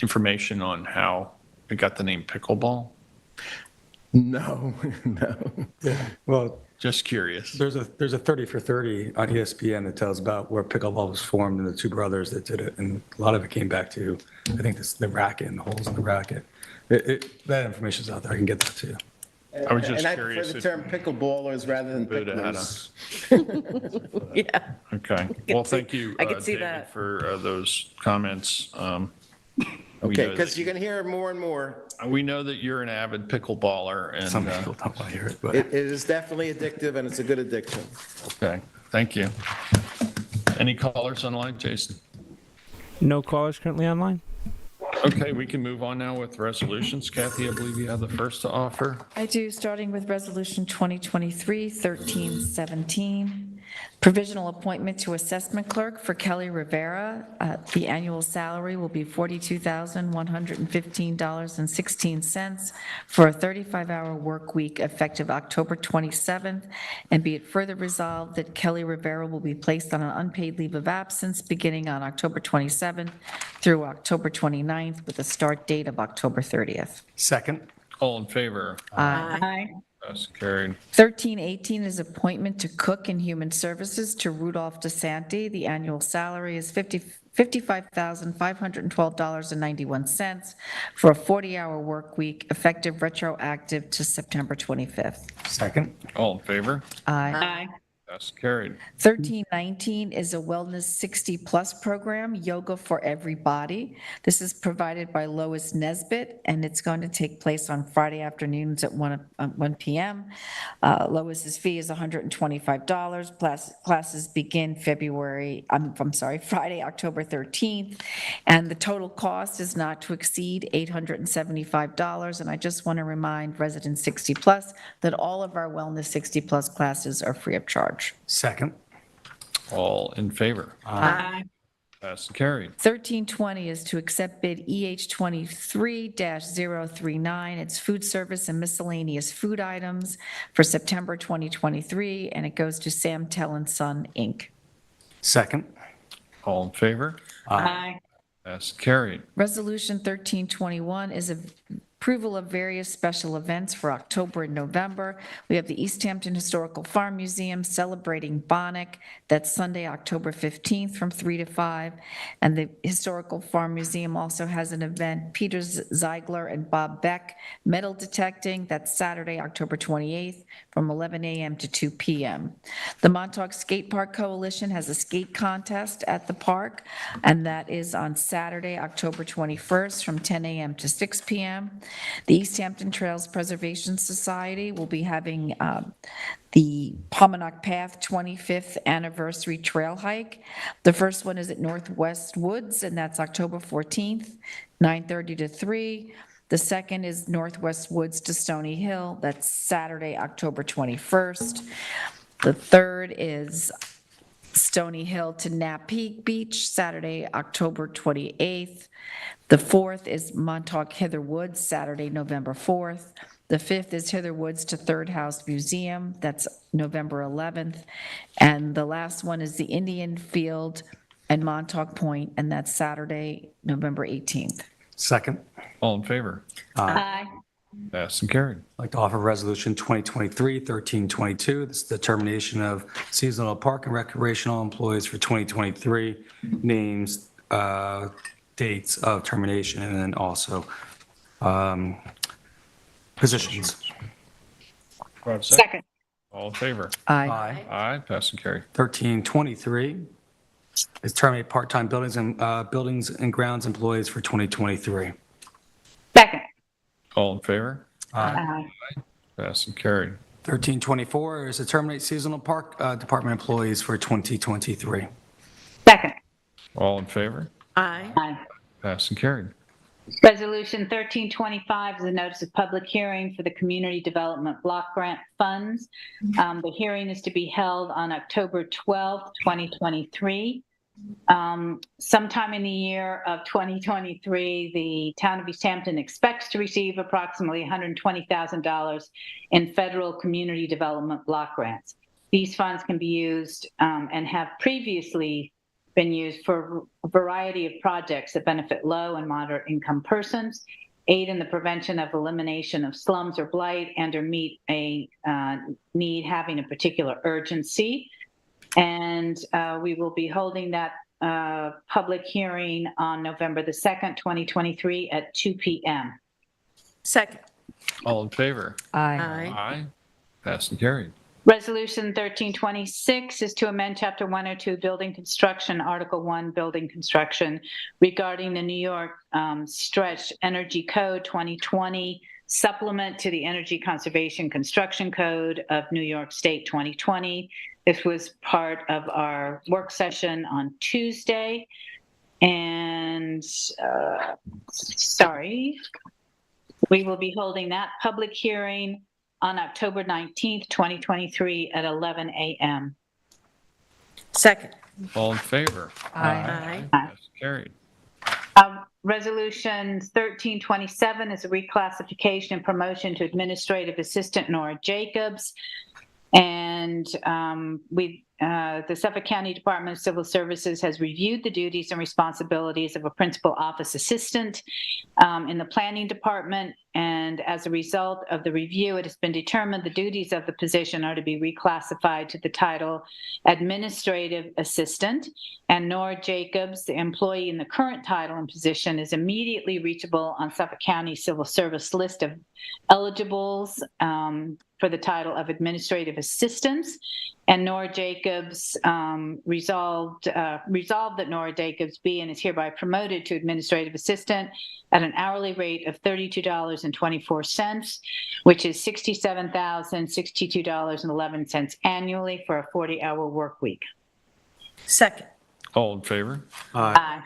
information on how it got the name pickleball? No. Yeah, well, just curious. There's a 30 for 30 on ESPN that tells about where pickleball was formed and the 2 brothers that did it, and a lot of it came back to, I think, the racket and the holes in the racket. That information's out there. I can get that to you. I was just And I curious prefer the term pickleballers rather than Buddha had picklers. Yeah. Okay. Well, thank you, I could see David, that. for those comments. We Okay, know because that- you're going to hear more and more. We know that you're an avid pickleballer, and Some people don't want to hear it, but It is definitely addictive, and it's a good addiction. okay, thank you. Any callers online, Jason? No callers currently online? Okay, we can move on now with resolutions. Kathy, I believe you have the first to offer. I do, starting with Resolution 2023-1317, provisional appointment to assessment clerk for Kelly Rivera. The annual salary will be $42,115.16 for a 35-hour work week effective October 27th. And be it further resolved that Kelly Rivera will be placed on an unpaid leave of absence beginning on October 27th through October 29th with a start date of October 30th. Second. All in favor? Aye. That's carried. 1318 is appointment to cook in human services to Rudolph DeSanti. The annual salary is $55,512.91 for a 40-hour work week effective retroactive to September 25th. Second. All in favor? Aye. That's carried. 1319 is a Wellness 60-plus program, Yoga for Everybody. This is provided by Lois Nesbitt, and it's going to take place on Friday afternoons at 1 p.m. Lois's fee is $125. Classes begin Friday, October 13th, and the total cost is not to exceed $875. And I just want to remind residents 60-plus that all of our Wellness 60-plus classes are free of charge. Second. All in favor? Aye. That's carried. 1320 is to accept bid EH 23-039. It's food service and miscellaneous food items for September 2023, and it goes to Sam Tell & Son, Inc. Second. All in favor? Aye. That's carried. Resolution 1321 is approval of various special events for October and November. We have the East Hampton Historical Farm Museum celebrating Bonnick. That's Sunday, October 15th from 3 to 5. And the Historical Farm Museum also has an event, Peter Ziegler and Bob Beck metal detecting. That's Saturday, October 28th from 11 a.m. to 2 p.m. The Montauk Skate Park Coalition has a skate contest at the park, and that is on Saturday, October 21st from 10 a.m. to 6 p.m. The East Hampton Trails Preservation Society will be having the Pominock Path 25th Anniversary Trail Hike. The first one is at Northwest Woods, and that's October 14th, 9:30 to 3. The second is Northwest Woods to Stony Hill. That's Saturday, October 21st. The third is Stony Hill to Knapp Peak Beach, Saturday, October 28th. The fourth is Montauk Hither Woods, Saturday, November 4th. The fifth is Hither Woods to Third House Museum, that's November 11th. And the last one is the Indian Field and Montauk Point, and that's Saturday, November 18th. Second. All in favor? Aye. That's carried. I'd like to offer Resolution 2023-1322. This is the termination of seasonal park and recreational employees for 2023, names, dates of termination, and then also positions. Second. All in favor? Aye. Aye, pass and carried. 1323 is terminate part-time buildings and grounds employees for 2023. Second. All in favor? Aye. Pass and carried. 1324 is to terminate seasonal park department employees for 2023. Second. All in favor? Aye. Pass and carried. Resolution 1325 is a notice of public hearing for the Community Development Block Grant Funds. The hearing is to be held on October 12th, 2023. Sometime in the year of 2023, the town of East Hampton expects to receive approximately $120,000 in federal community development block grants. These funds can be used and have previously been used for a variety of projects that benefit low and moderate income persons, aid in the prevention of elimination of slums or blight, and or meet a need having a particular urgency. And we will be holding that public hearing on November the 2nd, 2023 at 2 p.m. Second. All in favor? Aye. Aye. Pass and carried. Resolution 1326 is to amend Chapter 102 Building Construction, Article 1 Building Construction regarding the New York Stretch Energy Code 2020 supplement to the Energy Conservation Construction Code of New York State 2020. This was part of our work session on Tuesday. And, sorry, we will be holding that public hearing on October 19th, 2023 at 11 a.m. Second. All in favor? Aye. That's carried. Resolution 1327 is a reclassification and promotion to Administrative Assistant Nora Jacobs. And the Suffolk County Department of Civil Services has reviewed the duties and responsibilities of a principal office assistant in the planning department. And as a result of the review, it has been determined the duties of the position are to be reclassified to the title administrative assistant. And Nora Jacobs, the employee in the current title and position, is immediately reachable on Suffolk County Civil Service list of eligibles for the title of administrative assistants. And Nora Jacobs resolved that Nora Jacobs be and is hereby promoted to administrative assistant at an hourly rate of $32.24, which is $67,062.11 annually for a 40-hour work week. Second. All in favor? Aye.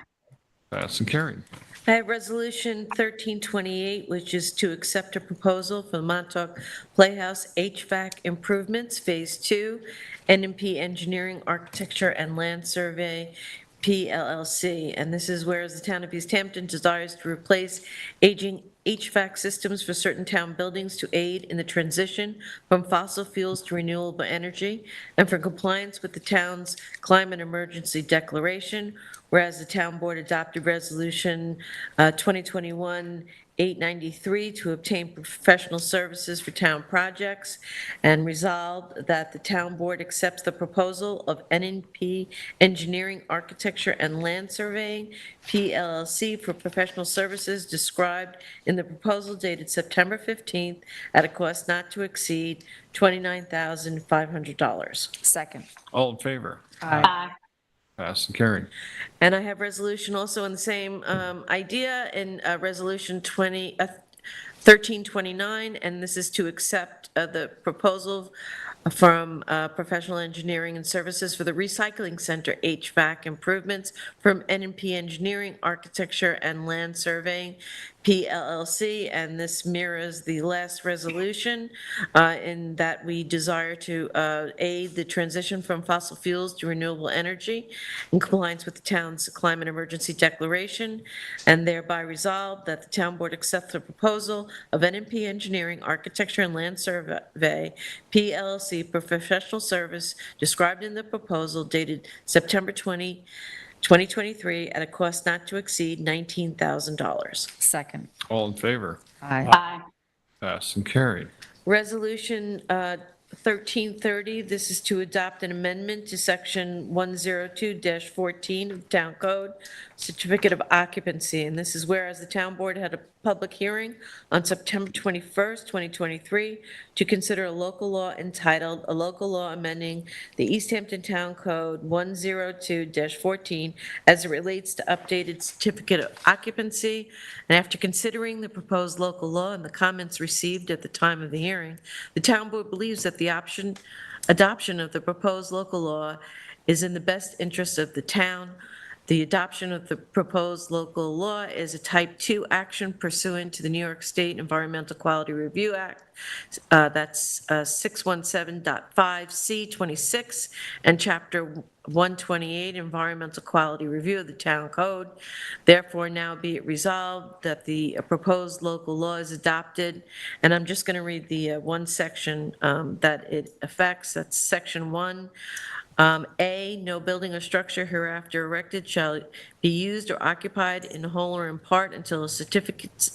Passed and carried. I have Resolution 1328, which is to accept a proposal for the Montauk Playhouse HVAC Improvements Phase 2, NMP Engineering, Architecture, and Land Survey, PLLC. And this is whereas the town of East Hampton desires to replace aging HVAC systems for certain town buildings to aid in the transition from fossil fuels to renewable energy, and for compliance with the town's climate emergency declaration, whereas the town board adopted Resolution 2021-893 to obtain professional services for town projects, and resolved that the town board accepts the proposal of NNP Engineering, Architecture, and Land Surveying, PLLC, for professional services described in the proposal dated September 15th at a cost not to exceed $29,500. Second. All in favor? Aye. Passed and carried. And I have resolution also in the same idea in Resolution 1329, and this is to accept the proposal from Professional Engineering and Services for the Recycling Center HVAC improvements from NNP Engineering, Architecture, and Land Surveying, PLLC, and this mirrors the last resolution in that we desire to aid the transition from fossil fuels to renewable energy in compliance with the town's climate emergency declaration, and thereby resolved that the town board accepts the proposal of NNP Engineering, Architecture, and Land Survey, PLLC, for professional service described in the proposal dated September 2023 at a cost not to exceed $19,000. Second. All in favor? Aye. Aye. Passed and carried. Resolution 1330, this is to adopt an amendment to Section 102-14 of the Town Code, Certificate of Occupancy, and this is whereas the Town Board had a public hearing on September 21st, 2023, to consider a local law entitled, "A Local Law Amending the East Hampton Town Code 102-14 as it relates to updated certificate of occupancy." And after considering the proposed local law and the comments received at the time of the hearing, the Town Board believes that the adoption of the proposed local law is in the best interest of the town. The adoption of the proposed local law is a Type 2 action pursuant to the New York State Environmental Quality Review Act. That's 617.5C26 and Chapter 128 Environmental Quality Review of the Town Code. Therefore, now be it resolved that the proposed local law is adopted. And I'm just going to read the one section that it affects. That's Section 1. A, no building or structure hereafter erected shall be used or occupied in whole or in part until a certificate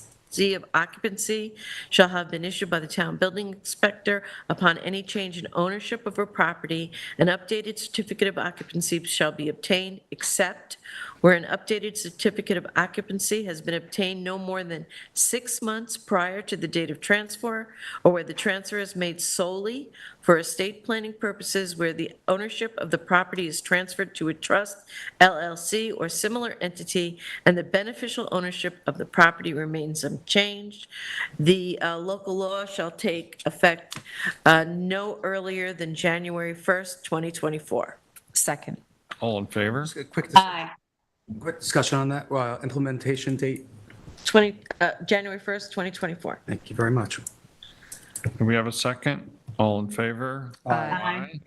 of occupancy shall have been issued by the town building inspector upon any change in ownership of a property. An updated certificate of occupancy shall be obtained except where an updated certificate of occupancy has been obtained no more than 6 months prior to the date of transfer, or where the transfer is made solely for estate planning purposes, where the ownership of the property is transferred to a trust, LLC, or similar entity, and the beneficial ownership of the property remains unchanged. The local law shall take effect no earlier than January 1st, 2024. Second. All in favor? Aye. Quick discussion on that, implementation date. January 1st, 2024. Thank you very much. Do we have a second? All in favor? Aye.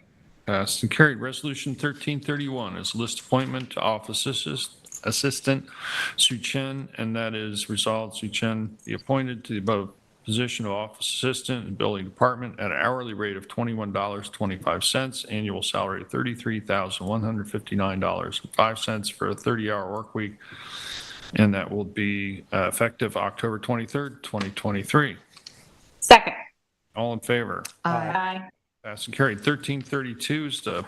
Passed and carried. Resolution 1331 is list appointment to Office Assistant Sue Chen, and that is resolved Sue Chen be appointed to the above position of Office Assistant in the Building Department at an hourly rate of $21.25, annual salary of $33,159.05 for a 30-hour work week, and that will be effective October 23rd, 2023. Second. All in favor? Aye. Passed and carried. 1332 is to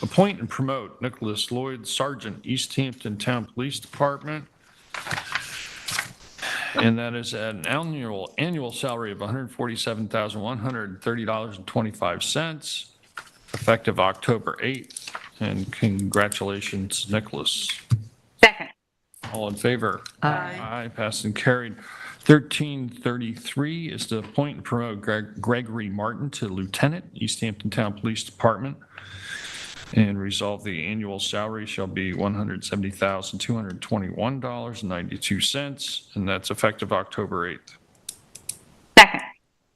appoint and promote Nicholas Lloyd, Sergeant, East Hampton Town Police Department. And that is at an annual salary of $147,130.25, effective October 8th. And congratulations, Nicholas. Second. All in favor? Aye. Aye, passed and carried. 1333 is to appoint and promote Gregory Martin to Lieutenant, East Hampton Town Police Department, and resolve the annual salary shall be $170,221.92, and that's effective October 8th. Second.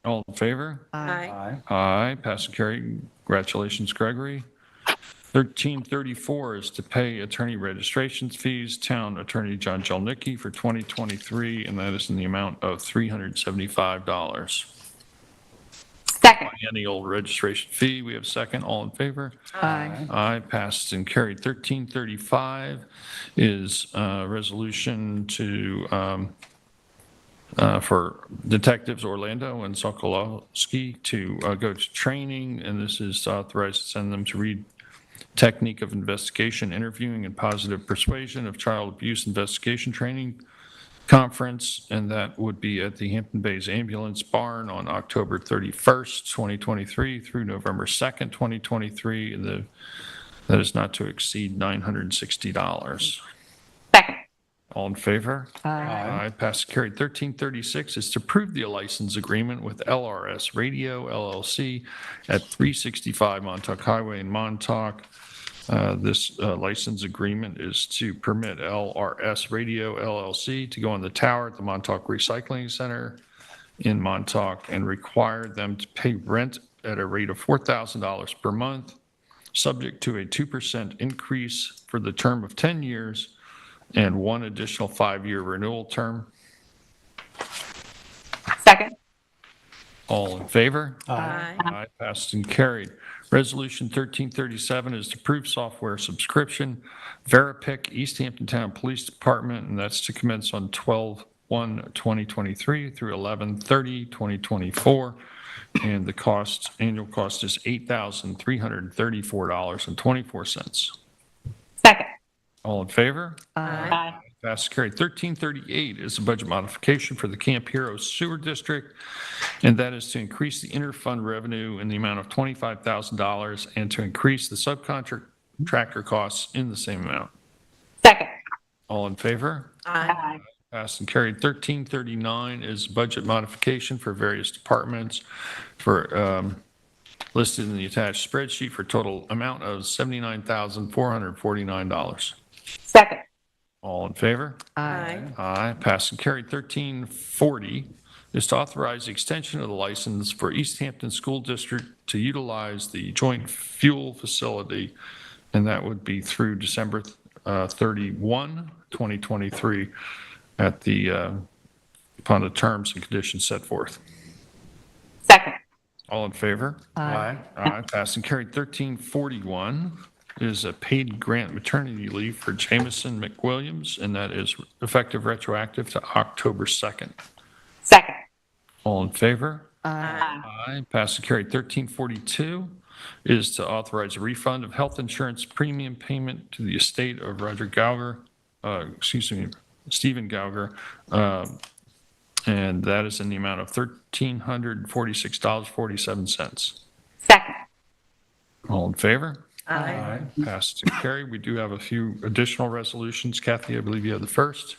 All in favor? Aye. Aye, pass and carry. Congratulations, Gregory. 1334 is to pay attorney registrations fees, Town Attorney John Jelnicki for 2023, and that is in the amount of $375. Second. Annual registration fee. We have second. All in favor? Aye. Aye, passed and carried. 1335 is a resolution to, for Detectives Orlando and Sokolowski to go to training, and this is authorized to send them to read Technique of Investigation, Interviewing, and Positive Persuasion of Child Abuse Investigation Training Conference, and that would be at the Hampton Bays Ambulance Barn on October 31st, 2023 through November 2nd, 2023. And that is not to exceed $960. Second. All in favor? Aye. Aye, passed and carried. 1336 is to approve the license agreement with LRS Radio LLC at 365 Montauk Highway in Montauk. This license agreement is to permit LRS Radio LLC to go on the tower at the Montauk Recycling Center in Montauk and require them to pay rent at a rate of $4,000 per month, subject to a 2% increase for the term of 10 years and one additional 5-year renewal term. Second. All in favor? Aye. Aye, passed and carried. Resolution 1337 is to approve software subscription, Veripic, East Hampton Town Police Department, and that's to commence on 12/1/2023 through 11/30/2024. And the cost, annual cost is $8,334.24. Second. All in favor? Aye. Passed, carried. 1338 is a budget modification for the Camp Hero Sewer District, and that is to increase the interfund revenue in the amount of $25,000 and to increase the subcontractor costs in the same amount. Second. All in favor? Aye. Passed and carried. 1339 is budget modification for various departments for listed in the attached spreadsheet for total amount of $79,449. Second. All in favor? Aye. Aye, passed and carried. 1340 is to authorize the extension of the license for East Hampton School District to utilize the joint fuel facility, and that would be through December 31, 2023, at the, upon the terms and conditions set forth. Second. All in favor? Aye. Aye, passed and carried. 1341 is a paid grant maternity leave for Jamison McWilliams, and that is effective retroactive to October 2nd. Second. All in favor? Aye. Aye, passed and carried. 1342 is to authorize a refund of health insurance premium payment to the estate of Roger Gauger, Stephen Gauger, and that is in the amount of $1,346.47. Second. All in favor? Aye. Passed and carried. We do have a few additional resolutions. Kathy, I believe you have the first.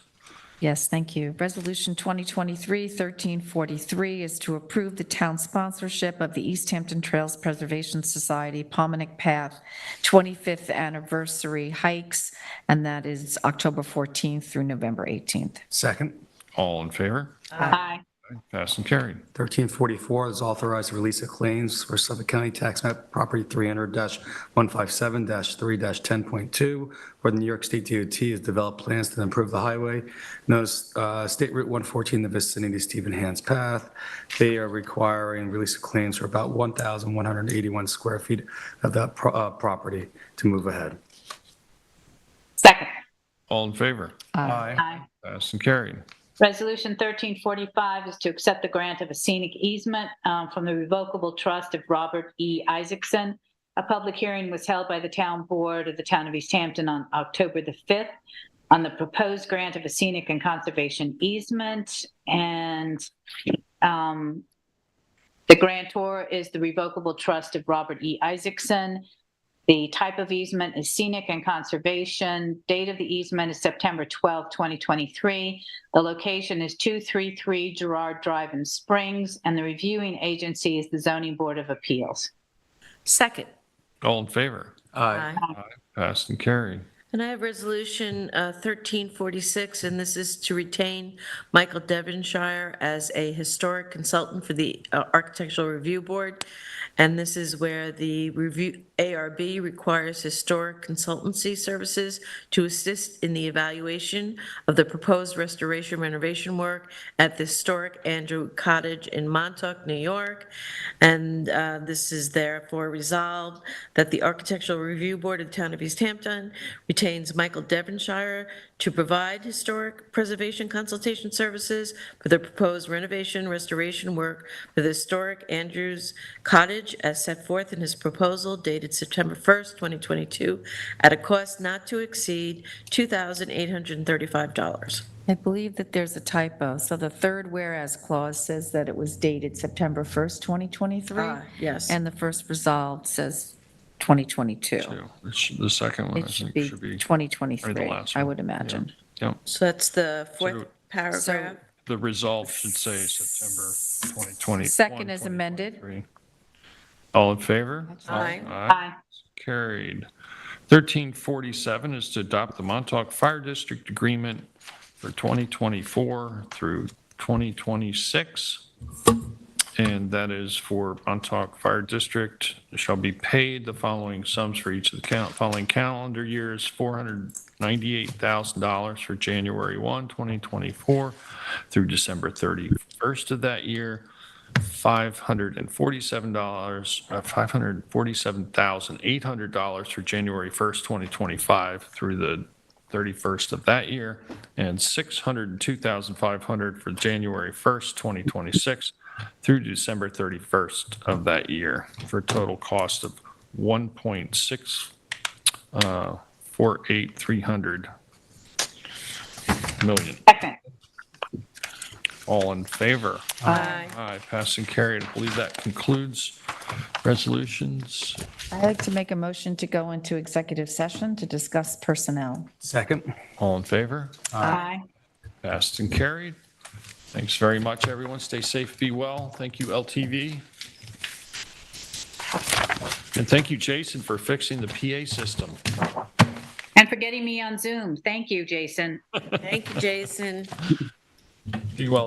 Yes, thank you. Resolution 2023-1343 is to approve the town sponsorship of the East Hampton Trails Preservation Society Pomonic Path 25th Anniversary Hikes, and that is October 14th through November 18th. Second. All in favor? Aye. Passed and carried. 1344 is authorized to release of claims for Suffolk County Tax Map Property 300-157-3-10.2, where the New York State DOT has developed plans to improve the highway. Notice State Route 114 in the vicinity of Stephen Hand's Path. They are requiring release of claims for about 1,181 square feet of that property to move ahead. Second. All in favor? Aye. Passed and carried. Resolution 1345 is to accept the grant of a scenic easement from the Revocable Trust of Robert E. Isaacson. A public hearing was held by the Town Board of the Town of East Hampton on October the 5th on the proposed grant of a scenic and conservation easement. And the grantor is the Revocable Trust of Robert E. Isaacson. The type of easement is scenic and conservation. Date of the easement is September 12, 2023. The location is 233 Girard Drive in Springs, and the reviewing agency is the Zoning Board of Appeals. Second. All in favor? Aye. Passed and carried. And I have Resolution 1346, and this is to retain Michael Devonshire as a historic consultant for the Architectural Review Board. And this is where the ARB requires historic consultancy services to assist in the evaluation of the proposed restoration renovation work at the historic Andrew Cottage in Montauk, New York. And this is therefore resolved that the Architectural Review Board of the Town of East Hampton retains Michael Devonshire to provide historic preservation consultation services for the proposed renovation restoration work for the historic Andrews Cottage as set forth in his proposal dated September 1st, 2022, at a cost not to exceed $2,835. I believe that there's a typo. So the third whereas clause says that it was dated September 1st, 2023. Yes. And the first resolved says 2022. The second one, I It think, should be 2023, or the last I one. would imagine. Yep. So that's the fourth So- paragraph. The result should say September 2020. Second is amended. All in favor? Aye. Aye. Carried. 1347 is to adopt the Montauk Fire District Agreement for 2024 through 2026. And that is for Montauk Fire District shall be paid the following sums for each of the following calendar years: $498,000 for January 1, 2024 through December 31st of that year, $547,800 for January 1st, 2025 through the 31st of that year, and $602,500 for January 1st, 2026 through December 31st of that year, for a total cost of $1.6483 million. Second. All in favor? Aye. Aye, passed and carried. I believe that concludes resolutions. I'd like to make a motion to go into executive session to discuss personnel. Second. All in favor? Aye. Passed and carried. Thanks very much, everyone. Stay safe, be well. Thank you, LTV. And thank you, Jason, for fixing the PA system. And for getting me on Zoom. Thank you, Jason. Thank you, Jason. Be well.